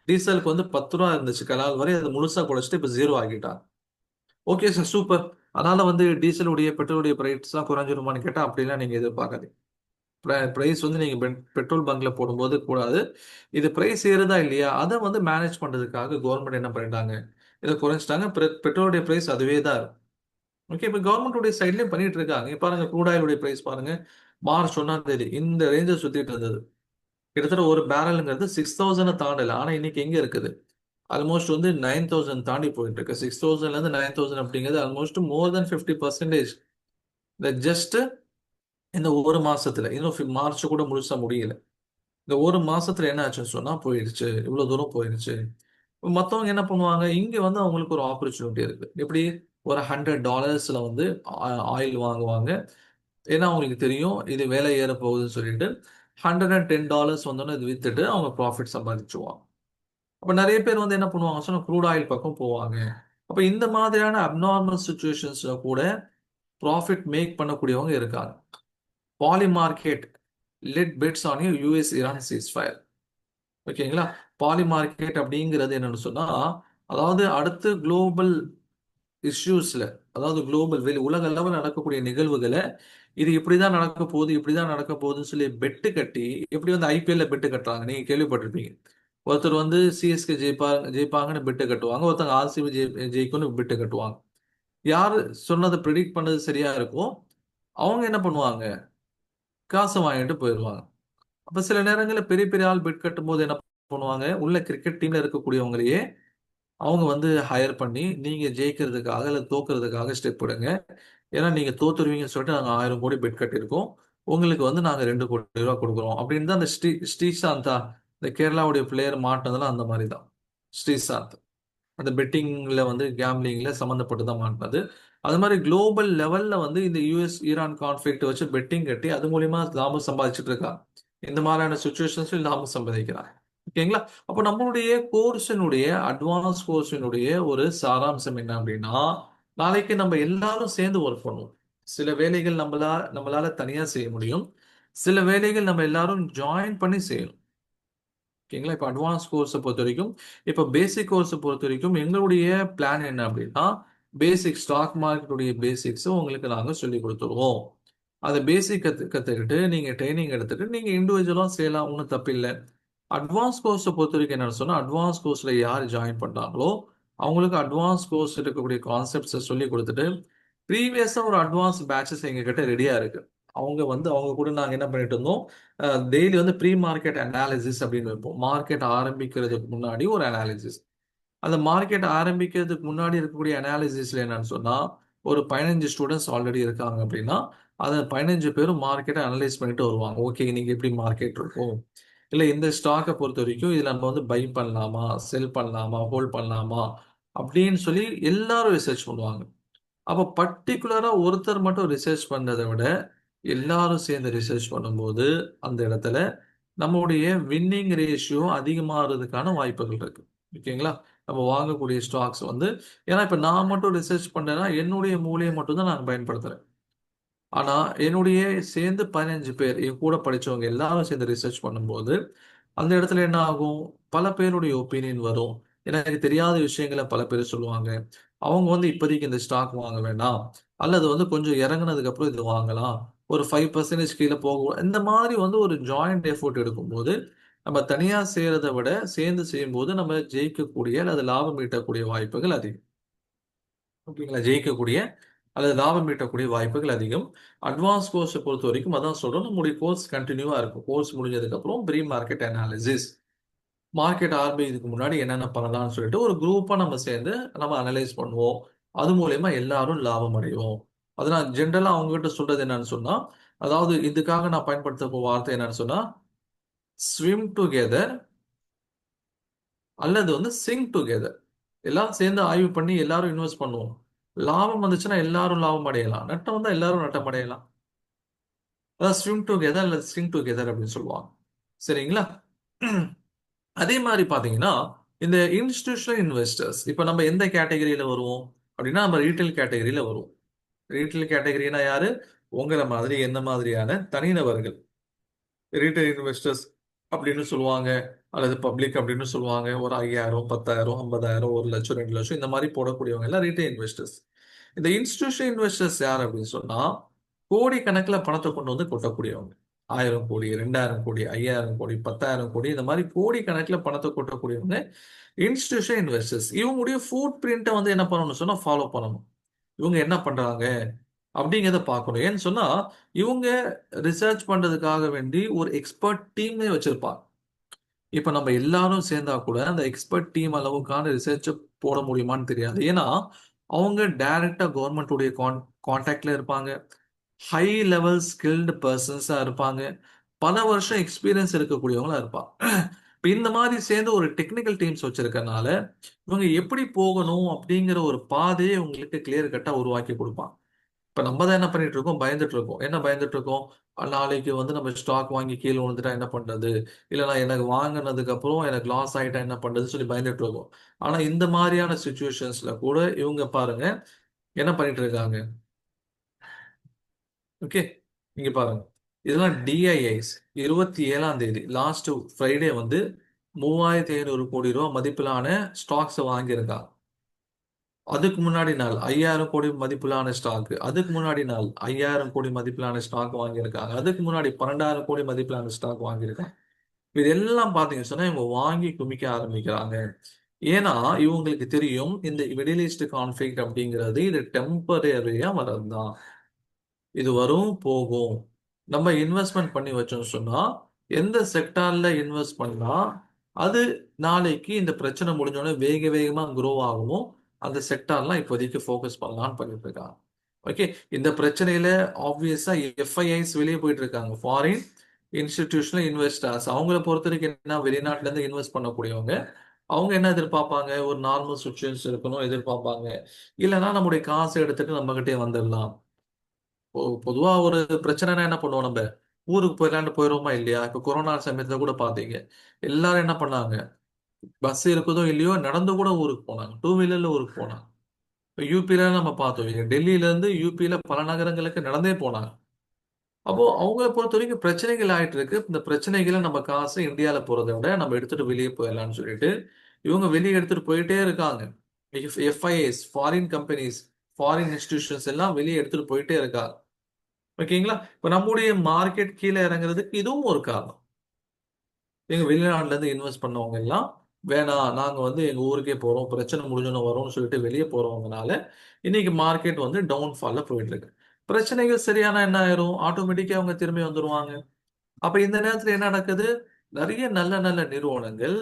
டீசலுக்கு வந்து 10 ரூபா இருந்துச்சு கலால் வரி, அதை முழுசா குறைச்சிட்டு இப்ப 0 ஆகிட்டாங்க. Okay sir, super. அதனால வந்து டீசலுடைய பெட்ரோலுடைய பிரைஸ் தான் குறைஞ்சிருமான்னு கேட்டா அப்படிலாம் நீங்க எதிர்பார்க்காதீங்க. பிரைஸ் வந்து நீங்க பெட்ரோல் பங்க்ல போடும்போது கூடாது. இது பிரைஸ் ஏறுதா இல்லையா அதை வந்து மேனேஜ் பண்றதுக்காக கவர்மெண்ட் என்ன பண்ணிட்டாங்க, இதை குறைச்சிட்டாங்க. பெட்ரோலுடைய பிரைஸ் அதுவே தான் இருக்கும். ஓகே, இப்போ கவர்மெண்ட்டுடைய சைட்லேயும் பண்ணிட்டு இருக்காங்க. இங்க பாருங்க, க்ரூட் ஆயிலுடைய பிரைஸ் பாருங்க, மார்ச் 1 இந்த ரேஞ்சை சுத்திட்டு இருந்தது. கிட்டத்தட்ட ஒரு பேரலுங்கிறது 6000 தாண்டல. ஆனா இன்னைக்கு எங்க இருக்குது? ஆல்மோஸ்ட் வந்து 9000 தாண்டி போயிட்டு இருக்கு. 6000ல இருந்து 9000 அப்படிங்கிறது ஆல்மோஸ்ட் மோர் தென் 50%. இந்த ஜஸ்ட் இந்த ஒரு மாசத்துல, இன்னும் மார்ச் கூட முழுசா முடியல. இந்த ஒரு மாசத்துல என்ன ஆச்சுன்னு சொன்னா போயிடுச்சு, இவ்வளவு தூரம் போயிடுச்சு. மத்தவங்க என்ன பண்ணுவாங்க, இங்க வந்து அவங்களுக்கு ஒரு ஆப்பர்ச்சுனிட்டி இருக்கு. எப்படி? ஒரு $100ல வந்து ஆயில் வாங்குவாங்க. ஏன்னா அவங்களுக்கு தெரியும் இது விலை ஏற போகுதுன்னு சொல்லிட்டு $110 வந்தோன்னே இது வித்துட்டு அவங்க ப்ராஃபிட் சம்பாதிச்சுவாங்க. அப்ப நிறைய பேர் வந்து என்ன பண்ணுவாங்க சொன்னா க்ரூட் ஆயில் பக்கம் போவாங்க. அப்ப இந்த மாதிரியான அப்நார்மல் சுச்சுவேஷன்ஸ்ல கூட ப்ராஃபிட் மேக் பண்ணக்கூடியவங்க இருக்காங்க. Polymarket led bets on US Iran ceasefire. ஓகேங்களா? பாலி மார்க்கெட் அப்படிங்கிறது என்னன்னு சொன்னா, அதாவது அடுத்து குளோபல் இஷ்யூஸ்ல, அதாவது குளோபல் வெளி உலக அளவில் நடக்கக்கூடிய நிகழ்வுகளை இது இப்படிதான் நடக்க போகுது, இப்படிதான் நடக்க போகுதுன்னு சொல்லி பெட்டு கட்டி, எப்படி வந்து ஐபிஎல்ல பெட்டு கட்டுறாங்க, நீங்க கேள்விப்பட்டிருப்பீங்க. ஒருத்தர் வந்து சிஎஸ்கே ஜெயிப்பாங்கன்னு பெட்டு கட்டுவாங்க, ஒருத்தங்க ஆர்சிபி ஜெயிக்கும்னு பெட்டு கட்டுவாங்க. யாரு சொன்னதை ப்ரெடிக்ட் பண்ணது சரியா இருக்கோ அவங்க என்ன பண்ணுவாங்க, காசை வாங்கிட்டு போயிடுவாங்க. அப்ப சில நேரங்களில் பெரிய பெரிய ஆள் பெட் கட்டும் போது என்ன பண்ணுவாங்க, உள்ள கிரிக்கெட் டீம்ல இருக்கக்கூடியவங்களையே அவங்க வந்து ஹையர் பண்ணி, நீங்க ஜெயிக்கிறதுக்காக இல்ல தோக்கிறதுக்காக ஸ்டெப் எடுங்க. ஏன்னா நீங்க தோத்துருவீங்கன்னு சொல்லிட்டு நாங்க 1000 கோடி பெட் கட்டியிருக்கோம், உங்களுக்கு வந்து நாங்க 2 கோடி ரூபாய் கொடுக்குறோம் அப்படின்னு தான் அந்த ஸ்ரீசாந்தா, இந்த கேரளாவுடைய பிளேயர் மாட்டினதெல்லாம் அந்த மாதிரி தான். ஸ்ரீசாந்த் அந்த பெட்டிங்ல வந்து கேம்லிங்ல சம்மந்தப்பட்டு தான் மாட்டினது. அது மாதிரி குளோபல் லெவல்ல வந்து இந்த யூஎஸ் ஈரான் கான்ஃபிளிக்ட் வச்சு பெட்டிங் கட்டி அது மூலியமா லாபம் சம்பாதிச்சுட்டு இருக்காங்க. இந்த மாதிரியான சுச்சுவேஷன்ஸ்ல லாபம் சம்பாதிக்கிறாங்க. ஓகேங்களா? அப்போ நம்மளுடைய கோர்ஸினுடைய அட்வான்ஸ் கோர்ஸினுடைய ஒரு சாராம்சம் என்ன அப்படின்னா, நாளைக்கு நம்ம எல்லாரும் சேர்ந்து ஒர்க் பண்ணுவோம். சில வேலைகள் நம்மளால தனியா செய்ய முடியும், சில வேலைகள் நம்ம எல்லாரும் ஜாயின் பண்ணி செய்யணும். ஓகேங்களா? இப்போ அட்வான்ஸ் கோர்ஸை பொறுத்த வரைக்கும், இப்போ பேசிக் கோர்ஸை பொறுத்த வரைக்கும் எங்களுடைய பிளான் என்ன அப்படின்னா, பேசிக் ஸ்டாக் மார்க்கெட்டுடைய பேசிக்ஸை உங்களுக்கு நாங்கள் சொல்லி கொடுத்துருவோம். அதை பேசிக் கற்றுக்கிட்டு நீங்கள் ட்ரைனிங் எடுத்துட்டு நீங்கள் இண்டிவிஜுவலாக செய்யலாம், ஒன்றும் தப்பில்லை. அட்வான்ஸ் கோர்ஸை பொறுத்த வரைக்கும் என்னன்னு சொன்னால், அட்வான்ஸ் கோர்ஸில் யார் ஜாயின் பண்ணுறாங்களோ அவங்களுக்கு அட்வான்ஸ் கோர்ஸ் இருக்கக்கூடிய கான்செப்ட்ஸை சொல்லி கொடுத்துட்டு, ப்ரீவியஸாக ஒரு அட்வான்ஸ் பேட்சஸ் எங்ககிட்ட ரெடியாக இருக்கு. அவங்க கூட நாங்கள் என்ன பண்ணிட்டு இருந்தோம், டெய்லி வந்து ப்ரீ மார்க்கெட் அனாலிசிஸ் அப்படின்னு வைப்போம். மார்க்கெட் ஆரம்பிக்கிறதுக்கு முன்னாடி ஒரு அனாலிசிஸ். அந்த மார்க்கெட் ஆரம்பிக்கிறதுக்கு முன்னாடி இருக்கக்கூடிய அனாலிசிஸ்ல என்னன்னு சொன்னா, ஒரு 15 ஸ்டூடெண்ட்ஸ் ஆல்ரெடி இருக்காங்க அப்படின்னா, அந்த 15 பேரும் மார்க்கெட்டை அனலைஸ் பண்ணிட்டு வருவாங்க. ஓகே, இன்னைக்கு எப்படி மார்க்கெட் இருக்கும், இல்லை இந்த ஸ்டாக்கை பொறுத்த வரைக்கும் இதில் நம்ம வந்து பை பண்ணலாமா, செல் பண்ணலாமா, ஹோல்ட் பண்ணலாமா அப்படின்னு சொல்லி எல்லாரும் ரிசர்ச் பண்ணுவாங்க. அப்போ பர்டிகுலரா ஒருத்தர் மட்டும் ரிசர்ச் பண்றதை விட எல்லாரும் சேர்ந்து ரிசர்ச் பண்ணும்போது அந்த இடத்துல நம்மளுடைய வின்னிங் ரேஷியோ அதிகமாகிறதுக்கான வாய்ப்புகள் இருக்கு. ஓகேங்களா? நம்ம வாங்கக்கூடிய ஸ்டாக்ஸ் வந்து, ஏன்னா இப்ப நான் மட்டும் ரிசர்ச் பண்ணேன்னா என்னுடைய மூளையை மட்டும் தான் நான் பயன்படுத்துறேன். ஆனா என்னுடைய சேர்ந்து 15 பேர் என் கூட படிச்சவங்க எல்லாரும் சேர்ந்து ரிசர்ச் பண்ணும்போது அந்த இடத்துல என்ன ஆகும், பல பேருடைய ஒப்பீனியன் வரும். எனக்கு தெரியாத விஷயங்களை பல பேர் சொல்லுவாங்க. அவங்க வந்து இப்போதைக்கு இந்த ஸ்டாக் வாங்க வேண்டாம், அல்லது வந்து கொஞ்சம் இறங்குனதுக்கு அப்புறம் இது வாங்கலாம், ஒரு 5% கீழே போகும். இந்த மாதிரி வந்து ஒரு ஜாயிண்ட் எஃபோர்ட் எடுக்கும்போது நம்ம தனியா செய்யறதை விட சேர்ந்து செய்யும்போது நம்ம ஜெயிக்கக்கூடிய அல்லது லாபம் ஈட்டக்கூடிய வாய்ப்புகள் அதிகம். ஓகேங்களா? ஜெயிக்கக்கூடிய அல்லது லாபம் ஈட்டக்கூடிய வாய்ப்புகள் அதிகம். அட்வான்ஸ் கோர்ஸை பொறுத்த வரைக்கும் அதான் சொல்றோம், நம்முடைய கோர்ஸ் கண்டினியூவா இருக்கும். கோர்ஸ் முடிஞ்சதுக்கு அப்புறம் ப்ரீ மார்க்கெட் அனாலிசிஸ், மார்க்கெட் ஆரம்பிக்கிறதுக்கு முன்னாடி என்னென்ன பண்ணலாம்னு சொல்லிட்டு ஒரு குரூப்பா நம்ம சேர்ந்து நம்ம அனலைஸ் பண்ணுவோம். அது மூலயமா எல்லாரும் லாபம் அடைவோம். அது நான் ஜென்ரலா அவங்ககிட்ட சொல்றது என்னன்னு சொன்னா, அதாவது இதுக்காக நான் பயன்படுத்த போற வார்த்தை என்னன்னு சொன்னா, ஸ்விம் டுகெதர் அல்லது வந்து சிங் டுகெதர். எல்லாம் சேர்ந்து ஆய்வு பண்ணி எல்லாரும் இன்வெஸ்ட் பண்ணுவோம். லாபம் வந்துச்சுன்னா எல்லாரும் லாபம் அடையலாம், நட்டம் வந்தா எல்லாரும் நட்டம் அடையலாம். அதாவது ஸ்விம் டுகெதர் அல்லது சிங் டுகெதர் அப்படின்னு சொல்லுவாங்க. சரிங்களா? அதே மாதிரி பாத்தீங்கன்னா, இந்த இன்ஸ்டிடியூஷனல் இன்வெஸ்டர்ஸ் இப்போ நம்ம எந்த கேட்டகரியில வருவோம் அப்படின்னா, நம்ம ரீட்டைல் கேட்டகரியில வருவோம். ரீட்டைல் கேட்டகரினா யாரு? உங்களை மாதிரி என்ன மாதிரியான தனிநபர்கள் ரீட்டைல் இன்வெஸ்டர்ஸ் அப்படின்னு சொல்லுவாங்க, அல்லது பப்ளிக் அப்படின்னு சொல்லுவாங்க. ஒரு 5000, 10,000, 50,000, 1,00,000, 2,00,000 இந்த மாதிரி போடக்கூடியவங்க எல்லாம் ரீட்டைல் இன்வெஸ்டர்ஸ். இந்த இன்ஸ்டிடியூஷனல் இன்வெஸ்டர்ஸ் யார் அப்படின்னு சொன்னா, கோடி கணக்கில் பணத்தை கொண்டு வந்து கொட்டக்கூடியவங்க. 1000 கோடி, 2000 கோடி, 5000 கோடி, 10,000 கோடி, இந்த மாதிரி கோடி கணக்கில் பணத்தை கொட்டக்கூடியவங்க இன்ஸ்டிடியூஷன் இன்வெஸ்டர்ஸ். இவங்களுடைய ஃபுட் பிரிண்ட்டை வந்து என்ன பண்ணணும்னு சொன்னா ஃபாலோ பண்ணணும். இவங்க என்ன பண்றாங்க அப்படிங்கிறத பார்க்கணும். ஏன்னு சொன்னா இவங்க ரிசர்ச் பண்றதுக்காக வேண்டி ஒரு எக்ஸ்பர்ட் டீமே வச்சிருப்பாங்க. இப்ப நம்ம எல்லாரும் சேர்ந்தா கூட அந்த எக்ஸ்பர்ட் டீம் அளவுக்கான ரிசர்ச் போட முடியுமான்னு தெரியாது. ஏன்னா அவங்க டைரக்டா கவர்மெண்ட்டுடைய கான்டாக்ட்ல இருப்பாங்க. ஹை லெவல் ஸ்கில்டு பர்சன்ஸா இருப்பாங்க. பல வருஷம் எக்ஸ்பீரியன்ஸ் இருக்கக்கூடியவங்களா இருப்பாங்க. இப்ப இந்த மாதிரி சேர்ந்து ஒரு டெக்னிக்கல் டீம்ஸ் வச்சிருக்கனால இவங்க எப்படி போகணும் அப்படிங்கிற ஒரு பாதையை உங்களுக்கு கிளியர் கட்டா உருவாக்கி கொடுப்பாங்க. இப்ப நம்ம தான் என்ன பண்ணிட்டு இருக்கோம், பயந்துட்டு இருக்கோம். என்ன பயந்துட்டு இருக்கோம், நாளைக்கு வந்து நம்ம ஸ்டாக் வாங்கி கீழே விழுந்துட்டா என்ன பண்றது, இல்லைன்னா எனக்கு வாங்கினதுக்கு அப்புறம் எனக்கு லாஸ் ஆயிட்டா என்ன பண்றது சொல்லி பயந்துட்டு இருக்கோம். ஆனா இந்த மாதிரியான சுச்சுவேஷன்ஸ்ல கூட இவங்க பாருங்க என்ன பண்ணிட்டு இருக்காங்க. ஓகே, இங்க பாருங்க, இதெல்லாம் டிஐஐஸ் 27ஆம் தேதி லாஸ்ட் ஃப்ரைடே வந்து 3500 கோடி ரூபாய் மதிப்பிலான ஸ்டாக்ஸ் வாங்கியிருக்காங்க. அதுக்கு முன்னாடி நாள் 5000 கோடி மதிப்பிலான ஸ்டாக், அதுக்கு முன்னாடி நாள் 5000 கோடி மதிப்பிலான ஸ்டாக் வாங்கியிருக்காங்க, அதுக்கு முன்னாடி 12,000 கோடி மதிப்பிலான ஸ்டாக் வாங்கியிருக்காங்க. இதெல்லாம் பாத்தீங்கன்னு சொன்னா இவங்க வாங்கி குமிக்க ஆரம்பிக்கிறாங்க. ஏன்னா இவங்களுக்கு தெரியும் இந்த மிடில் ஈஸ்ட் கான்ஃபிளிக்ட் அப்படிங்கிறது இது டெம்பரரியா வர்றதுதான். இது வரும் போகும். நம்ம இன்வெஸ்ட்மெண்ட் பண்ணி வச்சோம்னு சொன்னா எந்த செக்டார்ல இன்வெஸ்ட் பண்ணா அது நாளைக்கு இந்த பிரச்சனை முடிஞ்சோடனே வேக வேகமா குரோ ஆகுமோ அந்த செக்டார்லாம் இப்போதைக்கு ஃபோக்கஸ் பண்ணலாம்னு பண்ணிட்டு இருக்காங்க. ஓகே, இந்த பிரச்சனையில ஆப்வியஸா எஃப்ஐஐஸ் வெளியே போயிட்டு இருக்காங்க. ஃபாரின் இன்ஸ்டிடியூஷனல் இன்வெஸ்டர்ஸ் அவங்கள பொறுத்த வரைக்கும் என்ன, வெளிநாட்டுல இருந்து இன்வெஸ்ட் பண்ணக்கூடியவங்க அவங்க என்ன எதிர்பார்ப்பாங்க, ஒரு நார்மல் சுச்சுவேஷன் இருக்கணும் எதிர்பார்ப்பாங்க. இல்லைன்னா நம்முடைய காசை எடுத்துட்டு நம்ம கிட்டே வந்துடலாம். பொதுவா ஒரு பிரச்சனைனா என்ன பண்ணுவோம், நம்ம ஊருக்கு போயிடலான்னு போயிடுவோமா இல்லையா? இப்ப கொரோனா சமயத்துல கூட பாத்தீங்க, எல்லாரும் என்ன பண்ணாங்க, பஸ் இருக்குதோ இல்லையோ நடந்து கூட ஊருக்கு போனாங்க, டூ வீலர்ல ஊருக்கு போனாங்க. இப்ப யூபில நம்ம பார்த்தோம், இங்க டெல்லியில இருந்து யூபில பல நகரங்களுக்கு நடந்தே போனாங்க. அப்போ அவங்கள பொறுத்த வரைக்கும் பிரச்சனைகள் ஆயிட்டு இருக்கு. இந்த பிரச்சனைகளை நம்ம காசு இந்தியால போறதை விட நம்ம எடுத்துட்டு வெளியே போயிடலாம்னு சொல்லிட்டு இவங்க வெளியே எடுத்துட்டு போயிட்டே இருக்காங்க. FIs, foreign companies, foreign institutions எல்லாம் வெளியே எடுத்துட்டு போயிட்டே இருக்காங்க. ஓகேங்களா? இப்ப நம்முடைய மார்க்கெட் கீழே இறங்குறதுக்கு இதுவும் ஒரு காரணம். எங்க வெளிநாட்டுல இருந்து இன்வெஸ்ட் பண்ணவங்க எல்லாம் வேணாம், நாங்க வந்து எங்க ஊருக்கே போறோம், பிரச்சனை முடிஞ்சோன்னு வரோம்னு சொல்லிட்டு வெளியே போறவங்கனால இன்னைக்கு மார்க்கெட் வந்து டவுன் ஃபால்ல போயிட்டு இருக்கு. பிரச்சனைகள் சரியானா என்ன ஆயிரும், ஆட்டோமேட்டிக்கா அவங்க திரும்பி வந்துருவாங்க. அப்ப இந்த நேரத்துல என்ன நடக்குது, நிறைய நல்ல நல்ல நிறுவனங்கள்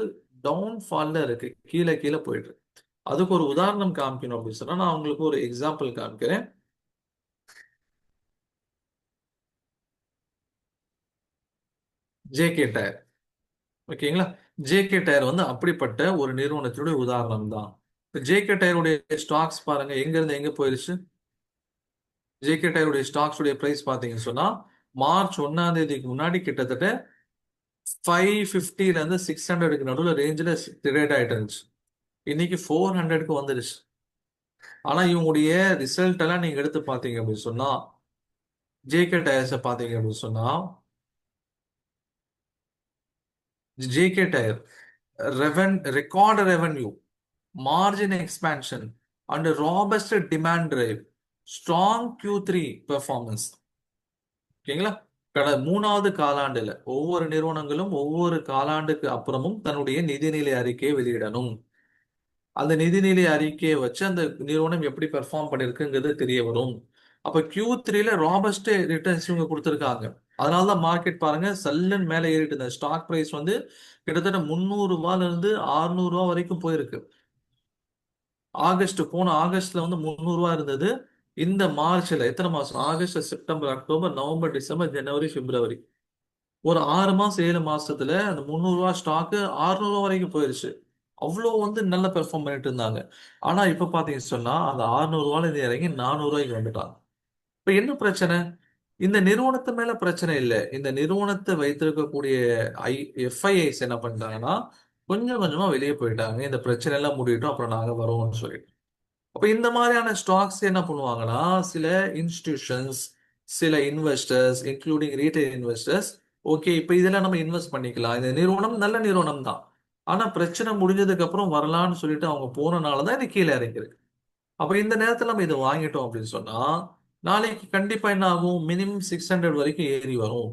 டவுன் ஃபால்ல இருக்கு, கீழே கீழே போயிட்டு இருக்கு. அதுக்கு ஒரு உதாரணம் காமிக்கணும் அப்படின்னு சொன்னா நான் உங்களுக்கு ஒரு எக்ஸாம்பிள் காமிக்கிறேன். ஜேகே டயர். ஓகேங்களா? ஜேகே டயர் வந்து அப்படிப்பட்ட ஒரு நிறுவனத்தினுடைய உதாரணம் தான். ஜேகே டயருடைய ஸ்டாக்ஸ் பாருங்க எங்க இருந்து எங்க போயிருச்சு. ஜேகே டயருடைய ஸ்டாக்ஸ் உடைய பிரைஸ் பாத்தீங்கன்னு சொன்னா மார்ச் 1ஆம் தேதிக்கு முன்னாடி கிட்டத்தட்ட 550ல இருந்து 600க்கு நடுவில் ரேஞ்சில் ட்ரேட் ஆயிட்டு இருந்துச்சு. இன்னைக்கு 400க்கு வந்துருச்சு. ஆனா இவங்களுடைய ரிசல்ட் எல்லாம் நீங்க எடுத்து பாத்தீங்க அப்படின்னு சொன்னா, ஜேகே டயர்ஸை பாத்தீங்க அப்படின்னு சொன்னா, JK Tyre record revenue, margin expansion, and a robust demand drive, strong Q3 performance. ஓகேங்களா? கடந்த 3வது காலாண்டுல ஒவ்வொரு நிறுவனங்களும் ஒவ்வொரு காலாண்டுக்கு அப்புறமும் தன்னுடைய நிதிநிலை அறிக்கையை வெளியிடணும். அந்த நிதிநிலை அறிக்கையை வச்சு அந்த நிறுவனம் எப்படி பெர்ஃபார்ம் பண்ணிருக்குங்கிறது தெரிய வரும். அப்ப Q3ல ராபஸ்ட் ரிட்டர்ன்ஸ் இவங்க கொடுத்துருக்காங்க. அதனாலதான் மார்க்கெட் பாருங்க சல்லன் மேல ஏறிட்டு இருந்த ஸ்டாக் பிரைஸ் வந்து கிட்டத்தட்ட 300 ரூபாயில இருந்து 600 ரூபாய் வரைக்கும் போயிருக்கு. போன ஆகஸ்ட்ல வந்து 300 ரூபாய் இருந்தது. இந்த மார்ச்ல எத்தனை மாசம், August, September, October, November, December, ஜனவரி, பிப்ரவரி, ஒரு 6 மாசம் 7 மாசத்துல அந்த 300 ரூபாய் ஸ்டாக்கு 600 ரூபாய் வரைக்கும் போயிருச்சு. அவ்வளவு வந்து நல்ல பெர்ஃபார்ம் பண்ணிட்டு இருந்தாங்க. ஆனா இப்ப பாத்தீங்கன்னு சொன்னா அந்த 600 ரூபாயில இருந்து இறங்கி 400 ரூபாய்க்கு வந்துட்டாங்க. இப்ப என்ன பிரச்சனை, இந்த நிறுவனத்து மேல பிரச்சனை இல்லை, இந்த நிறுவனத்தை வைத்திருக்கக்கூடிய எஃப்ஐஐஸ் என்ன பண்ணிட்டாங்கன்னா கொஞ்சம் கொஞ்சமா வெளியே போயிட்டாங்க. இந்த பிரச்சனை எல்லாம் முடியட்டும் அப்புறம் நாங்க வரோம்னு சொல்லிட்டு. அப்ப இந்த மாதிரியான ஸ்டாக்ஸ் என்ன பண்ணுவாங்கன்னா சில இன்ஸ்டிடியூஷன்ஸ், சில investors including retail investors, okay இப்ப இதெல்லாம் நம்ம இன்வெஸ்ட் பண்ணிக்கலாம், இந்த நிறுவனம் நல்ல நிறுவனம் தான், ஆனா பிரச்சனை முடிஞ்சதுக்கு அப்புறம் வரலாம்னு சொல்லிட்டு அவங்க போனனாலதான் இது கீழே இறங்கியிருக்கு. அப்ப இந்த நேரத்துல நம்ம இதை வாங்கிட்டோம் அப்படின்னு சொன்னா நாளைக்கு கண்டிப்பா என்ன ஆகும், மினிமம் 600 வரைக்கும் ஏறி வரும்.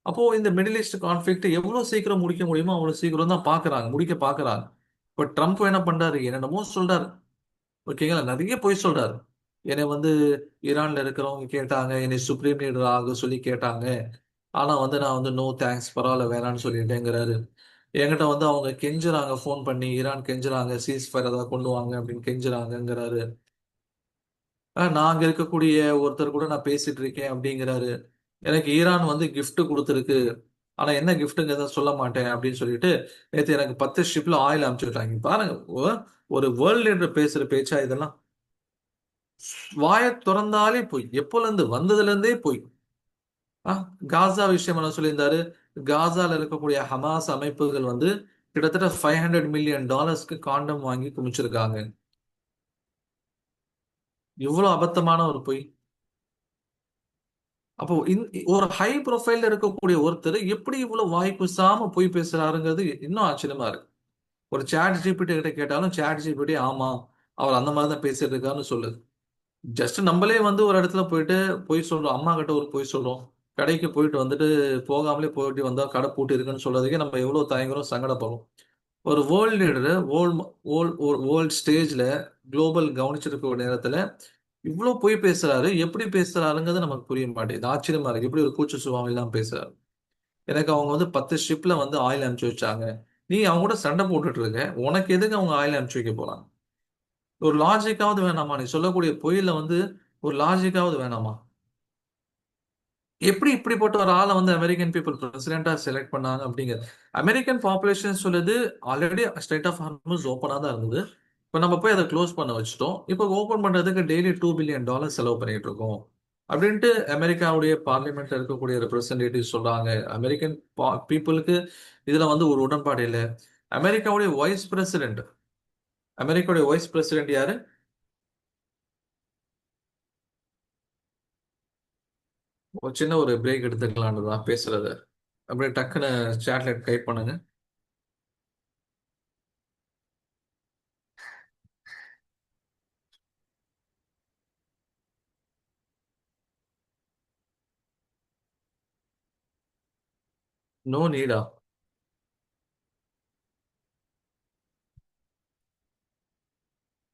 அப்போ இந்த மிடில் ஈஸ்ட் கான்ஃபிளிக்ட் எவ்வளவு சீக்கிரம் முடிக்க முடியுமோ அவ்வளவு சீக்கிரம் தான் பாக்குறாங்க, முடிக்க பாக்குறாங்க. இப்ப ட்ரம்ப் என்ன பண்றாரு, என்னென்னமோ சொல்றாரு. ஓகேங்களா, நிறைய பொய் சொல்றாரு. என்னை வந்து ஈரான்ல இருக்கிறவங்க கேட்டாங்க, என்னை சுப்ரீம் லீடர் ஆக சொல்லி கேட்டாங்க. ஆனா வந்து நான் வந்து நோ தேங்க்ஸ், பரவாயில்ல வேணாம்னு சொல்லிட்டேங்கிறாரு. என்கிட்ட வந்து அவங்க கெஞ்சுறாங்க, ஃபோன் பண்ணி ஈரான் கெஞ்சுறாங்க, சீஸ் ஃபயர் ஏதாவது கொண்டு வாங்க அப்படின்னு கெஞ்சுறாங்கங்கிறாரு. நான் அங்க இருக்கக்கூடிய ஒருத்தர் கூட நான் பேசிட்டு இருக்கேன் அப்படிங்கிறாரு. எனக்கு ஈரான் வந்து gift கொடுத்துருக்கு, ஆனா என்ன கிஃப்ட்டுங்கிறத சொல்ல மாட்டேன் அப்படின்னு சொல்லிட்டு நேத்து எனக்கு 10 ஷிப்ல ஆயில் அனுப்பிச்சு விட்டாங்க. பாருங்க, ஒரு வேர்ல்ட் லீடர் பேசுற பேச்சா இதெல்லாம்? வாயை திறந்தாலே போய், எப்போல இருந்து வந்ததுல இருந்தே போய். ஆ, காசா விஷயம் என்ன சொல்லியிருந்தாரு? காசால இருக்கக்கூடிய ஹமாஸ் அமைப்புகள் வந்து கிட்டத்தட்ட $500 மில்லியன் காண்டம் வாங்கி குமிச்சிருக்காங்க. இவ்வளவு அபத்தமான ஒரு பொய். அப்போ ஒரு ஹை ப்ரொஃபைல்ல இருக்கக்கூடிய ஒருத்தர் எப்படி இவ்வளவு வாய் கூசாம பொய் பேசுறாருங்கிறது இன்னும் ஆச்சரியமா இருக்கு. ஒரு சாட் ஜிபிடி கிட்ட கேட்டாலும் சாட் ஜிபிடி ஆமா, அவர் அந்த மாதிரி தான் பேசிட்டு இருக்காருன்னு சொல்லுது. ஜஸ்ட் நம்மளே வந்து ஒரு இடத்துல போயிட்டு பொய் சொல்றோம், அம்மா கிட்ட ஒரு பொய் சொல்றோம், கடைக்கு போயிட்டு வந்துட்டு போகாமலே போயிட்டு வந்தா கடை பூட்டி இருக்குன்னு சொல்றதுக்கே நம்ம எவ்வளவு தயங்குறோம், சங்கடப்படுறோம். ஒரு வேர்ல்ட் லீடர் வேர்ல்ட் ஸ்டேஜ்ல குளோபல் கவனிச்சிருக்க ஒரு நேரத்துல இவ்வளவு பொய் பேசுறாரு. எப்படி பேசுறாருங்கிறது நமக்கு புரிய மாட்டேங்குது. ஆச்சரியமா இருக்கு, எப்படி ஒரு கூச்ச சுபாவம் இல்லாம பேசுறாரு. எனக்கு அவங்க வந்து 10 ஷிப்ல வந்து ஆயில் அனுப்பிச்சு வச்சாங்க. நீ அவங்க கூட சண்டை போட்டுட்டு இருக்க, உனக்கு எதுக்கு அவங்க ஆயில் அனுப்பிச்சு வைக்க போறாங்க? ஒரு லாஜிக்காவது வேணாமா? நீ சொல்லக்கூடிய பொய்யில வந்து ஒரு லாஜிக்காவது வேணாமா? எப்படி இப்படிப்பட்ட ஒரு ஆளை வந்து அமெரிக்கன் பீப்புள் பிரசிடென்டா செலக்ட் பண்ணாங்க அப்படிங்கிறது? அமெரிக்கன் பாப்புலேஷன் சொல்லுது ஆல்ரெடி ஸ்ட்ரைட் ஆஃப் ஹார்மஸ் ஓப்பனா தான் இருந்தது. இப்போ நம்ம போய் அதை க்ளோஸ் பண்ண வச்சுட்டோம். இப்போ ஓப்பன் பண்றதுக்கு டெய்லி $2 பில்லியன் செலவு பண்ணிட்டு இருக்கோம் அப்படின்ட்டு அமெரிக்காவுடைய பார்லிமெண்ட்ல இருக்கக்கூடிய ரெப்ரசன்டேட்டிவ் சொல்றாங்க. அமெரிக்கன் பீப்புளுக்கு இதுல வந்து ஒரு உடன்பாடு இல்லை. அமெரிக்காவுடைய வைஸ் பிரசிடென்ட், அமெரிக்காவுடைய வைஸ் பிரசிடென்ட் யாரு? ஒரு சின்ன ஒரு பிரேக் எடுத்துக்கலான்னு தான் பேசுறத. அப்படியே டக்குன்னு சேட்ல டைப் பண்ணுங்க. நோ நீடா?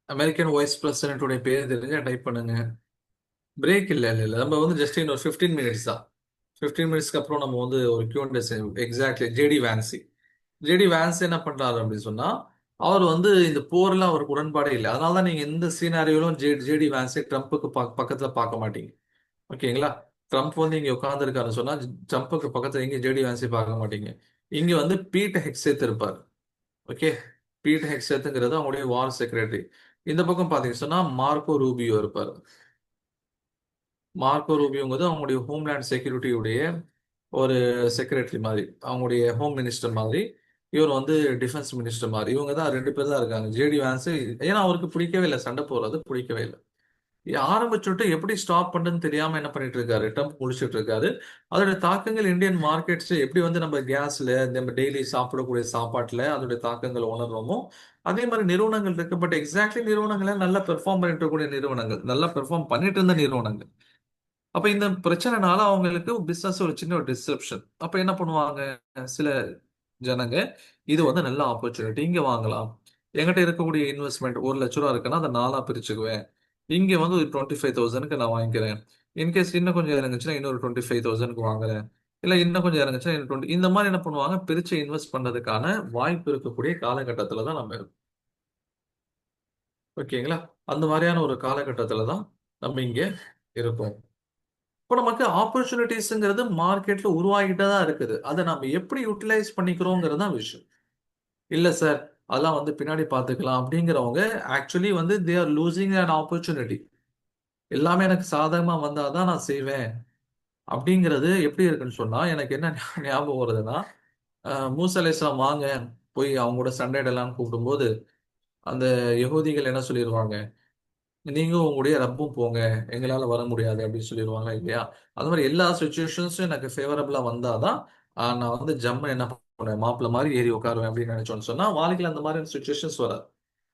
அமெரிக்கன் வைஸ் பிரசிடென்ட் உடைய பேர் தெரிஞ்சா டைப் பண்ணுங்க. பிரேக் இல்ல இல்ல இல்ல, நம்ம வந்து ஜஸ்ட் இன்னொரு 15 மினிட்ஸ் தான். 15 மினிட்ஸ்க்கு அப்புறம் நம்ம வந்து ஒரு Q&A செய்வோம். Exactly, JD Vance. JD Vance என்ன பண்றாரு அப்படின்னு சொன்னா, அவர் வந்து இந்த போர்ல அவருக்கு உடன்பாடே இல்லை. அதனால தான் நீங்க எந்த சீனாரியோலும் ஜேடி வேன்ஸை ட்ரம்ப்புக்கு பக்கத்துல பார்க்க மாட்டீங்க. ஓகேங்களா? ட்ரம்ப் வந்து இங்க உட்கார்ந்துருக்காருன்னு சொன்னா ட்ரம்ப்புக்கு பக்கத்துல எங்க ஜேடி வேன்ஸை பார்க்க மாட்டீங்க. இங்க வந்து பீட் ஹெக்ஸேத் இருப்பார். ஓகே, பீட் ஹெக்ஸேத்துங்கிறது அவங்களுடைய வார் செக்ரட்டரி. இந்த பக்கம் பாத்தீங்கன்னா சொன்னா மார்க்கோ ரூபியோ இருப்பார். மார்க்கோ ரூபியோங்கிறது அவங்களுடைய ஹோம்லேண்ட் செக்யூரிட்டியுடைய ஒரு செக்ரட்டரி மாதிரி, அவங்களுடைய ஹோம் மினிஸ்டர் மாதிரி. இவர் வந்து டிஃபென்ஸ் மினிஸ்டர் மாதிரி. இவங்க தான் 2 பேர் தான் இருக்காங்க. ஜேடி வான்ஸ், ஏன்னா அவருக்கு பிடிக்கவே இல்லை, சண்டை போடுறது பிடிக்கவே இல்லை. ஆரம்பிச்சுட்டு எப்படி ஸ்டாப் பண்றதுன்னு தெரியாம என்ன பண்ணிட்டு இருக்காரு, ட்ரம்ப் முடிச்சிட்டு இருக்காரு. அதோட தாக்கங்கள் இந்தியன் மார்க்கெட்ஸ் எப்படி வந்து நம்ம கேஸ்ல, நம்ம டெய்லி சாப்பிடக்கூடிய சாப்பாட்டுல அதோட தாக்கங்கள் உணர்றோமோ அதே மாதிரி நிறுவனங்கள் இருக்கு. பட் எக்ஸாக்ட்லி நிறுவனங்களை நல்லா பெர்ஃபார்ம் பண்ணிட்டு இருக்கக்கூடிய நிறுவனங்கள், நல்லா பெர்ஃபார்ம் பண்ணிட்டு இருந்த நிறுவனங்கள். அப்ப இந்த பிரச்சனைனால அவங்களுக்கு பிசினஸ் ஒரு சின்ன ஒரு டிஸ்ரப்ஷன். அப்ப என்ன பண்ணுவாங்க சில ஜனங்க, இது வந்து நல்ல ஆப்பர்ச்சுனிட்டி, இங்க வாங்கலாம். என்கிட்ட இருக்கக்கூடிய இன்வெஸ்ட்மெண்ட் ₹1,00,000 இருக்குன்னா அதை 4 பிரிச்சுக்குவேன். இங்க வந்து ஒரு 25,000க்கு நான் வாங்கிக்கிறேன். இன்கேஸ் இன்னும் கொஞ்சம் இறங்குச்சுன்னா இன்னொரு 25,000க்கு வாங்குறேன். இல்ல இன்னும் கொஞ்சம் இறங்குச்சுன்னா இன்னும் 20, இந்த மாதிரி என்ன பண்ணுவாங்க, பிரிச்சு இன்வெஸ்ட் பண்றதுக்கான வாய்ப்பு இருக்கக்கூடிய காலகட்டத்துல தான் நம்ம இருக்கோம். ஓகேங்களா? அந்த மாதிரியான ஒரு காலகட்டத்துல தான் நம்ம இங்க இருக்கோம். இப்போ நமக்கு ஆப்பர்ச்சுனிட்டிஸ்ங்கிறது மார்க்கெட்ல உருவாகிட்டே தான் இருக்குது. அதை நம்ம எப்படி யூட்டிலைஸ் பண்ணிக்கிறோங்கிறது தான் விஷயம். இல்ல சார், அதெல்லாம் வந்து பின்னாடி பார்த்துக்கலாம் அப்படிங்கிறவங்க ஆக்சுவலி வந்து they are losing an opportunity. எல்லாமே எனக்கு சாதகமா வந்தாதான் நான் செய்வேன் அப்படிங்கிறது எப்படி இருக்குன்னு சொன்னா, எனக்கு என்ன ஞாபகம் வருதுன்னா, மூசா அலைஹிஸ்ஸலாம் வாங்க போய் அவங்க கூட சண்டையிடலாம்னு கூப்பிடும்போது அந்த யகூதிகள் என்ன சொல்லிடுவாங்க, நீங்க உங்களுடைய ரப்பும் போங்க, எங்களால வர முடியாது அப்படின்னு சொல்லிடுவாங்க இல்லையா? அது மாதிரி எல்லா சுச்சுவேஷன்ஸும் எனக்கு ஃபேவரபிளா வந்தாதான் நான் வந்து ஜம்மு என்ன பண்ணுவேன், மாப்பிள்ள மாதிரி ஏறி உட்காருவேன் அப்படின்னு நினைச்சோன்னு சொன்னா வாழ்க்கையில் அந்த மாதிரி சுச்சுவேஷன்ஸ் வராது.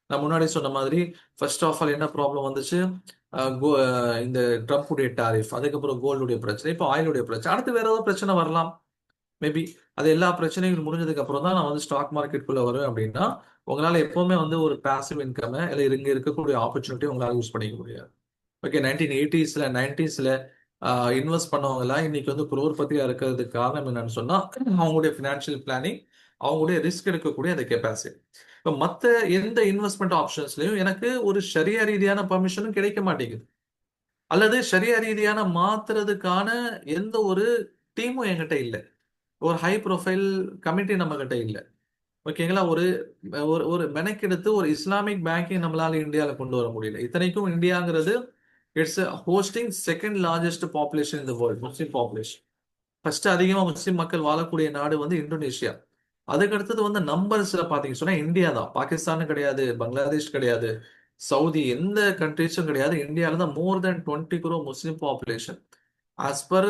நான் முன்னாடி சொன்ன மாதிரி ஃபர்ஸ்ட் ஆஃப் ஆல் என்ன ப்ராப்ளம் வந்துச்சு, இந்த ட்ரம்ப்புடைய டாரிஃப், அதுக்கப்புறம் கோல்டுடைய பிரச்சனை, இப்போ ஆயிலுடைய பிரச்சனை, அடுத்து வேற ஏதாவது பிரச்சனை வரலாம். மேபி அது எல்லா பிரச்சனைகளும் முடிஞ்சதுக்கு அப்புறம் தான் நான் வந்து ஸ்டாக் மார்க்கெட்டுக்குள்ள வருவேன் அப்படின்னா, உங்களால எப்பவுமே வந்து ஒரு பாசிவ் இன்கம் இல்ல இங்க இருக்கக்கூடிய ஆப்பர்ச்சுனிட்டி உங்களால யூஸ் பண்ணிக்க முடியாது. ஓகே, 1980ஸ்ல 90ஸ்ல இன்வெஸ்ட் பண்ணவங்க எல்லாம் இன்னைக்கு வந்து குரோர்பதியா இருக்கிறதுக்கு காரணம் என்னன்னு சொன்னா, அவங்களுடைய ஃபினான்ஷியல் பிளானிங், அவங்களுடைய ரிஸ்க் எடுக்கக்கூடிய அந்த கெப்பாசிட்டி. இப்போ மற்ற எந்த இன்வெஸ்ட்மெண்ட் ஆப்ஷன்ஸ்லயும் எனக்கு ஒரு ஷரியா ரீதியான பர்மிஷனும் கிடைக்க மாட்டேங்குது, அல்லது ஷரியா ரீதியான மாத்துறதுக்கான எந்த ஒரு டீமும் என்கிட்ட இல்லை, ஒரு ஹை ப்ரொஃபைல் கமிட்டி நம்ம கிட்ட இல்லை. ஓகேங்களா, ஒரு ஒரு ஒரு மெனக்கெடுத்து ஒரு இஸ்லாமிக் பேங்கிங் நம்மளால இந்தியாவில் கொண்டு வர முடியல. இத்தனைக்கும் இந்தியாங்கிறது it's hosting second largest population in the world, Muslim population. First அதிகமா முஸ்லிம் மக்கள் வாழக்கூடிய நாடு வந்து இந்தோனேஷியா. அதுக்கு அடுத்தது வந்து நம்பர்ஸ்ல பாத்தீங்க சொன்னா இந்தியா தான். பாகிஸ்தானும் கிடையாது, பங்களாதேஷ் கிடையாது, சவுதி எந்த கண்ட்ரிஸும் கிடையாது. இந்தியாவில தான் மோர் தென் 20 crore முஸ்லிம் பாப்புலேஷன் ஆஸ் பர்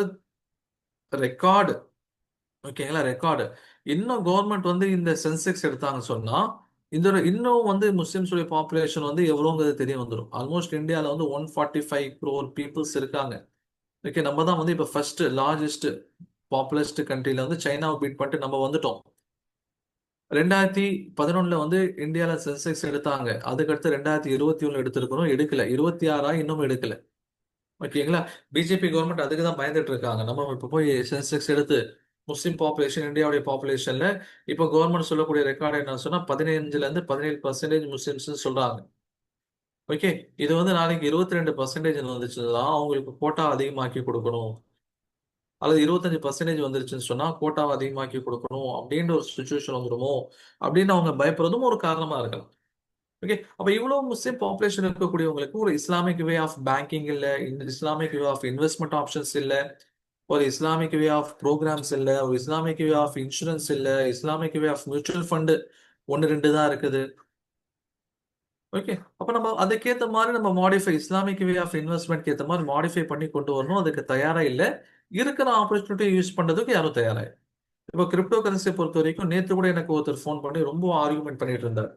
ரெக்கார்டு. ஓகேங்களா, ரெக்கார்டு. இன்னும் கவர்மெண்ட் வந்து இந்த சென்செக்ஸ் எடுத்தாங்க சொன்னா இந்த இன்னும் வந்து முஸ்லிம்ஸுடைய பாப்புலேஷன் வந்து எவ்வளோங்கிறது தெரிய வந்துடும். ஆல்மோஸ்ட் இந்தியாவில் வந்து 145 crore பீப்புள்ஸ் இருக்காங்க. ஓகே, நம்ம தான் வந்து இப்போ ஃபர்ஸ்ட் லார்ஜஸ்ட் பாப்புலஸ்ட் கண்ட்ரில வந்து சைனாவை பீட் பண்ணிட்டு நம்ம வந்துட்டோம். 2011 வந்து இந்தியாவில் சென்செக்ஸ் எடுத்தாங்க. அதுக்கடுத்து 2021 எடுத்திருக்கிறோம், எடுக்கல. 26 இன்னும் எடுக்கல. ஓகேங்களா, பிஜேபி கவர்மெண்ட் அதுக்கு தான் பயந்துட்டு இருக்காங்க. நம்ம இப்போ போய் சென்செக்ஸ் எடுத்து முஸ்லிம் பாப்புலேஷன் இந்தியாவுடைய பாப்புலேஷன்ல இப்போ கவர்மெண்ட் சொல்லக்கூடிய ரெக்கார்டு என்ன சொன்னா 15% முஸ்லிம்ஸ் சொல்றாங்க. ஓகே, இது வந்து நாளைக்கு 22% வந்துச்சுன்னா அவங்களுக்கு கோட்டா அதிகமாக்கி கொடுக்கணும், அல்லது 25% வந்துருச்சுன்னு சொன்னா கோட்டாவை அதிகமாக்கி கொடுக்கணும் அப்படின்ற ஒரு சுச்சுவேஷன் வந்துடுமோ அப்படின்னு அவங்க பயப்படுறதும் ஒரு காரணமா இருக்கலாம். ஓகே, அப்ப இவ்வளவு முஸ்லிம் பாப்புலேஷன் இருக்கக்கூடியவங்களுக்கு ஒரு இஸ்லாமிக் வே ஆஃப் பேங்கிங் இல்ல, Islamic way of investment options இல்ல, ஒரு இஸ்லாமிக் வே ஆஃப் ப்ரோக்ராம்ஸ் இல்ல, ஒரு இஸ்லாமிக் வே ஆஃப் இன்சூரன்ஸ் இல்ல, Islamic way of mutual fund ஒன்னு ரெண்டு தான் இருக்குது. ஓகே, அப்ப நம்ம அதுக்கேற்ற மாதிரி நம்ம modify Islamic way of investment ஏற்ற மாதிரி மாடிஃபை பண்ணி கொண்டு வரணும். அதுக்கு தயாரா இல்ல, இருக்கிற ஆப்பர்ச்சுனிட்டி யூஸ் பண்றதுக்கு யாரும் தயாரா இல்ல. இப்போ கிரிப்டோ கரன்சியை பொறுத்த வரைக்கும் நேற்று கூட எனக்கு ஒருத்தர் ஃபோன் பண்ணி ரொம்ப ஆர்குமெண்ட் பண்ணிட்டு இருந்தார்.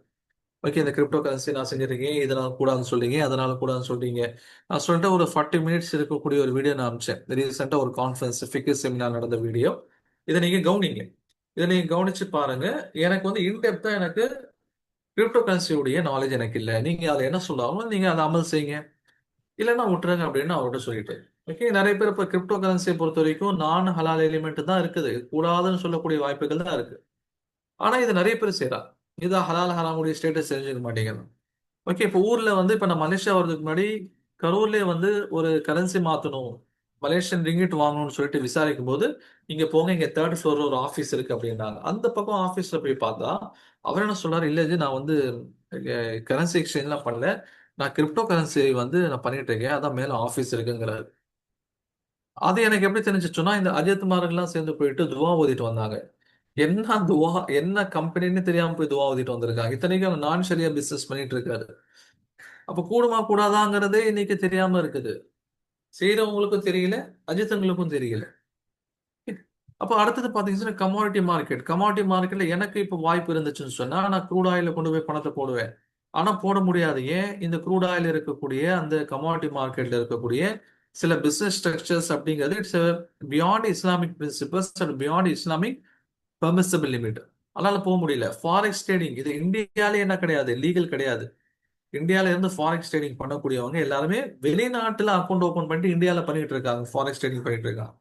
ஓகே, இந்த கிரிப்டோ கரன்சி நான் செஞ்சிருக்கேன், இதனால கூடாதுன்னு சொல்றீங்க, அதனால கூடாதுன்னு சொல்றீங்க. நான் சொல்லிட்டு ஒரு 40 மினிட்ஸ் இருக்கக்கூடிய ஒரு வீடியோ நான் அனுப்பிச்சேன். ரீசெண்டா ஒரு கான்ஃபரன்ஸ் ஃபிகர் செமினார் நடந்த வீடியோ. இதை நீங்க கவனிங்க, இதை நீங்க கவனிச்சு பாருங்க. எனக்கு வந்து இன்டெப்தா எனக்கு கிரிப்டோ கரன்சியுடைய நாலேஜ் எனக்கு இல்லை. நீங்க அதை என்ன சொல்லாலும் நீங்க அதை அமல் செய்யுங்க, இல்லைன்னா விட்டுருங்க அப்படின்னு அவர்கிட்ட சொல்லிட்டு. ஓகே, நிறைய பேர் இப்போ கிரிப்டோ கரன்சியை பொறுத்த வரைக்கும் நான் ஹலால் எலிமெண்ட் தான் இருக்குது, கூடாதுன்னு சொல்லக்கூடிய வாய்ப்புகள் தான் இருக்கு. ஆனா இது நிறைய பேர் செய்யறாங்க. இது ஹலால் ஹராமுடைய ஸ்டேட்டஸ் தெரிஞ்சுக்க மாட்டேங்கிறாங்க. ஓகே, இப்போ ஊர்ல வந்து இப்போ நான் மலேசியா வர்றதுக்கு முன்னாடி கரூர்லயே வந்து ஒரு கரன்சி மாத்தணும், மலேசியன் ரிங்கிட் வாங்கணும்னு சொல்லிட்டு விசாரிக்கும் போது இங்க போங்க, இங்க தேர்ட் ஃப்ளோர்ல ஒரு ஆஃபீஸ் இருக்கு அப்படின்னாங்க. அந்த பக்கம் ஆஃபீஸ்ல போய் பார்த்தா அவர் என்ன சொல்றாரு, இல்ல இது நான் வந்து கரன்சி எக்ஸ்சேஞ்ச்லாம் பண்ணல, நான் கிரிப்டோ கரன்சி வந்து நான் பண்ணிட்டு இருக்கேன், அதான் மேல ஆஃபீஸ் இருக்குங்கிறாரு. அது எனக்கு எப்படி தெரிஞ்சிச்சுன்னா இந்த அஜித்மார்கள்லாம் சேர்ந்து போயிட்டு துவா ஓதிட்டு வந்தாங்க. என்ன துவா, என்ன கம்பெனின்னு தெரியாம போய் துவா ஓதிட்டு வந்திருக்காங்க. இத்தனைக்கும் நான் சரியா பிசினஸ் பண்ணிட்டு இருக்காரு. அப்ப கூடுமா கூடாதாங்கிறதே இன்னைக்கு தெரியாம இருக்குது. செய்யறவங்களுக்கும் தெரியல, அஜித்தங்களுக்கும் தெரியல. அப்ப அடுத்தது பாத்தீங்கன்னா கமாடிட்டி மார்க்கெட். கமாடிட்டி மார்க்கெட்ல எனக்கு இப்ப வாய்ப்பு இருந்துச்சுன்னு சொன்னா நான் க்ரூட் ஆயில கொண்டு போய் பணத்தை போடுவேன். ஆனா போட முடியாது. ஏன்? இந்த க்ரூட் ஆயில் இருக்கக்கூடிய அந்த கமாடிட்டி மார்க்கெட்ல இருக்கக்கூடிய சில பிசினஸ் ஸ்ட்ரக்சர்ஸ் அப்படிங்கிறது it's beyond Islamic principles and beyond Islamic permissible limit. அதனால போக முடியல. ஃபாரெக்ஸ் ட்ரேடிங் இது இந்தியாலே என்ன கிடையாது, லீகல் கிடையாது. இந்தியால இருந்து ஃபாரெக்ஸ் ட்ரேடிங் பண்ணக்கூடியவங்க எல்லாருமே வெளிநாட்டுல அக்கௌண்ட் ஓபன் பண்ணிட்டு இந்தியால பண்ணிட்டு இருக்காங்க, ஃபாரெக்ஸ் ட்ரேடிங் பண்ணிட்டு இருக்காங்க.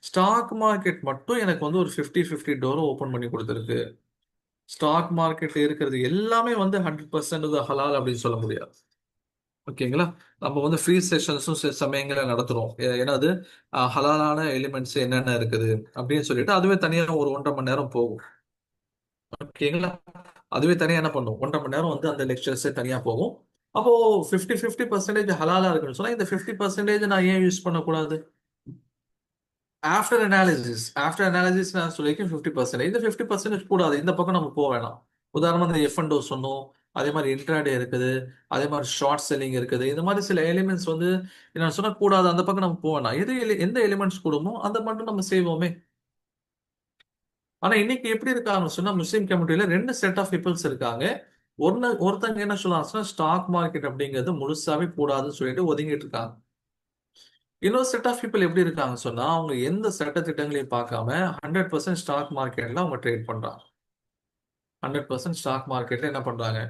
ஸ்டாக் மார்க்கெட் மட்டும் எனக்கு வந்து ஒரு 50-50 டோர் ஓபன் பண்ணி கொடுத்துருக்கு. ஸ்டாக் மார்க்கெட்ல இருக்கிறது எல்லாமே வந்து 100% ஹலால் அப்படின்னு சொல்ல முடியாது. ஓகேங்களா, நம்ம வந்து ஃப்ரீ செஷன்ஸும் சில சமயங்களை நடத்துறோம். ஏன்னா அது ஹலாலான எலிமெண்ட்ஸ் என்னென்ன இருக்குது அப்படின்னு சொல்லிட்டு அதுவே தனியா ஒரு 1.5 மணி நேரம் போகும். ஓகேங்களா, அதுவே தனியா என்ன பண்ணும், 1.5 மணி நேரம் வந்து அந்த லெக்சர்ஸ் தனியா போகும். அப்போ 50-50% ஹலாலா இருக்குன்னு சொன்னா இந்த 50% நான் ஏன் யூஸ் பண்ணக்கூடாது? ஆஃப்டர் அனாலிசிஸ் நான் சொல்லியிருக்கேன் 50%. இந்த 50% கூடாது, இந்த பக்கம் நம்ம போக வேணாம். உதாரணமா இந்த எஃப்என்டோ சொன்னோம், அதே மாதிரி இன்ட்ராடே இருக்குது, அதே மாதிரி ஷார்ட் செல்லிங் இருக்குது. இந்த மாதிரி சில எலிமெண்ட்ஸ் வந்து என்ன சொன்னா கூடாது, அந்த பக்கம் நம்ம போக வேணாம். எந்த எலிமெண்ட்ஸ் கூடுமோ அதை மட்டும் நம்ம செய்வோமே. ஆனா இன்னைக்கு எப்படி இருக்காங்கன்னு சொன்னா முஸ்லீம் கம்யூனிட்டியில ரெண்டு செட் ஆஃப் பீப்புள்ஸ் இருக்காங்க. ஒருத்தங்க என்ன சொல்றாங்கன்னா ஸ்டாக் மார்க்கெட் அப்படிங்கிறது முழுசாவே கூடாதுன்னு சொல்லிட்டு ஒதுங்கிட்டு இருக்காங்க. இன்னொரு செட் ஆஃப் பீப்புள் எப்படி இருக்காங்க சொன்னா, அவங்க எந்த சட்ட திட்டங்களையும் பார்க்காம 100% ஸ்டாக் மார்க்கெட்ல அவங்க ட்ரேட் பண்றாங்க. 100% ஸ்டாக் மார்க்கெட்ல என்ன பண்றாங்க,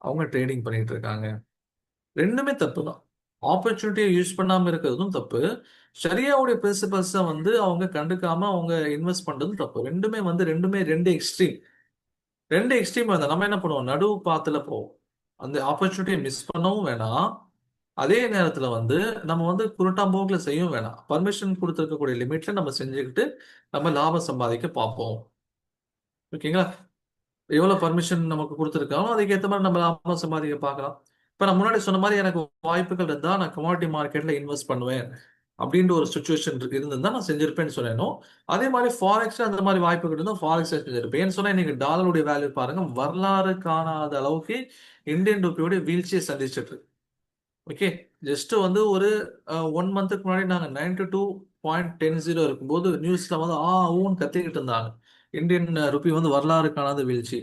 அவங்க ட்ரேடிங் பண்ணிட்டு இருக்காங்க. ரெண்டுமே தப்பு தான். ஆப்பர்ச்சுனிட்டியை யூஸ் பண்ணாம இருக்கிறதும் தப்பு. ஷரியாவுடைய பிரின்சிபல்ஸை வந்து அவங்க கண்டுக்காம அவங்க இன்வெஸ்ட் பண்றதும் தப்பு. ரெண்டுமே ரெண்டு எக்ஸ்ட்ரீம். ரெண்டு எக்ஸ்ட்ரீம் வந்தா நம்ம என்ன பண்ணுவோம், நடுவு பாத்துல போவோம். அந்த ஆப்பர்ச்சுனிட்டியை மிஸ் பண்ணவும் வேணாம், அதே நேரத்துல வந்து நம்ம வந்து குருட்டாம்போக்குல செய்யவும் வேணாம். பர்மிஷன் கொடுத்துருக்கக்கூடிய லிமிட்ல நம்ம செஞ்சுக்கிட்டு நம்ம லாபம் சம்பாதிக்க பார்ப்போம். ஓகேங்களா? எவ்வளவு பர்மிஷன் நமக்கு கொடுத்துருக்காங்களோ அதுக்கேற்ற மாதிரி நம்ம லாபம் சம்பாதிக்க பார்க்கலாம். இப்ப நான் முன்னாடி சொன்ன மாதிரி எனக்கு வாய்ப்புகள் இருந்தா நான் கமாடிட்டி மார்க்கெட்ல இன்வெஸ்ட் பண்ணுவேன் அப்படின்ற ஒரு சுச்சுவேஷன் இருந்திருந்தா நான் செஞ்சிருப்பேன்னு சொன்னேனோ, அதே மாதிரி ஃபாரெக்ஸ்ல அந்த மாதிரி வாய்ப்புகள் இருந்தா ஃபாரெக்ஸ் செஞ்சிருப்பேன். ஏன்னு சொன்னா இன்னைக்கு டாலருடைய வேல்யூ பாருங்க, வரலாறு காணாத அளவுக்கு இந்தியன் ரூபியோட வீழ்ச்சியை சந்திச்சிட்டு இருக்கு. ஓகே, ஜஸ்ட் வந்து ஒரு 1 மந்த்துக்கு முன்னாடி நாங்க 92.10 இருக்கும்போது நியூஸ்ல வந்து ஊன்னு கத்திக்கிட்டு இருந்தாங்க, இந்தியன் ருபி வந்து வரலாறு காணாத வீழ்ச்சி.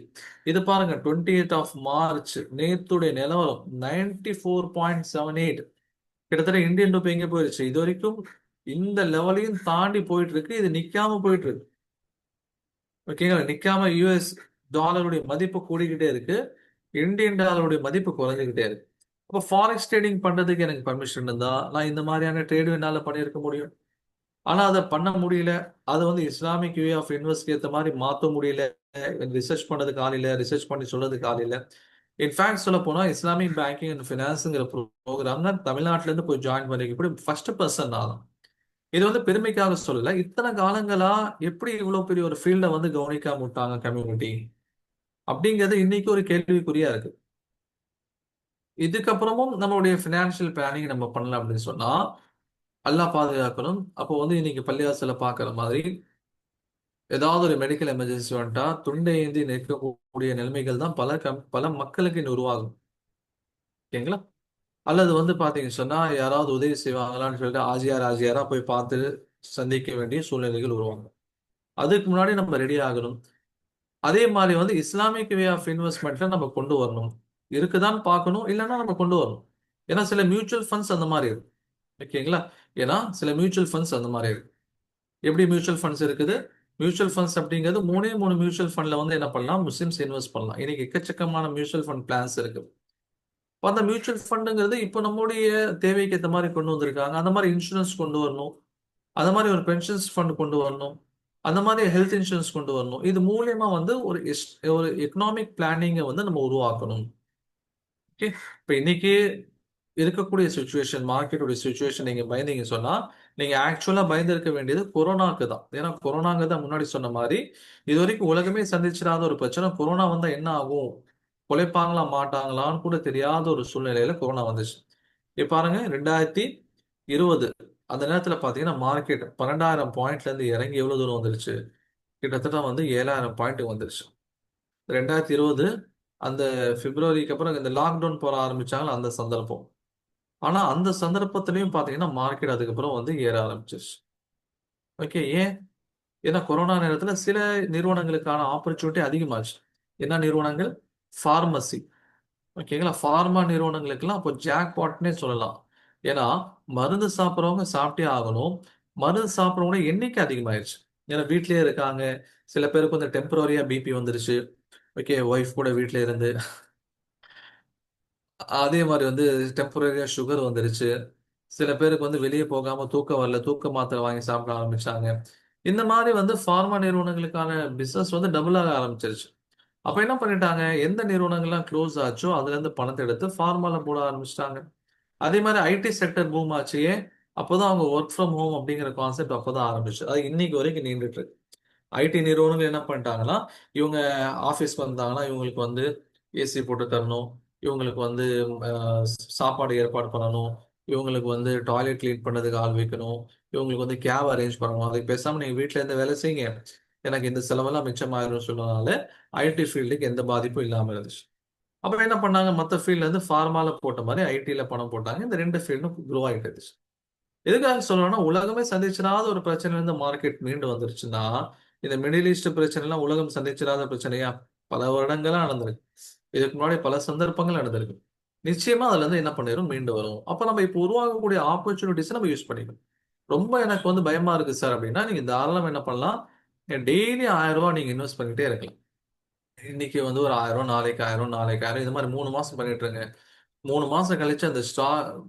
இது பாருங்க 28 மார்ச் நேத்துடைய நிலவரம் 94.78. கிட்டத்தட்ட இந்தியன் ருபி எங்க போயிருச்சு, இது வரைக்கும் இந்த லெவலையும் தாண்டி போயிட்டு இருக்கு. இது நிக்காம போயிட்டு இருக்கு. ஓகேங்களா, நிக்காம யூஎஸ் டாலருடைய மதிப்பு கூடிக்கிட்டே இருக்கு, இந்தியன் டாலருடைய மதிப்பு குறைஞ்சிக்கிட்டே இருக்கு. அப்போ ஃபாரெக்ஸ் ட்ரேடிங் பண்றதுக்கு எனக்கு பர்மிஷன் இருந்தா நான் இந்த மாதிரியான ட்ரேடு என்னால பண்ணியிருக்க முடியும். ஆனா அதை பண்ண முடியல. அதை வந்து இஸ்லாமிக் வே ஆஃப் இன்வெஸ்ட் ஏற்ற மாதிரி மாற்ற முடியல. ரிசர்ச் பண்ணதுக்கு ஆள் இல்லை, ரிசர்ச் பண்ணி சொல்றதுக்கு ஆள் இல்லை. இன்ஃபேக்ட் சொல்ல போனா இஸ்லாமிக் பேங்கிங் அண்ட் ஃபினான்ஸுங்கிற ப்ரோக்ராம் தான் தமிழ்நாட்டுல இருந்து போய் ஜாயின் பண்ணிக்க ஃபர்ஸ்ட் பர்சன் நான் தான். இது வந்து பெருமைக்காக சொல்லல, இத்தனை காலங்களா எப்படி இவ்வளவு பெரிய ஒரு ஃபீல்டை வந்து கவனிக்காம விட்டாங்க கம்யூனிட்டி அப்படிங்கிறது இன்னைக்கு ஒரு கேள்விக்குறியா இருக்கு. இதுக்கப்புறமும் நம்மளுடைய ஃபினான்ஷியல் பிளானிங் நம்ம பண்ணலாம் அப்படின்னு சொன்னா அல்லாஹ் பாதுகாக்கணும். அப்போ வந்து இன்னைக்கு பள்ளிவாசல பாக்குற மாதிரி ஏதாவது ஒரு மெடிக்கல் எமர்ஜென்சி வந்துட்டா துண்டை ஏந்தி நிற்கக்கூடிய நிலைமைகள் தான் பல மக்களுக்கு இன்று உருவாகும். ஓகேங்களா? அல்லது வந்து பாத்தீங்கன்னு சொன்னா யாராவது உதவி செய்வாங்களான்னு சொல்லிட்டு ஆஜியாரா போய் பார்த்து சந்திக்க வேண்டிய சூழ்நிலைகள் உருவாகும். அதுக்கு முன்னாடி நம்ம ரெடி ஆகணும். அதே மாதிரி வந்து இஸ்லாமிக் வே ஆஃப் இன்வெஸ்ட்மெண்ட்ல நம்ம கொண்டு வரணும். இருக்குதான்னு பார்க்கணும், இல்லைன்னா நம்ம கொண்டு வரணும். ஏன்னா சில மியூச்சுவல் ஃபண்ட்ஸ் அந்த மாதிரி இருக்கு. ஓகேங்களா? ஏன்னா சில மியூச்சுவல் ஃபண்ட்ஸ் அந்த மாதிரி இருக்கு. எப்படி மியூச்சுவல் ஃபண்ட்ஸ் இருக்குது? மியூச்சுவல் ஃபண்ட்ஸ் அப்படிங்கிறது மூணு மியூச்சுவல் ஃபண்ட்ல வந்து என்ன பண்ணலாம், முஸ்லிம்ஸ் இன்வெஸ்ட் பண்ணலாம். இன்னைக்கு எக்கச்சக்கமான மியூச்சுவல் ஃபண்ட் பிளான்ஸ் இருக்கு. இப்போ அந்த மியூச்சுவல் ஃபண்டுங்கிறது இப்போ நம்முடைய தேவைக்கு ஏற்ற மாதிரி கொண்டு வந்திருக்காங்க. அந்த மாதிரி இன்சூரன்ஸ் கொண்டு வரணும், அந்த மாதிரி ஒரு பென்ஷன்ஸ் ஃபண்ட் கொண்டு வரணும், அந்த மாதிரி ஹெல்த் இன்சூரன்ஸ் கொண்டு வரணும். இது மூலியமா வந்து ஒரு எக்கனாமிக் பிளானிங்கை வந்து நம்ம உருவாக்கணும். ஓகே, இப்போ இன்னைக்கு இருக்கக்கூடிய சுச்சுவேஷன், மார்க்கெட்டுடைய சுச்சுவேஷன் நீங்க பயந்தீங்க சொன்னா நீங்க ஆக்சுவலா பயந்திருக்க வேண்டியது கொரோனாக்கு தான். ஏன்னா கொரோனாங்கிறத முன்னாடி சொன்ன மாதிரி இது வரைக்கும் உலகமே சந்திச்சிடாத ஒரு பிரச்சனை. கொரோனா வந்தா என்ன ஆகும், கொலைப்பாங்களா மாட்டாங்களான்னு கூட தெரியாத ஒரு சூழ்நிலையில கொரோனா வந்துச்சு. இப்ப பாருங்க 2020 அந்த நேரத்துல பாத்தீங்கன்னா மார்க்கெட் 12,000 பாயிண்ட்ல இருந்து இறங்கி எவ்வளவு தூரம் வந்துருச்சு, கிட்டத்தட்ட வந்து 7,000 பாயிண்ட் வந்துருச்சு. 2020 அந்த பிப்ரவரிக்கு அப்புறம் இந்த லாக்டவுன் போட ஆரம்பிச்சாங்களா அந்த சந்தர்ப்பம். ஆனா அந்த சந்தர்ப்பத்திலையும் பாத்தீங்கன்னா மார்க்கெட் அதுக்கப்புறம் வந்து ஏற ஆரம்பிச்சிருச்சு. ஓகே, ஏன்? ஏன்னா கொரோனா நேரத்துல சில நிறுவனங்களுக்கான ஆப்பர்ச்சுனிட்டி அதிகமாச்சு. என்ன நிறுவனங்கள்? ஃபார்மசி. ஓகேங்களா, ஃபார்மா நிறுவனங்களுக்கெல்லாம் அப்போ ஜாக்பாட்னே சொல்லலாம். ஏன்னா மருந்து சாப்பிட்றவங்க சாப்பிட்டே ஆகணும். மருந்து சாப்பிட்றவங்க எண்ணிக்கை அதிகமாயிருச்சு. ஏன்னா வீட்லயே இருக்காங்க. சில பேருக்கு வந்து டெம்பரரியா பிபி வந்துருச்சு. ஓகே, ஒய்ஃப் கூட வீட்ல இருந்து அதே மாதிரி வந்து டெம்பரரியா சுகர் வந்துருச்சு. சில பேருக்கு வந்து வெளியே போகாம தூக்கம் வரல, தூக்க மாத்திரை வாங்கி சாப்பிட ஆரம்பிச்சாங்க. இந்த மாதிரி வந்து ஃபார்மா நிறுவனங்களுக்கான பிசினஸ் வந்து டபுள் ஆக ஆரம்பிச்சிருச்சு. அப்ப என்ன பண்ணிட்டாங்க, எந்த நிறுவனங்கள்லாம் க்ளோஸ் ஆச்சோ அதுல இருந்து பணத்தை எடுத்து ஃபார்மால போட ஆரம்பிச்சிட்டாங்க. அதே மாதிரி ஐடி செக்டர் பூம் ஆச்சு. அப்போதான் அவங்க ஒர்க் ஃப்ரம் ஹோம் அப்படிங்கிற கான்செப்ட் அப்போதான் ஆரம்பிச்சு. அது இன்னைக்கு வரைக்கும் நீண்டுட்டு இருக்கு. ஐடி நிறுவனங்கள் என்ன பண்ணிட்டாங்கன்னா, இவங்க ஆஃபீஸ்க்கு வந்தாங்கன்னா இவங்களுக்கு வந்து ஏசி போட்டு தரணும், இவங்களுக்கு வந்து சாப்பாடு ஏற்பாடு பண்ணணும், இவங்களுக்கு வந்து டாய்லெட் க்ளீன் பண்ணதுக்கு ஆள் வைக்கணும், இவங்களுக்கு வந்து கேப் அரேஞ்ச் பண்ணணும். அதுக்கு பேசாம நீங்க வீட்டில இருந்து வேலை செய்யுங்க, எனக்கு இந்த செலவெல்லாம் மிச்சமாயிரும் சொன்னதுனால ஐடி ஃபீல்டுக்கு எந்த பாதிப்பும் இல்லாமல் இருந்துச்சு. அப்ப என்ன பண்ணாங்க, மற்ற ஃபீல்ட்ல இருந்து ஃபார்மால போட்ட மாதிரி ஐடில பணம் போட்டாங்க. இந்த ரெண்டு ஃபீல்டும் க்ரோ ஆகிட்டு இருந்துச்சு. எதுக்காக சொல்லணும்னா, உலகமே சந்திச்சிடாத ஒரு பிரச்சனையில இருந்து மார்க்கெட் மீண்டு வந்துருச்சுன்னா, இந்த மிடில் ஈஸ்ட் பிரச்சனை எல்லாம் உலகம் சந்திச்சிடாத பிரச்சனையா? பல வருடங்களா நடந்திருக்கு. இதுக்கு முன்னாடி பல சந்தர்ப்பங்கள் நடந்திருக்கு. நிச்சயமா அதுல இருந்து என்ன பண்ணிரும், மீண்டு வரும். அப்ப நம்ம இப்ப உருவாகக்கூடிய ஆப்பர்ச்சுனிட்டிஸ் நம்ம யூஸ் பண்ணிக்கணும். ரொம்ப எனக்கு வந்து பயமா இருக்கு சார் அப்படின்னா, நீங்க தாராளமா என்ன பண்ணலாம், டெய்லி ரூ. 1000 நீங்க இன்வெஸ்ட் பண்ணிட்டே இருக்கலாம். இன்னைக்கு வந்து ஒரு 1000, நாளைக்கு 1000, நாளைக்கு 1000 இது மாதிரி 3 மாசம் பண்ணிட்டு இருங்க. 3 மாசம் கழிச்சு அந்த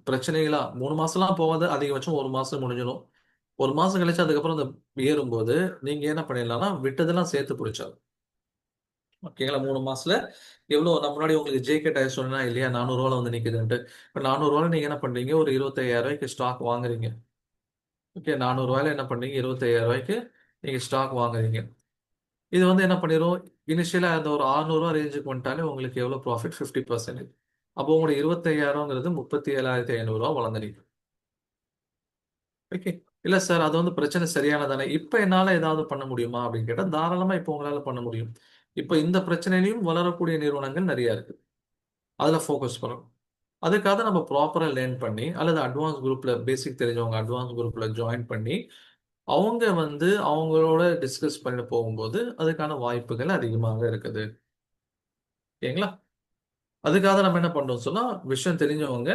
பிரச்சனைகளா 3 மாசம்லாம் போகாது, அதிகபட்சம் 1 மாசம் முடிஞ்சிடும். 1 மாசம் கழிச்சு அதுக்கப்புறம் அந்த ஏறும்போது நீங்க என்ன பண்ணிடலாம்னா, விட்டதெல்லாம் சேர்த்து பிடிச்சாலும் ஓகேங்களா. 3 மாசத்துல எவ்வளோ நான் முன்னாடி உங்களுக்கு ஜேகே டயர் சொன்னா இல்லையா, 400 வந்து நிக்குதுன்ட்டு. இப்போ 400 நீங்க என்ன பண்றீங்க, ஒரு 25,000 ஸ்டாக் வாங்குறீங்க. ஓகே, 400 என்ன பண்றீங்க, 25,000 நீங்க ஸ்டாக் வாங்குறீங்க. இது வந்து என்ன பண்ணிரும், இனிஷியலா அந்த ஒரு 600 ரேஞ்சுக்கு வந்துட்டாலே உங்களுக்கு எவ்வளவு ப்ராஃபிட், 50%. அப்போ உங்களுடைய 25,000ங்கிறது 37,500 வளர்ந்து நிற்கும். ஓகே. இல்ல சார், அது வந்து பிரச்சனை சரியானதானே, இப்ப என்னால ஏதாவது பண்ண முடியுமா அப்படின்னு கேட்டா, தாராளமா இப்ப உங்களால பண்ண முடியும். இப்ப இந்த பிரச்சனையிலையும் வளரக்கூடிய நிறுவனங்கள் நிறைய இருக்கு. அதுல ஃபோக்கஸ் பண்ணணும். அதுக்காக நம்ம ப்ராப்பரா லேர்ன் பண்ணி அல்லது அட்வான்ஸ் குரூப்ல பேசிக் தெரிஞ்சவங்க அட்வான்ஸ் குரூப்ல ஜாயின் பண்ணி அவங்க வந்து அவங்களோட டிஸ்கஸ் பண்ணி போகும்போது அதுக்கான வாய்ப்புகள் அதிகமாக இருக்குது. ஓகேங்களா. அதுக்காக நம்ம என்ன பண்றோம் சொன்னா, விஷயம் தெரிஞ்சவங்க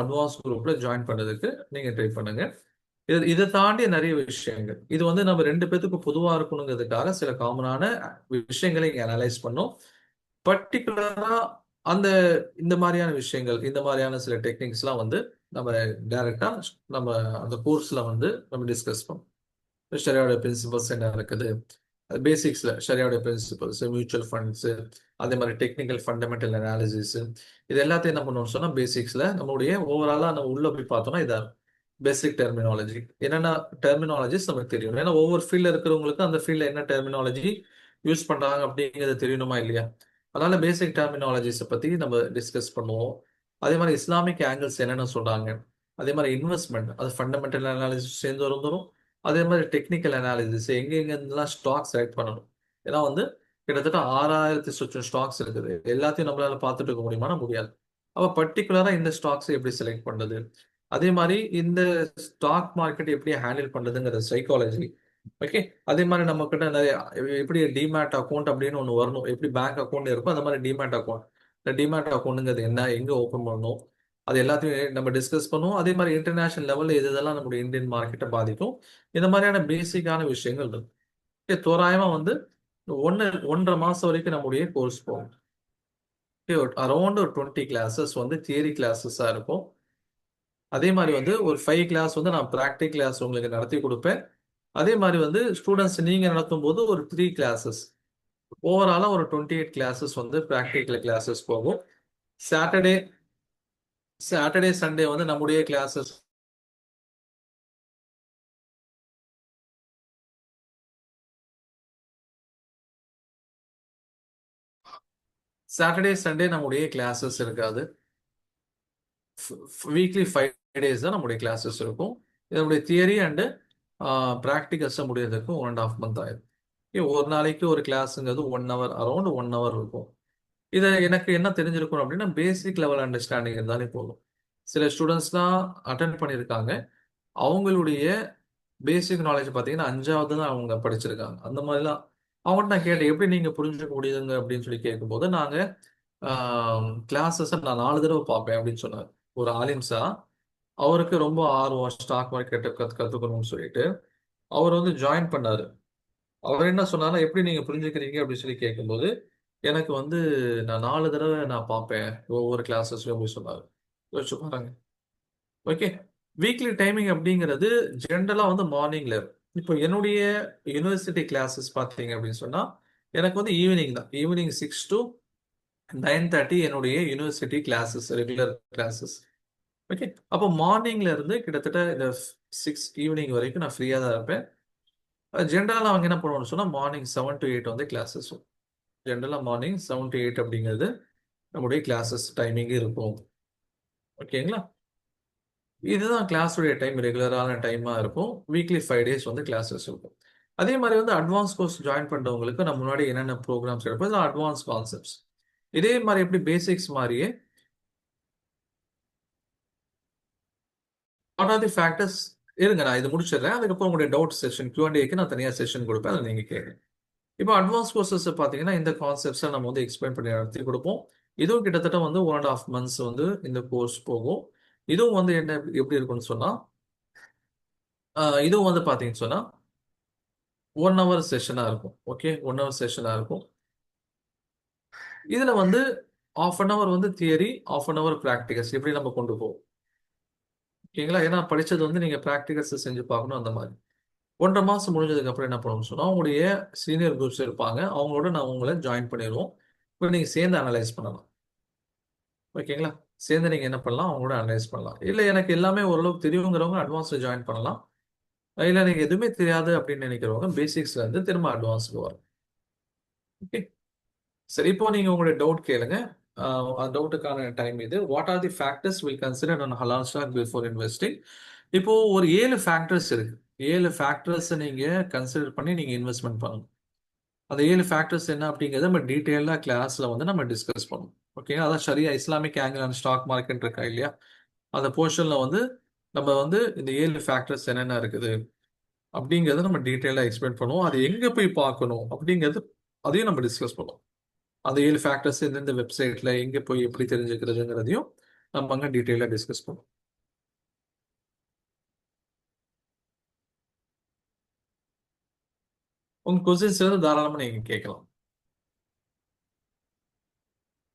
அட்வான்ஸ் குரூப்ல ஜாயின் பண்றதுக்கு நீங்க ட்ரை பண்ணுங்க. இதை தாண்டி நிறைய விஷயங்கள், இது வந்து நம்ம 2 பேத்துக்கு பொதுவா இருக்கணுங்கிறதுக்காக சில காமனான விஷயங்களை இங்க அனலைஸ் பண்ணோம். பர்டிகுலரா அந்த இந்த மாதிரியான விஷயங்கள், இந்த மாதிரியான சில டெக்னிக்ஸ்லாம் வந்து நம்ம டைரக்டா நம்ம அந்த கோர்ஸ்ல வந்து நம்ம டிஸ்கஸ் பண்ணோம். ஷரியாவுடைய பிரின்சிபல்ஸ் என்ன இருக்குது, பேசிக்ஸ்ல ஷரியாவுடைய பிரின்சிபல்ஸ், மியூச்சுவல் ஃபண்ட்ஸ், அதே மாதிரி டெக்னிக்கல் ஃபண்டமெண்டல் அனாலிசிஸ், இது எல்லாத்தையும் என்ன பண்ணுவோம்னு சொன்னா பேசிக்ஸ்ல நம்மளுடைய ஓவராலா நம்ம உள்ள போய் பார்த்தோம்னா இதா பேசிக் டெர்மினாலஜி என்னென்ன டெர்மினாலஜிஸ் நமக்கு தெரியும். ஏன்னா ஒவ்வொரு ஃபீல்ட்ல இருக்கிறவங்களுக்கு அந்த ஃபீல்ட்ல என்ன டெர்மினாலஜி யூஸ் பண்றாங்க அப்படிங்கிறது தெரியணுமா இல்லையா. அதனால பேசிக் டெர்மினாலஜிஸை பத்தி நம்ம டிஸ்கஸ் பண்ணுவோம். அதே மாதிரி இஸ்லாமிக் ஆங்கிள்ஸ் என்னென்ன சொல்றாங்க, அதே மாதிரி இன்வெஸ்ட்மெண்ட் அது ஃபண்டமெண்டல் அனாலிசிஸ் சேர்ந்து வந்துடும். அதே மாதிரி டெக்னிக்கல் அனாலிசிஸ் எங்க எங்கெல்லாம் ஸ்டாக் செலக்ட் பண்ணணும். ஏன்னா வந்து கிட்டத்தட்ட 6,000 சொச்சம் ஸ்டாக்ஸ் இருக்குது, எல்லாத்தையும் நம்மளால பார்த்துட்டு இருக்க முடியுமானா முடியாது. அப்ப பர்டிகுலரா இந்த ஸ்டாக்ஸ் எப்படி செலக்ட் பண்றது, அதே மாதிரி இந்த ஸ்டாக் மார்க்கெட் எப்படி ஹேண்டில் பண்றதுங்கிற சைக்காலஜி. ஓகே. அதே மாதிரி நம்ம கிட்ட நிறைய எப்படி டிமேட் அக்கௌண்ட் அப்படின்னு ஒன்று வரணும், எப்படி பேங்க் அக்கௌண்ட் இருக்கும் அந்த மாதிரி டிமேட் அக்கௌண்ட். இந்த டிமேட் அக்கௌண்ட்ங்கிறது என்ன, எங்க ஓப்பன் பண்ணணும், அது எல்லாத்தையும் நம்ம டிஸ்கஸ் பண்ணுவோம். அதே மாதிரி இன்டர்நேஷனல் லெவலில் எது இதெல்லாம் நம்முடைய இந்தியன் மார்க்கெட்டை பாதிக்கும், இந்த மாதிரியான பேசிக்கான விஷயங்கள் இருக்கு. Okay, தோராயமா வந்து 1.5 மாசம் வரைக்கும் நம்முடைய கோர்ஸ் போகும். அரௌண்ட் ஒரு 20 கிளாஸஸ் வந்து தியரி கிளாஸஸா இருக்கும். அதே மாதிரி வந்து ஒரு 5 கிளாஸ் வந்து நான் ப்ராக்டிக் கிளாஸ் உங்களுக்கு நடத்தி கொடுப்பேன். அதே மாதிரி வந்து ஸ்டூடெண்ட்ஸ் நீங்க நடத்தும் போது ஒரு 3 கிளாஸஸ், ஓவராலா ஒரு 28 கிளாஸஸ் வந்து ப்ராக்டிக்கல் கிளாஸஸ் போகும். சாட்டர்டே சாட்டர்டே சண்டே வந்து நம்முடைய கிளாஸஸ் சாட்டர்டே சண்டே நம்முடைய கிளாஸஸ் இருக்காது. வீக்லி 5 டேஸ் தான் நம்முடைய கிளாஸஸ் இருக்கும். இதனுடைய தியரி அண்டு ப்ராக்டிகல்ஸை முடியறதுக்கு 1.5 மந்த் ஆயிடும். ஒரு நாளைக்கு ஒரு கிளாஸுங்கிறது 1 ஹவர், அரௌண்ட் 1 ஹவர் இருக்கும். இதை எனக்கு என்ன தெரிஞ்சிருக்கும் அப்படின்னா பேசிக் லெவல் அண்டர்ஸ்டாண்டிங் இருந்தாலே போதும். சில ஸ்டூடெண்ட்ஸ் தான் அட்டன் பண்ணியிருக்காங்க, அவங்களுடைய பேசிக் நாலேஜ் பார்த்தீங்கன்னா 5வது தான் அவங்க படிச்சிருக்காங்க. அந்த மாதிரிலாம் அவங்கள்ட்ட நான் கேட்டேன், எப்படி நீங்க புரிஞ்சுக்க முடியுதுங்க அப்படின்னு சொல்லி கேட்கும்போது, நாங்க கிளாஸஸை நான் 4 தடவை பார்ப்பேன் அப்படின்னு சொன்னார். ஒரு ஆலிம்ஸா அவருக்கு ரொம்ப ஆர்வம் ஸ்டாக் மார்க்கெட்டை கத்துக்கணும்னு சொல்லிட்டு அவர் வந்து ஜாயின் பண்ணாரு. அவர் என்ன சொன்னார்னா, எப்படி நீங்க புரிஞ்சுக்கிறீங்க அப்படின்னு சொல்லி கேட்கும்போது, எனக்கு வந்து நான் 4 தடவை நான் பார்ப்பேன் ஒவ்வொரு கிளாஸஸ்லயும் அப்படின்னு சொன்னார். யோசிச்சு பாருங்க. ஓகே. வீக்லி டைமிங் அப்படிங்கிறது ஜென்ரலா வந்து மார்னிங்ல இருக்கும். இப்போ என்னுடைய யூனிவர்சிட்டி கிளாஸஸ் பார்த்தீங்க அப்படின்னு சொன்னா எனக்கு வந்து ஈவினிங் தான். ஈவினிங் 6 to 9:30 என்னுடைய university classes, regular classes. Okay. அப்போ மார்னிங்ல இருந்து கிட்டத்தட்ட இந்த 6 ஈவினிங் வரைக்கும் நான் ஃப்ரீயா தான் இருப்பேன். ஜென்ரலா அவங்க என்ன பண்ணுவோம்னு சொன்னா மார்னிங் 7 to 8 வந்து கிளாஸஸ். ஜென்ரலா மார்னிங் 7 to 8 அப்படிங்கிறது நம்முடைய கிளாஸஸ் டைமிங் இருக்கும். ஓகேங்களா. இதுதான் கிளாஸுடைய டைம், ரெகுலரான டைமா இருக்கும். வீக்லி 5 டேஸ் வந்து கிளாஸஸ் இருக்கும். அதே மாதிரி வந்து அட்வான்ஸ் கோர்ஸ் ஜாயின் பண்றவங்களுக்கு நான் முன்னாடி என்னென்ன ப்ரோக்ராம்ஸ் எடுப்போம், இதெல்லாம் அட்வான்ஸ் கான்செப்ட்ஸ். இதே மாதிரி எப்படி பேசிக்ஸ் மாதிரியே வாட் ஆர் தி ஃபேக்டர்ஸ், இருங்க நான் இது முடிச்சிடுறேன். அதுக்கப்புறம் உங்களுடைய டவுட் செஷன் Q&Aக்கு நான் தனியாக செஷன் கொடுப்பேன், அதை நீங்க கேளுங்க. இப்போ அட்வான்ஸ் கோர்சஸ் பார்த்தீங்கன்னா இந்த கான்செப்ட்ஸை நம்ம வந்து எக்ஸ்பிளைன் பண்ணி நடத்தி கொடுப்போம். இதுவும் கிட்டத்தட்ட வந்து 1.5 months வந்து இந்த கோர்ஸ் போகும். இதுவும் வந்து என்ன எப்படி இருக்கும்னு சொன்னா இதுவும் வந்து பார்த்தீங்கன்னு சொன்னா 1 hour செஷனாக இருக்கும். ஓகே, 1 hour செஷனாக இருக்கும். இதில் வந்து 1/2 hour வந்து தியரி, 1/2 hour ப்ராக்டிகல்ஸ் இப்படி நம்ம கொண்டு போவோம். ஓகேங்களா? ஏன்னா படிச்சது வந்து நீங்கள் ப்ராக்டிகல்ஸ் செஞ்சு பார்க்கணும் அந்த மாதிரி. 1.5 மாதம் முடிஞ்சதுக்கு அப்புறம் என்ன பண்ணணும்னு சொன்னால், உங்களுடைய சீனியர் குரூப்ஸ் இருப்பாங்க. அவங்களோட நான் உங்களை ஜாயின் பண்ணிடுவோம். இப்போ நீங்கள் சேர்ந்து அனலைஸ் பண்ணலாம். ஓகேங்களா? சேர்ந்து நீங்கள் என்ன பண்ணலாம், அவங்களோட அனலைஸ் பண்ணலாம். இல்லை எனக்கு எல்லாமே ஓரளவுக்கு தெரியுங்கிறவங்க அட்வான்ஸில் ஜாயின் பண்ணலாம். இல்லை நீங்கள் எதுவுமே தெரியாது அப்படின்னு நினைக்கிறவங்க பேசிக்ஸ்லேருந்து திரும்ப அட்வான்ஸுக்கு வரும். ஓகே, சரி. இப்போ நீங்கள் உங்களுடைய டவுட் கேளுங்க. அந்த டவுட்டுக்கான டைம் இது. What are the factors will consider on ஹலால் ஸ்டாக் பிஃபோர் இன்வெஸ்டிங்? இப்போ ஒரு 7 ஃபேக்டர்ஸ் இருக்கு. 7 ஃபேக்டர்ஸை நீங்கள் கன்சிடர் பண்ணி நீங்கள் இன்வெஸ்ட்மெண்ட் பண்ணணும். அந்த 7 ஃபேக்டர்ஸ் என்ன அப்படிங்கிறத நம்ம டீட்டெயிலாக கிளாஸில் வந்து நம்ம டிஸ்கஸ் பண்ணுவோம். ஓகே, அதான் sharia Islamic angle and stock market இருக்கா இல்லையா, அந்த போர்ஷனில் வந்து நம்ம வந்து இந்த 7 ஃபேக்டர்ஸ் என்னென்ன இருக்குது அப்படிங்கிறத நம்ம டீட்டெயிலாக எக்ஸ்பிளைன் பண்ணுவோம். அது எங்கே போய் பார்க்கணும் அப்படிங்கிறது அதையும் நம்ம டிஸ்கஸ் பண்ணுவோம். அந்த 7 ஃபேக்டர்ஸ் எந்தெந்த வெப்சைட்டில் எங்கே போய் எப்படி தெரிஞ்சுக்கிறதுங்கிறதையும் நம்ம அங்கே டீட்டெயிலாக டிஸ்கஸ் பண்ணுவோம். உங்கள் கொஸ்டின்ஸ் வந்து தாராளமாக நீங்கள் கேட்கலாம்.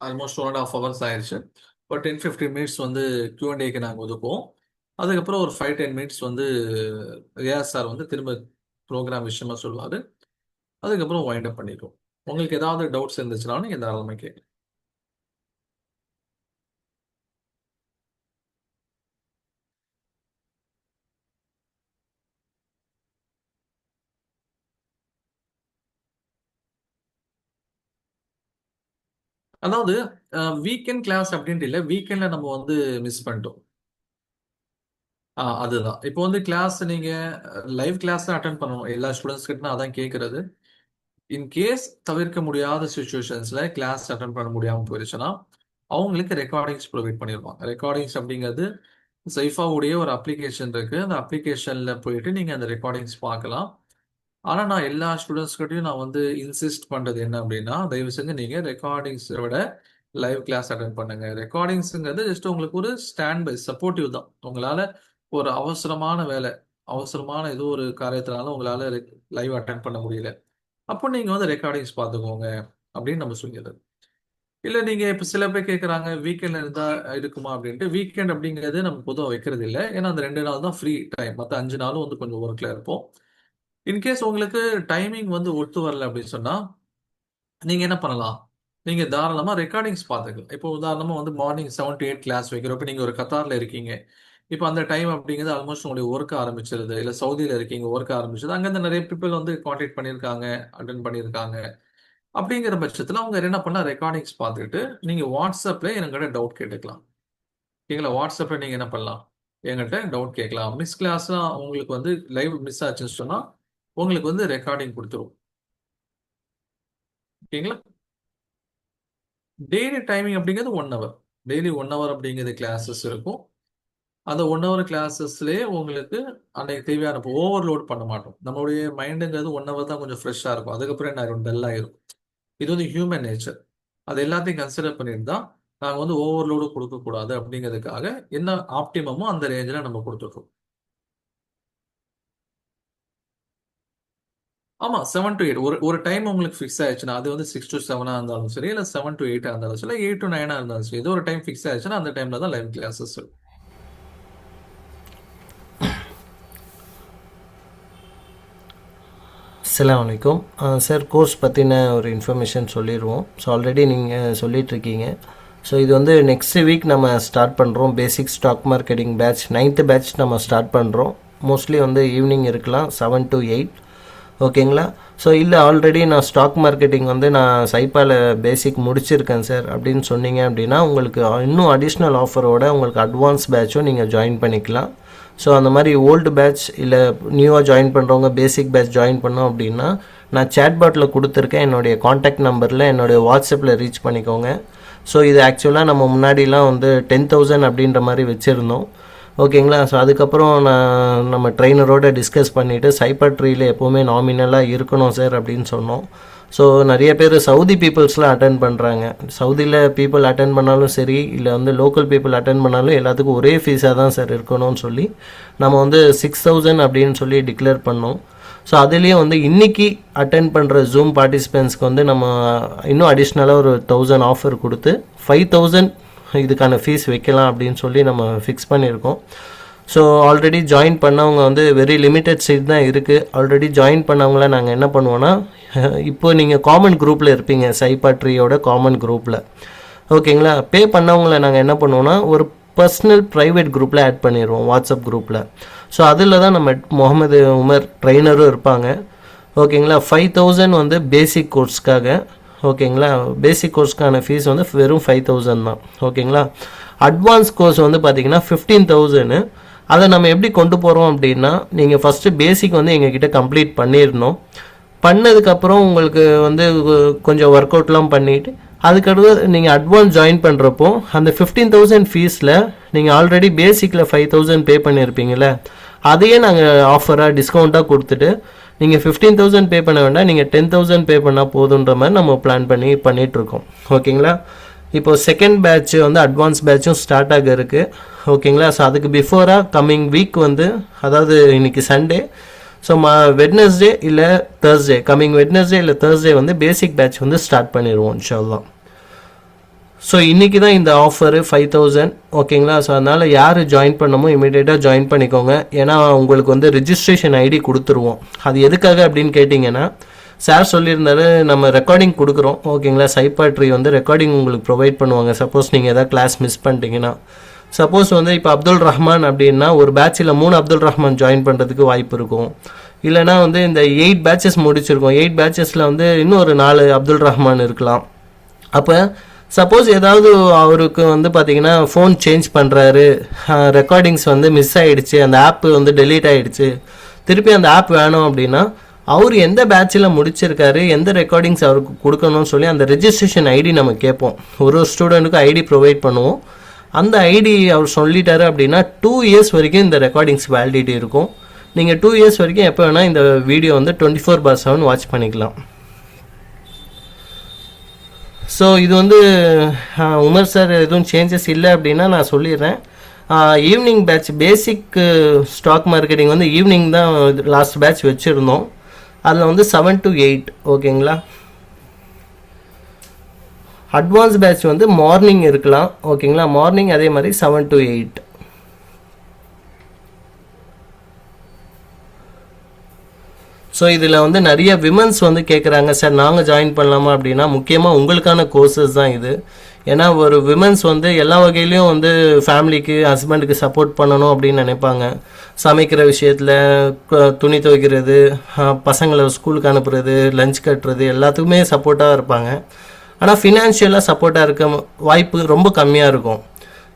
ஆல்மோஸ்ட் 1.5 hours ஆயிடுச்சு. ஒரு 10-15 மினிட்ஸ் வந்து Q&Aக்கு நாங்கள் ஒதுக்குவோம். அதுக்கப்புறம் ஒரு 5-10 மினிட்ஸ் வந்து ரியாஸ் சார் வந்து திரும்ப ப்ரோக்ராம் விஷயமா சொல்லுவார். அதுக்கப்புறம் வைண்ட் அப் பண்ணிடுவோம். உங்களுக்கு ஏதாவது டவுட்ஸ் இருந்துச்சுனாலும் நீங்கள் தாராளமாக கேட்கலாம். அதாவது வீக்கெண்ட் கிளாஸ் அப்படின்ட்டு இல்லை, வீக்கெண்டில் நம்ம வந்து மிஸ் பண்ணிட்டோம். அதுதான். இப்போ வந்து கிளாஸ் நீங்கள் லைவ் கிளாஸ் தான் அட்டன் பண்ணணும். எல்லா ஸ்டூடெண்ட்ஸ் கிட்ட நான் அதான் கேட்குறது. இன்கேஸ் தவிர்க்க முடியாத சுச்சுவேஷன்ஸில் கிளாஸ் அட்டன் பண்ண முடியாமல் போயிடுச்சுன்னா அவங்களுக்கு ரெக்கார்டிங்ஸ் ப்ரொவைட் பண்ணிடுவாங்க. ரெக்கார்டிங்ஸ் அப்படிங்கிறது சைஃபாவுடைய ஒரு அப்ளிகேஷன் இருக்குது. அந்த அப்ளிகேஷனில் போயிட்டு நீங்கள் அந்த ரெக்கார்டிங்ஸ் பார்க்கலாம். ஆனால் நான் எல்லா ஸ்டூடெண்ட்ஸ்கிட்டையும் நான் வந்து இன்சிஸ்ட் பண்ணுறது என்ன அப்படின்னா, தயவு செஞ்சு நீங்கள் ரெக்கார்டிங்ஸை விட லைவ் கிளாஸ் அட்டன் பண்ணுங்க. ரெக்கார்டிங்ஸுங்கிறது ஜஸ்ட் உங்களுக்கு ஒரு ஸ்டாண்ட் பை சப்போர்ட்டிவ் தான். உங்களால் ஒரு அவசரமான வேலை, அவசரமான ஏதோ ஒரு காரியத்தினால உங்களால் லைவ் அட்டன் பண்ண முடியல, அப்போ நீங்கள் வந்து ரெக்கார்டிங்ஸ் பார்த்துக்கோங்க அப்படின்னு நம்ம சொல்லிடுறது. இல்லை நீங்கள் இப்போ சில பேர் கேட்குறாங்க வீக்கெண்ட் இருந்தால் இருக்குமா அப்படின்ட்டு. வீக்கெண்ட் அப்படிங்கிறது நம்ம பொதுவாக வைக்கிறது இல்லை. ஏன்னா அந்த 2 நாள் தான் ஃப்ரீ டைம். மற்ற 5 நாளும் வந்து கொஞ்சம் ஒர்க்கில் இருப்போம். இன்கேஸ் உங்களுக்கு டைமிங் வந்து ஒத்து வரல அப்படின்னு சொன்னால் நீங்கள் என்ன பண்ணலாம், நீங்கள் தாராளமாக ரெக்கார்டிங்ஸ் பார்த்துக்கலாம். இப்போ உதாரணமாக வந்து மார்னிங் 7 to 8 கிளாஸ் வைக்கிறோம். இப்போ நீங்கள் ஒரு கத்தாரில் இருக்கீங்க. இப்போ அந்த டைம் அப்படிங்கிறது ஆல்மோஸ்ட் உங்களுடைய ஒர்க் ஆரம்பிச்சிருது. இல்லை சவுதியில் இருக்கீங்க, ஒர்க் ஆரம்பிச்சது. அங்கேருந்து நிறைய பீப்புள் வந்து காண்டாக்ட் பண்ணியிருக்காங்க, அட்டன் பண்ணியிருக்காங்க. அப்படிங்கிற பட்சத்தில் அவங்க என்ன பண்ணலாம், ரெக்கார்டிங்ஸ் பார்த்துட்டு நீங்கள் வாட்ஸ்அப்பில் என்கிட்ட டவுட் கேட்டுக்கலாம். ஓகேங்களா? வாட்ஸ்அப்பில் நீங்கள் என்ன பண்ணலாம், என்கிட்ட டவுட் கேட்கலாம். மிஸ் கிளாஸ்லாம் உங்களுக்கு வந்து லைவ் மிஸ் ஆச்சுன்னு சொன்னால் உங்களுக்கு வந்து ரெக்கார்டிங் கொடுத்துரும். ஓகேங்களா? டெய்லி டைமிங் அப்படிங்கிறது 1 hour. டெய்லி 1 hour அப்படிங்கிறது கிளாஸஸ் இருக்கும். அந்த 1 hour கிளாஸஸ்லேயே உங்களுக்கு அன்னைக்கு தேவையான ஓவர்லோட் பண்ண மாட்டோம். நம்மளுடைய மைண்டுங்கிறது 1 hour தான் கொஞ்சம் ஃப்ரெஷ்ஷாக இருக்கும். அதுக்கப்புறம் என்ன ஆயிரும், டல் ஆயிரும். இது வந்து ஹியூமன் நேச்சர். அது எல்லாத்தையும் கன்சிடர் பண்ணிட்டு தான் நாங்கள் வந்து ஓவர்லோடு கொடுக்கக்கூடாது அப்படிங்கிறதுக்காக என்ன ஆப்டிமமோ அந்த ரேஞ்சில் நம்ம கொடுத்துருக்கோம். ஆமாம், 7 to 8 ஒரு டைம் உங்களுக்கு ஃபிக்ஸ் ஆயிடுச்சுன்னா, அது வந்து 6 to 7 இருந்தாலும் சரி, இல்லை 7 to 8 இருந்தாலும் சரி, இல்லை 8 to 9 இருந்தாலும் சரி, ஏதோ ஒரு டைம் ஃபிக்ஸ் ஆயிடுச்சுன்னா அந்த டைமில் தான் லைவ் கிளாஸஸ் இருக்கும். அஸ்ஸலாமு அலைக்கும் சார். கோர்ஸ் பற்றின ஒரு இன்ஃபர்மேஷன் சொல்லிடுவோம். ஸோ ஆல்ரெடி நீங்கள் சொல்லிகிட்ருக்கீங்க. ஸோ இது வந்து நெக்ஸ்ட் வீக் நம்ம ஸ்டார்ட் பண்ணுறோம். Basic stock marketing batch 9th batch நம்ம ஸ்டார்ட் பண்ணுறோம். மோஸ்ட்லி வந்து ஈவினிங் இருக்கலாம், 7 to 8. ஓகேங்களா? ஸோ இல்லை ஆல்ரெடி நான் ஸ்டாக் மார்க்கெட்டிங் வந்து நான் சைப்பாவில் பேசிக் முடிச்சிருக்கேன் சார் அப்படின்னு சொன்னீங்க அப்படின்னா உங்களுக்கு இன்னும் அடிஷ்னல் ஆஃபரோட உங்களுக்கு அட்வான்ஸ் பேட்சும் நீங்கள் ஜாயின் பண்ணிக்கலாம். ஸோ அந்த மாதிரி ஓல்டு பேட்ச் இல்லை நியூவாக ஜாயின் பண்ணுறவங்க பேசிக் பேட்ச் ஜாயின் பண்ணோம் அப்படின்னா நான் சேட்பாட்டில் கொடுத்துருக்கேன். என்னுடைய காண்டாக்ட் நம்பரில் என்னுடைய வாட்ஸ்அப்பில் ரீச் பண்ணிக்கோங்க. ஸோ இது ஆக்சுவலாக நம்ம முன்னாடிலாம் வந்து 10,000 அப்படின்ற மாதிரி வச்சுருந்தோம். ஓகேங்களா? ஸோ அதுக்கப்புறம் நம்ம ட்ரெயினரோட டிஸ்கஸ் பண்ணிவிட்டு சைப்பர் ட்ரீயில் எப்போவுமே நாமினலாக இருக்கணும் சார் அப்படின்னு சொன்னோம். ஸோ நிறைய பேர் சவுதி பீப்புள்ஸ்லாம் அட்டன் பண்ணுறாங்க. சவுதியில் பீப்புள் அட்டன் பண்ணாலும் சரி, இல்லை வந்து லோக்கல் பீப்புள் அட்டன் பண்ணாலும் எல்லாத்துக்கும் ஒரே ஃபீஸாக தான் சார் இருக்கணும்னு சொல்லி நம்ம வந்து 6,000 அப்படின்னு சொல்லி டிக்ளேர் பண்ணோம். ஸோ அதுலேயும் வந்து இன்றைக்கி அட்டன் பண்ணுற ஜூம் பார்ட்டிசிபென்ட்ஸ்க்கு வந்து நம்ம இன்னும் அடிஷ்னலாக ஒரு 1000 ஆஃபர் கொடுத்து 5,000 இதுக்கான ஃபீஸ் வைக்கலாம் அப்படின்னு சொல்லி நம்ம ஃபிக்ஸ் பண்ணியிருக்கோம். ஸோ ஆல்ரெடி ஜாயின் பண்ணவங்க வந்து வெரி லிமிட்டட் சீட் தான் இருக்குது. ஆல்ரெடி ஜாயின் பண்ணவங்கள நாங்கள் என்ன பண்ணுவோன்னா, இப்போ நீங்கள் காமன் குரூப்பில் இருப்பீங்க, சைபாட்ரியோட காமன் குரூப்பில், ஓகேங்களா. பே பண்ணவங்கள நாங்கள் என்ன பண்ணுவோன்னா ஒரு பர்சனல் ப்ரைவேட் குரூப்பில் ஆட் பண்ணிடுவோம், வாட்ஸ்அப் குரூப்பில். ஸோ அதில் தான் நம்ம முகமது உமர் ட்ரெயினரும் இருப்பாங்க, ஓகேங்களா. 5,000 வந்து பேசிக் கோர்ஸ்க்காக, ஓகேங்களா. பேசிக் கோர்ஸ்க்கான ஃபீஸ் வந்து வெறும் 5,000 தான், ஓகேங்களா. அட்வான்ஸ் கோர்ஸ் வந்து பார்த்திங்கன்னா 15,000. அதை நம்ம எப்படி கொண்டு போகிறோம் அப்படின்னா, நீங்கள் ஃபஸ்ட்டு பேசிக் வந்து எங்ககிட்ட கம்ப்ளீட் பண்ணிடணும். பண்ணதுக்கப்புறம் உங்களுக்கு வந்து கொஞ்சம் ஒர்க் அவுட்லாம் பண்ணிவிட்டு அதுக்கடுத்து நீங்கள் அட்வான்ஸ் ஜாயின் பண்ணுறப்போ அந்த 15,000 ஃபீஸில் நீங்கள் ஆல்ரெடி பேசிக்கில் 5,000 பே பண்ணியிருப்பீங்கள, அதையே நாங்கள் ஆஃபராக டிஸ்கவுண்ட்டாக கொடுத்துட்டு நீங்கள் 15,000 பே பண்ண வேண்டாம், நீங்கள் 10,000 பே பண்ணால் போதுன்ற மாதிரி நம்ம பிளான் பண்ணிகிட்ருக்கோம், ஓகேங்களா. இப்போ செகண்ட் பேட்ச் வந்து அட்வான்ஸ் பேட்சும் ஸ்டார்ட் ஆக இருக்குது, ஓகேங்களா. ஸோ அதுக்கு பிஃபோராக கம்மிங் வீக் வந்து, அதாவது இன்றைக்கி சண்டே, ஸோ வெட்னஸ்டே இல்லை தேர்ஸ்டே, கம்மிங் வெட்னஸ்டே இல்லை தேர்ஸ்டே வந்து பேசிக் பேட்ச் வந்து ஸ்டார்ட் பண்ணிடுவோம் இன்ஷாஅல்லாஹ். ஸோ இன்றைக்கி தான் இந்த ஆஃபரு 5,000, ஓகேங்களா. ஸோ அதனால் யார் ஜாயின் பண்ணமோ இமீடியட்டாக ஜாயின் பண்ணிக்கோங்க. ஏன்னா உங்களுக்கு வந்து ரிஜிஸ்ட்ரேஷன் ஐடி கொடுத்துருவோம். அது எதுக்காக அப்படின்னு கேட்டிங்கன்னா, சார் சொல்லியிருந்தாரு நம்ம ரெக்கார்டிங் கொடுக்குறோம், ஓகேங்களா. சைபாட்ரி வந்து ரெக்கார்டிங் உங்களுக்கு ப்ரொவைட் பண்ணுவாங்க. சப்போஸ் நீங்கள் எதாவது கிளாஸ் மிஸ் பண்ணிட்டீங்கன்னா, சப்போஸ் வந்து இப்போ அப்துல் ரஹ்மான் அப்படின்னா ஒரு பேட்சில் 3 அப்துல் ரஹ்மான் ஜாயின் பண்ணுறதுக்கு வாய்ப்பு இருக்கும். இல்லைனா வந்து இந்த 8 பேட்சஸ் முடிச்சிருக்கோம், 8 பேட்சஸில் வந்து இன்னும் ஒரு 4 அப்துல் ரஹ்மான் இருக்கலாம். அப்போ சப்போஸ் ஏதாவது அவருக்கு வந்து பார்த்திங்கன்னா ஃபோன் சேஞ்ச் பண்ணுறாரு, ரெக்கார்டிங்ஸ் வந்து மிஸ் ஆகிடுச்சு, அந்த ஆப் வந்து டெலீட் ஆகிடுச்சு, திருப்பி அந்த ஆப் வேணும் அப்படின்னா அவர் எந்த பேட்சில் முடிச்சிருக்காரு, எந்த ரெக்கார்டிங்ஸ் அவருக்கு கொடுக்கணும்னு சொல்லி அந்த ரெஜிஸ்ட்ரேஷன் ஐடி நம்ம கேட்போம். ஒரு ஸ்டூடெண்ட்டுக்கு ஐடி ப்ரொவைட் பண்ணுவோம். அந்த ஐடி அவர் சொல்லிட்டாரு அப்படின்னா 2 இயர்ஸ் வரைக்கும் இந்த ரெக்கார்டிங்ஸ் வேலிடிட்டி இருக்கும். நீங்கள் 2 இயர்ஸ் வரைக்கும் எப்போ வேணால் இந்த வீடியோ வந்து 24/7 வாட்ச் பண்ணிக்கலாம். ஸோ இது வந்து உமர் சார் எதுவும் சேஞ்சஸ் இல்லை அப்படின்னா நான் சொல்லிடுறேன். Evening batch basic stock marketing வந்து ஈவினிங் தான் லாஸ்ட் பேட்ச் வச்சுருந்தோம். அதில் வந்து 7 to 8, ஓகேங்களா. அட்வான்ஸ் பேட்ச் வந்து மார்னிங் இருக்கலாம், ஓகேங்களா. மார்னிங் அதே மாதிரி 7 to 8. ஸோ இதில் வந்து நிறைய விமன்ஸ் வந்து கேட்குறாங்க, சார் நாங்கள் ஜாயின் பண்ணலாமா அப்படின்னா, முக்கியமாக உங்களுக்கான கோர்சஸ் தான் இது. ஏன்னா ஒரு விமன்ஸ் வந்து எல்லா வகையிலையும் வந்து ஃபேமிலிக்கு, ஹஸ்பண்டுக்கு சப்போர்ட் பண்ணணும் அப்படின்னு நினைப்பாங்க. சமைக்கிற விஷயத்தில், துணி துவைக்கிறது, பசங்களை ஸ்கூலுக்கு அனுப்புறது, லஞ்ச் கட்டுறது, எல்லாத்துக்குமே சப்போர்ட்டாக இருப்பாங்க. ஆனால் ஃபினான்ஷியலாக சப்போர்ட்டாக இருக்க வாய்ப்பு ரொம்ப கம்மியாக இருக்கும்.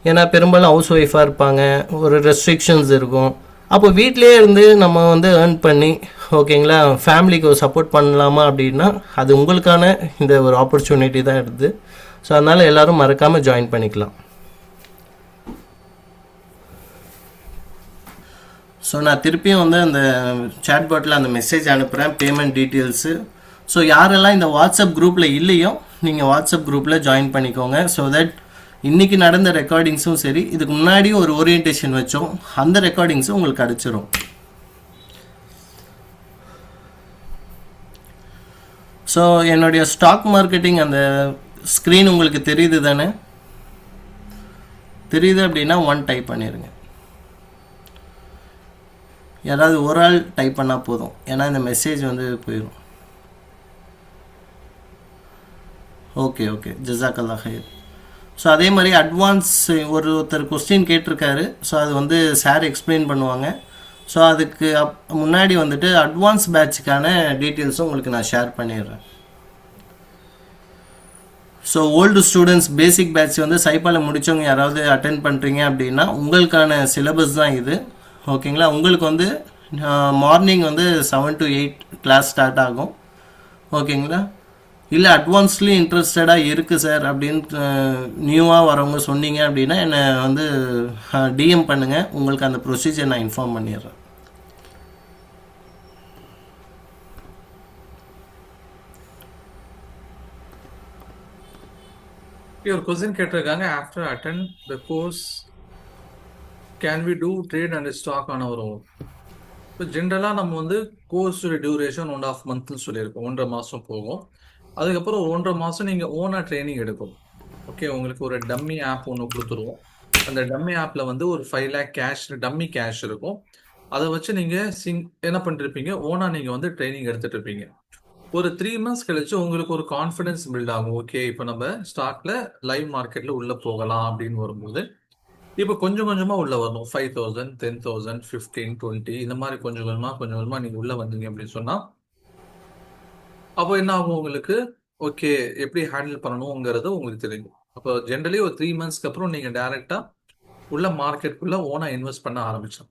ஏன்னா பெரும்பாலும் ஹவுஸ் ஒய்ஃபாக இருப்பாங்க, ஒரு ரெஸ்ட்ரிக்ஷன்ஸ் இருக்கும். அப்போ வீட்டிலே இருந்து நம்ம வந்து ஏர்ன் பண்ணி, ஓகேங்களா, ஃபேமிலிக்கு ஒரு சப்போர்ட் பண்ணலாமா அப்படின்னா அது உங்களுக்கான இந்த ஒரு ஆப்பர்ச்சுனிட்டி தான் இருக்குது. ஸோ அதனால் எல்லோரும் மறக்காமல் ஜாயின் பண்ணிக்கலாம். ஸோ நான் திருப்பியும் வந்து அந்த சாட்பாட்டில் அந்த மெசேஜ் அனுப்புகிறேன், பேமெண்ட் டீட்டெயில்ஸு. ஸோ யாரெல்லாம் இந்த வாட்ஸ்அப் குரூப்பில் இல்லையோ நீங்கள் வாட்ஸ்அப் குரூப்பில் ஜாயின் பண்ணிக்கோங்க. ஸோ தட் இன்றைக்கி நடந்த ரெக்கார்டிங்ஸும் சரி, இதுக்கு முன்னாடி ஒரு ஓரியன்டேஷன் வச்சோம், அந்த ரெக்கார்டிங்ஸும் உங்களுக்கு கிடச்சிரும். ஸோ என்னுடைய ஸ்டாக் மார்க்கெட்டிங் அந்த ஸ்க்ரீன் உங்களுக்கு தெரியுது தானே? தெரியுது அப்படின்னா 1 டைப் பண்ணிடுங்க. யாராவது ஒரு ஆள் டைப் பண்ணால் போதும், ஏன்னா இந்த மெசேஜ் வந்து போயிடும். ஓகே ஜஸாக்கல்லாஹ் ஹைர். ஸோ அதே மாதிரி அட்வான்ஸ் ஒருத்தர் கொஸ்டின் கேட்டிருக்காரு. ஸோ அது வந்து சார் எக்ஸ்பிளைன் பண்ணுவாங்க. ஸோ அதுக்கு முன்னாடி வந்துட்டு அட்வான்ஸ் பேட்சுக்கான டீட்டெயில்ஸும் உங்களுக்கு நான் ஷேர் பண்ணிடுறேன். ஸோ ஓல்டு ஸ்டூடெண்ட்ஸ் பேசிக் பேட்ச் வந்து சைபாவில் முடித்தவங்க யாராவது அட்டென்ட் பண்ணுறீங்க அப்படின்னா உங்களுக்கான சிலபஸ் தான் இது, ஓகேங்களா. உங்களுக்கு வந்து மார்னிங் வந்து 7 to 8 கிளாஸ் ஸ்டார்ட் ஆகும், ஓகேங்களா. இல்லை அட்வான்ஸ்லேயும் இன்ட்ரெஸ்டடாக இருக்குது சார் அப்படின்னு நியூவாக வரவங்க சொன்னீங்க அப்படின்னா என்னை வந்து டிஎம் பண்ணுங்கள், உங்களுக்கு அந்த ப்ரொசீஜர் நான் இன்ஃபார்ம் பண்ணிடுறேன். ஒரு கொஸ்டின் கேட்டிருக்காங்க, after attend the course can we do trade and stock on our own? இப்போ ஜென்ரலாக நம்ம வந்து கோர்ஸோட டியூரேஷன் 1.5 மந்த்னு சொல்லியிருக்கோம், 1.5 மாதம் போகும். அதுக்கப்புறம் 1.5 மாதம் நீங்கள் ஓனாக ட்ரைனிங் எடுக்கணும். ஓகே, உங்களுக்கு ஒரு டம்மி ஆப் ஒன்று கொடுத்துருவோம். அந்த டம்மி ஆப்பில் வந்து ஒரு 5 lakh கேஷ், டம்மி கேஷ் இருக்கும். அதை வச்சு நீங்கள் என்ன பண்ணிருப்பீங்க, ஓனாக நீங்கள் வந்து ட்ரைனிங் எடுத்துட்டு இருப்பீங்க. ஒரு 3 months கழிச்சு உங்களுக்கு ஒரு கான்ஃபிடன்ஸ் பில்ட் ஆகும். ஓகே, இப்போ நம்ம ஸ்டாக்ல லைவ் மார்க்கெட்ல உள்ள போகலாம் அப்படின்னு வரும்போது, இப்போ கொஞ்சம் கொஞ்சமா உள்ள வரணும். 5,000, 10,000, 15, 20 இந்த மாதிரி கொஞ்சம் கொஞ்சமா நீங்க உள்ள வந்தீங்க அப்படின்னு சொன்னா, அப்போ என்ன ஆகும் உங்களுக்கு, ஓகே எப்படி ஹேண்டில் பண்ணணுங்கிறது உங்களுக்கு தெரியும். அப்போ ஜென்ரலி ஒரு 3 monthsக்கு அப்புறம் நீங்க டைரக்டா உள்ள மார்க்கெட்டுக்குள்ள ஓனா இன்வெஸ்ட் பண்ண ஆரம்பிச்சோம்.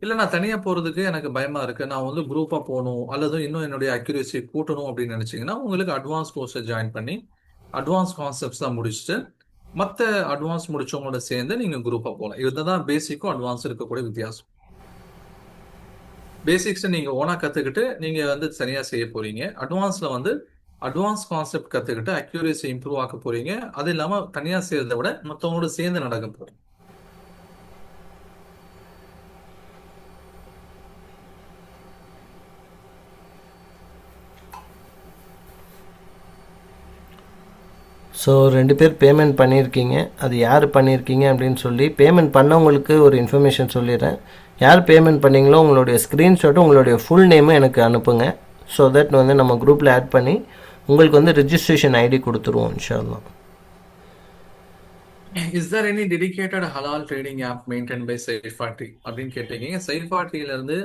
இல்லை நான் தனியாக போகிறதுக்கு எனக்கு பயமாக இருக்குது, நான் வந்து குரூப்பாக போகணும் அல்லது இன்னும் என்னுடைய அக்யூரேசி கூட்டணும் அப்படின்னு நினச்சிங்கன்னா, உங்களுக்கு அட்வான்ஸ் கோர்ஸை ஜாயின் பண்ணி அட்வான்ஸ் கான்செப்ட்ஸ் தான் முடிச்சுட்டு மற்ற அட்வான்ஸ் முடிச்சவங்களோட சேர்ந்து நீங்கள் குரூப்பாக போகலாம். இதுதான் பேசிக்கும் அட்வான்ஸ் இருக்கக்கூடிய வித்தியாசம். பேசிக்ஸை நீங்கள் ஓனாக கற்றுக்கிட்டு நீங்கள் வந்து சரியாக செய்ய போகிறீங்க. அட்வான்ஸில் வந்து அட்வான்ஸ் கான்செப்ட் கற்றுக்கிட்டு அக்யூரேசி இம்ப்ரூவ் ஆக்க போகிறீங்க. அது இல்லாமல் தனியாக செய்கிறத விட மற்றவங்களோட சேர்ந்து நடக்க போகிறீங்க. ஸோ 2 பேர் பேமெண்ட் பண்ணியிருக்கீங்க. அது யார் பண்ணியிருக்கீங்க அப்படின்னு சொல்லி பேமெண்ட் பண்ணவங்களுக்கு ஒரு இன்ஃபர்மேஷன் சொல்லிடுறேன். யார் பேமெண்ட் பண்ணீங்களோ உங்களுடைய ஸ்க்ரீன்ஷாட்டும் உங்களுடைய ஃபுல் நேமும் எனக்கு அனுப்புங்க. ஸோ தட் வந்து நம்ம குரூப்பில் ஆட் பண்ணி உங்களுக்கு வந்து ரெஜிஸ்ட்ரேஷன் ஐடி கொடுத்துருவோம் இன்ஷா அல்லாஹ். இஸ் தேர் எனி டெடிகேட்டட் ஹலால் ட்ரேடிங் ஆப் மெயின்டைன் பை சைஃபாட்டி அப்படின்னு கேட்டீங்க. சைஃபாட்டியிலேருந்து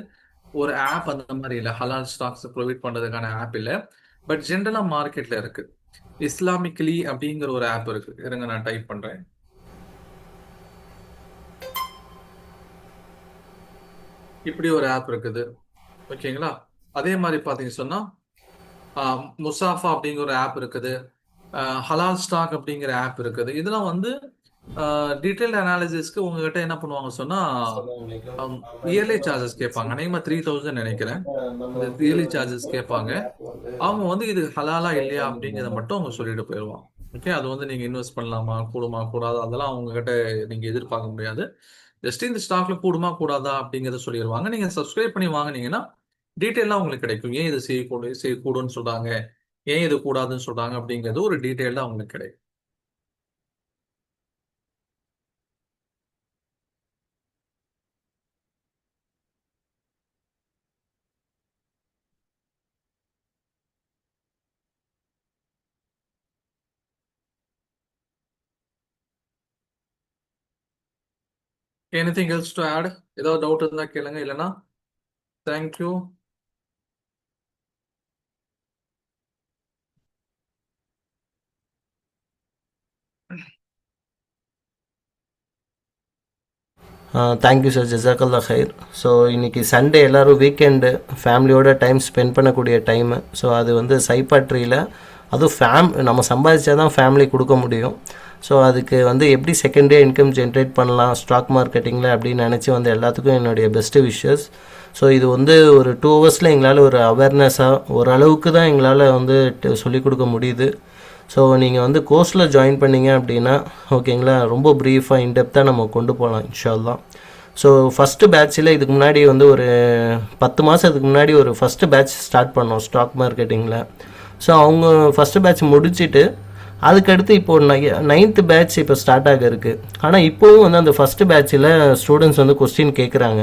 ஒரு ஆப் அந்த மாதிரி இல்லை, ஹலால் ஸ்டாக்ஸ் ப்ரொவைட் பண்ணுறதுக்கான ஆப் இல்லை. பட் ஜென்ரலாக மார்க்கெட்டில் இருக்குது. இஸ்லாமிக்லி அப்படிங்கிற ஒரு ஆப் இருக்கு, இருங்க நான் டைப் பண்றேன். இப்படி ஒரு ஆப் இருக்குது, ஓகேங்களா. அதே மாதிரி பாத்தீங்க சொன்னா முசாஃபா அப்படிங்கிற ஒரு ஆப் இருக்குது, ஹலால் ஸ்டாக் அப்படிங்கிற ஆப் இருக்குது. இதெல்லாம் வந்து டீடைல்டு அனாலிசிஸ்க்கு உங்ககிட்ட என்ன பண்ணுவாங்க சொன்னா இயர்லி சார்ஜஸ் கேட்பாங்க. அநேகமா 3,000 நினைக்கிறேன். இந்த இயர்லி சார்ஜஸ் கேட்பாங்க. அவங்க வந்து இது ஹலாலா இல்லையா அப்படிங்கிறத மட்டும் அவங்க சொல்லிட்டு போயிடுவாங்க. ஓகே, அது வந்து நீங்க இன்வெஸ்ட் பண்ணலாமா கூடுமா கூடாது அதெல்லாம் அவங்க கிட்ட நீங்க எதிர்பார்க்க முடியாது. ஜஸ்ட் இந்த ஸ்டாக்ல கூடுமா கூடாதா அப்படிங்கிறத சொல்லிடுவாங்க. நீங்க சப்ஸ்கிரைப் பண்ணி வாங்கினீங்கன்னா டீட்டெயிலாக உங்களுக்கு கிடைக்கும். ஏன் இது செய்யக்கூடுன்னு சொல்றாங்க, ஏன் இது கூடாதுன்னு சொல்றாங்க அப்படிங்கிறது ஒரு டீட்டெயிலாக உங்களுக்கு கிடைக்கும். Anything else to add? ஏதாவது டவுட் இருந்தா கேளுங்க, இல்லைன்னா தேங்க்யூ. தேங்க்யூ சார், ஜஸாக்கல்லா ஹைர். ஸோ இன்றைக்கி சண்டே எல்லோரும் வீக்கெண்டு ஃபேமிலியோட டைம் ஸ்பெண்ட் பண்ணக்கூடிய டைமு. ஸோ அது வந்து சைபாட்ரியில் அதுவும் நம்ம சம்பாதிச்சா தான் ஃபேமிலி கொடுக்க முடியும். ஸோ அதுக்கு வந்து எப்படி செகண்டே இன்கம் ஜென்ரேட் பண்ணலாம் ஸ்டாக் மார்க்கெட்டிங்கில் அப்படின்னு நினச்சி வந்து எல்லாத்துக்கும் என்னுடைய பெஸ்ட்டு விஷஸ். ஸோ இது வந்து ஒரு 2 hours எங்களால் ஒரு அவேர்னஸாக ஓரளவுக்கு தான் எங்களால் வந்து சொல்லிக் கொடுக்க முடியுது. ஸோ நீங்கள் வந்து கோர்ஸில் ஜாயின் பண்ணிங்க அப்படின்னா ஓகேங்களா, ரொம்ப ப்ரீஃபாக இன்டெப்த்தாக நம்ம கொண்டு போகலாம் இன்ஷா அல்லாஹ். ஸோ ஃபஸ்ட்டு பேட்சில் இதுக்கு முன்னாடி வந்து ஒரு 10 மாதத்துக்கு முன்னாடி ஒரு ஃபஸ்ட்டு பேட்ச் ஸ்டார்ட் பண்ணோம் ஸ்டாக் மார்க்கெட்டிங்கில். ஸோ அவங்க ஃபஸ்ட்டு பேட்ச் முடிச்சுட்டு அதுக்கடுத்து இப்போது 9th பேட்ச் இப்போ ஸ்டார்ட் ஆக இருக்குது. ஆனால் இப்போவும் வந்து அந்த ஃபஸ்ட்டு பேட்சில் ஸ்டூடெண்ட்ஸ் வந்து கொஸ்டின் கேட்குறாங்க.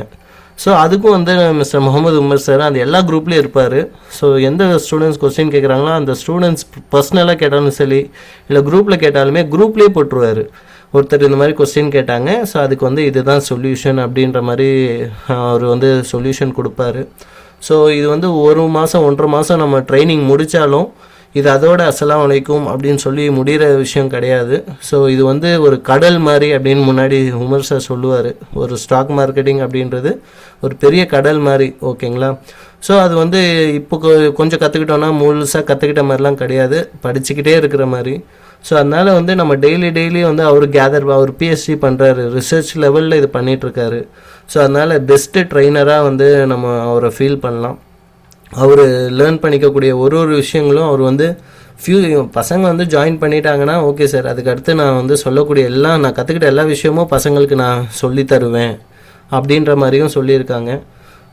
ஸோ அதுக்கும் வந்து மிஸ்டர் முகமது உமர் சார் அந்த எல்லா குரூப்லேயும் இருப்பார். ஸோ எந்த ஸ்டூடெண்ட்ஸ் கொஸ்டின் கேட்குறாங்களோ அந்த ஸ்டூடெண்ட்ஸ் பர்சனலாக கேட்டாலும் சரி இல்லை குரூப்பில் கேட்டாலுமே குரூப்லேயே போட்டுருவார். ஒருத்தர் இந்த மாதிரி கொஸ்டின் கேட்டாங்க, ஸோ அதுக்கு வந்து இதுதான் சொல்யூஷன் அப்படின்ற மாதிரி அவர் வந்து சொல்யூஷன் கொடுப்பாரு. ஸோ இது வந்து 1 மாதம் 1.5 மாதம் நம்ம ட்ரைனிங் முடித்தாலும் இது அதோட அஸ்ஸலாமு அலைக்கும் அப்படின்னு சொல்லி முடிகிற விஷயம் கிடையாது. ஸோ இது வந்து ஒரு கடல் மாதிரி அப்படின்னு முன்னாடி உமர் சார் சொல்லுவார். ஒரு ஸ்டாக் மார்க்கெட்டிங் அப்படின்றது ஒரு பெரிய கடல் மாதிரி, ஓகேங்களா. ஸோ அது வந்து இப்போ கொஞ்சம் கற்றுக்கிட்டோன்னா முழுசாக கற்றுக்கிட்ட மாதிரிலாம் கிடையாது, படிச்சுக்கிட்டே இருக்கிற மாதிரி. ஸோ அதனால் வந்து நம்ம டெய்லி வந்து அவர் பிஹெச்டி பண்ணுறாரு, ரிசர்ச் லெவலில் இது பண்ணிகிட்ருக்காரு. ஸோ அதனால் பெஸ்ட்டு ட்ரெயினராக வந்து நம்ம அவரை ஃபீல் பண்ணலாம். அவர் லேர்ன் பண்ணிக்கக்கூடிய ஒரு விஷயங்களும் அவர் வந்து பசங்க வந்து ஜாயின் பண்ணிட்டாங்கன்னா ஓகே சார், அதுக்கடுத்து நான் வந்து சொல்லக்கூடிய நான் கற்றுக்கிட்ட எல்லா விஷயமும் பசங்களுக்கு நான் சொல்லி தருவேன் அப்படின்ற மாதிரியும் சொல்லியிருக்காங்க.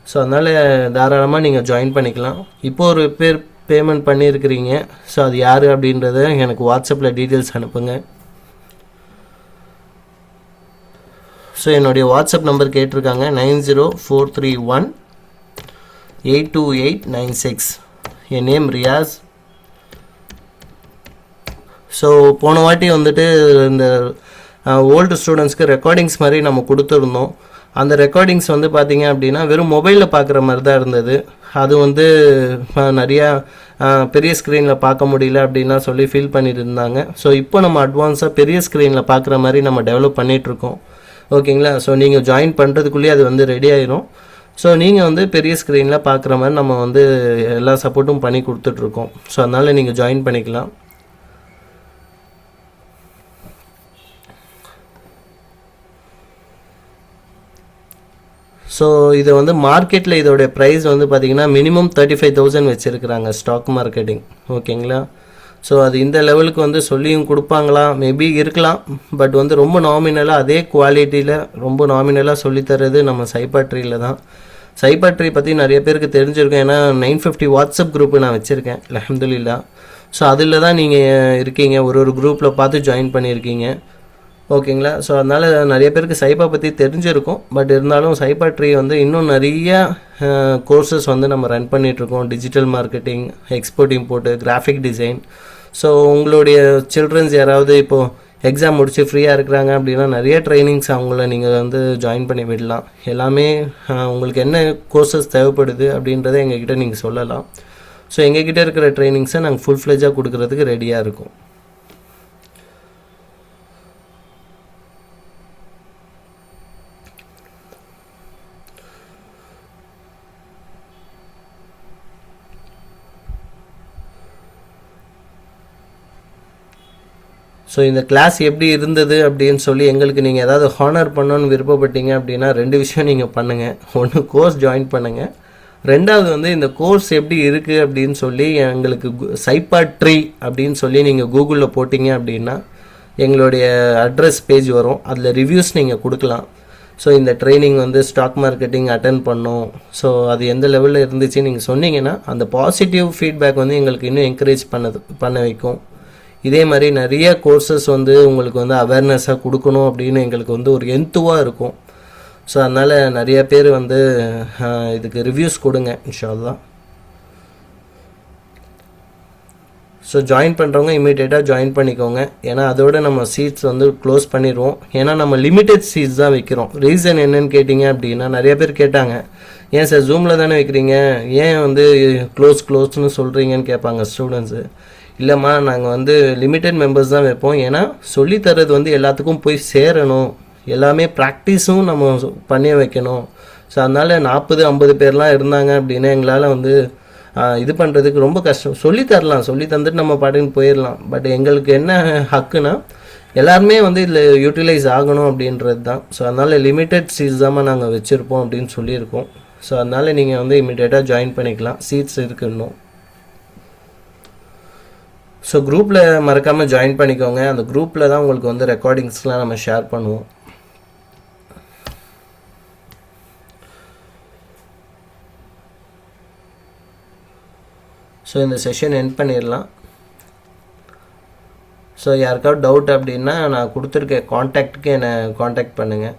ஸோ அதனால் தாராளமாக நீங்கள் ஜாயின் பண்ணிக்கலாம். இப்போது ஒரு பேர் பேமெண்ட் பண்ணியிருக்கிறீங்க. ஸோ அது யார் அப்படின்றத எனக்கு வாட்ஸ்அப்பில் டீட்டெயில்ஸ் அனுப்புங்க. ஸோ என்னுடைய வாட்ஸ்அப் நம்பர் கேட்டிருக்காங்க 9043182896. என் நேம் ரியாஸ். ஸோ போன வாட்டி வந்துட்டு இந்த ஓல்டு ஸ்டூடெண்ட்ஸ்க்கு ரெக்கார்டிங்ஸ் மாதிரி நம்ம கொடுத்துருந்தோம். அந்த ரெக்கார்டிங்ஸ் வந்து பார்த்திங்க அப்படின்னா வெறும் மொபைலில் பார்க்குற மாதிரி தான் இருந்தது. அது வந்து நிறையா பெரிய ஸ்க்ரீனில் பார்க்க முடியல அப்படின்லாம் சொல்லி ஃபீல் பண்ணிட்டு இருந்தாங்க. ஸோ இப்போ நம்ம அட்வான்ஸாக பெரிய ஸ்க்ரீனில் பார்க்குற மாதிரி நம்ம டெவலப் பண்ணிகிட்ருக்கோம். ஓகேங்களா? ஸோ நீங்கள் ஜாயின் பண்ணுறதுக்குள்ளேயே அது வந்து ரெடி ஆயிரும். ஸோ நீங்கள் வந்து பெரிய ஸ்க்ரீனில் பார்க்குற மாதிரி நம்ம வந்து எல்லா சப்போர்ட்டும் பண்ணி கொடுத்துட்ருக்கோம். ஸோ அதனால் நீங்கள் ஜாயின் பண்ணிக்கலாம். ஸோ இதை வந்து மார்க்கெட்டில் இதோடைய ப்ரைஸ் வந்து பார்த்திங்கன்னா மினிமம் 35,000 வச்சுருக்குறாங்க ஸ்டாக் மார்க்கெட்டிங். ஓகேங்களா? ஸோ அது இந்த லெவலுக்கு வந்து சொல்லியும் கொடுப்பாங்களா, மேபி இருக்கலாம். பட் வந்து ரொம்ப நாமினலாக அதே குவாலிட்டியில் ரொம்ப நாமினலாக சொல்லித்தரது நம்ம சைபாட்ரியில் தான். சைபாட்ரி பற்றி நிறைய பேருக்கு தெரிஞ்சிருக்கேன். ஏன்னா 950 வாட்ஸ்அப் குரூப்பு நான் வச்சுருக்கேன் அல்ஹம்துலில்லாஹ். ஸோ அதில் தான் நீங்கள் இருக்கீங்க, ஒரு குரூப்பில் பார்த்து ஜாயின் பண்ணியிருக்கீங்க. ஓகேங்களா? ஸோ அதனால் நிறைய பேருக்கு சைபா பற்றி தெரிஞ்சிருக்கும். பட் இருந்தாலும் சைபாட்ரி வந்து இன்னும் நிறைய கோர்சஸ் வந்து நம்ம ரன் பண்ணிகிட்ருக்கோம். Digital marketing, export import, graphic design. So உங்களுடைய சில்ட்ரன்ஸ் யாராவது இப்போது எக்ஸாம் முடிச்சு ஃப்ரீயாக இருக்கிறாங்க அப்படின்னா நிறைய ட்ரைனிங்ஸ் அவங்கள நீங்கள் வந்து ஜாயின் பண்ணி விடலாம். எல்லாமே உங்களுக்கு என்ன கோர்சஸ் தேவைப்படுது அப்படின்றத எங்ககிட்ட நீங்கள் சொல்லலாம். ஸோ எங்ககிட்ட இருக்கிற ட்ரைனிங்ஸை நாங்கள் ஃபுல் ஃப்ளெஜாக கொடுக்கறதுக்கு ரெடியாக இருக்கும். ஸோ இந்த கிளாஸ் எப்படி இருந்தது அப்படின்னு சொல்லி எங்களுக்கு நீங்கள் ஏதாவது ஹானர் பண்ணணும்னு விருப்பப்பட்டீங்க அப்படின்னா 2 விஷயம் நீங்கள் பண்ணுங்கள். ஒன்று, கோர்ஸ் ஜாயின் பண்ணுங்கள். 2வது வந்து இந்த கோர்ஸ் எப்படி இருக்குது அப்படின்னு சொல்லி எங்களுக்கு சைபாட்ரி அப்படின்னு சொல்லி நீங்கள் கூகுளில் போட்டிங்க அப்படின்னா எங்களுடைய அட்ரஸ் பேஜ் வரும். அதில் ரிவ்யூஸ் நீங்கள் கொடுக்கலாம். ஸோ இந்த ட்ரைனிங் வந்து ஸ்டாக் மார்க்கெட்டிங் அட்டன் பண்ணோம், ஸோ அது எந்த லெவலில் இருந்துச்சு நீங்கள் சொன்னீங்கன்னா அந்த பாசிட்டிவ் ஃபீட்பேக் வந்து எங்களுக்கு இன்னும் என்கரேஜ் பண்ண வைக்கும். இதே மாதிரி நிறைய கோர்சஸ் வந்து உங்களுக்கு வந்து அவேர்னஸாக கொடுக்கணும் அப்படின்னு எங்களுக்கு வந்து ஒரு எந்துவாக இருக்கும். ஸோ அதனால் நிறைய பேர் வந்து இதுக்கு ரிவ்யூஸ் கொடுங்க இன்ஷா அல்லாஹ். ஸோ ஜாயின் பண்ணுறவங்க இமீடியட்டாக ஜாயின் பண்ணிக்கோங்க. ஏன்னா அதோட நம்ம சீட்ஸ் வந்து க்ளோஸ் பண்ணிடுவோம். ஏன்னா நம்ம லிமிட்டட் சீட்ஸ் தான் வைக்கிறோம். ரீசன் என்னன்னு கேட்டிங்க அப்படின்னா நிறைய பேர் கேட்டாங்க, ஏன் சார் ஜூமில் தானே வைக்கிறீங்க, ஏன் வந்து க்ளோஸ்னு சொல்கிறீங்கன்னு கேட்பாங்க ஸ்டூடெண்ட்ஸு. இல்லைம்மா, நாங்கள் வந்து லிமிட்டட் மெம்பர்ஸ் தான் வைப்போம். ஏன்னா சொல்லித்தரது வந்து எல்லாத்துக்கும் போய் சேரணும், எல்லாமே ப்ராக்டிஸும் நம்ம பண்ணி வைக்கணும். ஸோ அதனால் 40-50 பேர்லாம் இருந்தாங்க அப்படின்னா எங்களால் வந்து இது பண்ணுறதுக்கு ரொம்ப கஷ்டம். சொல்லி தந்துட்டு நம்ம பாட்டுன்னு போயிடலாம். பட் எங்களுக்கு என்ன ஹக்குனா எல்லாருமே வந்து இதில் யூட்டிலைஸ் ஆகணும் அப்படின்றது தான். ஸோ அதனால் லிமிட்டட் சீட்ஸ் தான் நாங்கள் வச்சுருப்போம் அப்படின்னு சொல்லியிருக்கோம். ஸோ அதனால் நீங்கள் வந்து இமீடியட்டாக ஜாயின் பண்ணிக்கலாம், சீட்ஸ் இருக்குது இன்னும். ஸோ குரூப்பில் மறக்காமல் ஜாயின் பண்ணிக்கோங்க. அந்த குரூப்பில் தான் உங்களுக்கு வந்து ரெக்கார்டிங்ஸ்லாம் நம்ம ஷேர் பண்ணுவோம். ஸோ இந்த செஷன் எண்ட் பண்ணிடலாம். ஸோ யாருக்காவது டவுட் அப்படின்னா நான் கொடுத்துருக்க காண்டாக்டுக்கு என்னை காண்டாக்ட் பண்ணுங்கள்.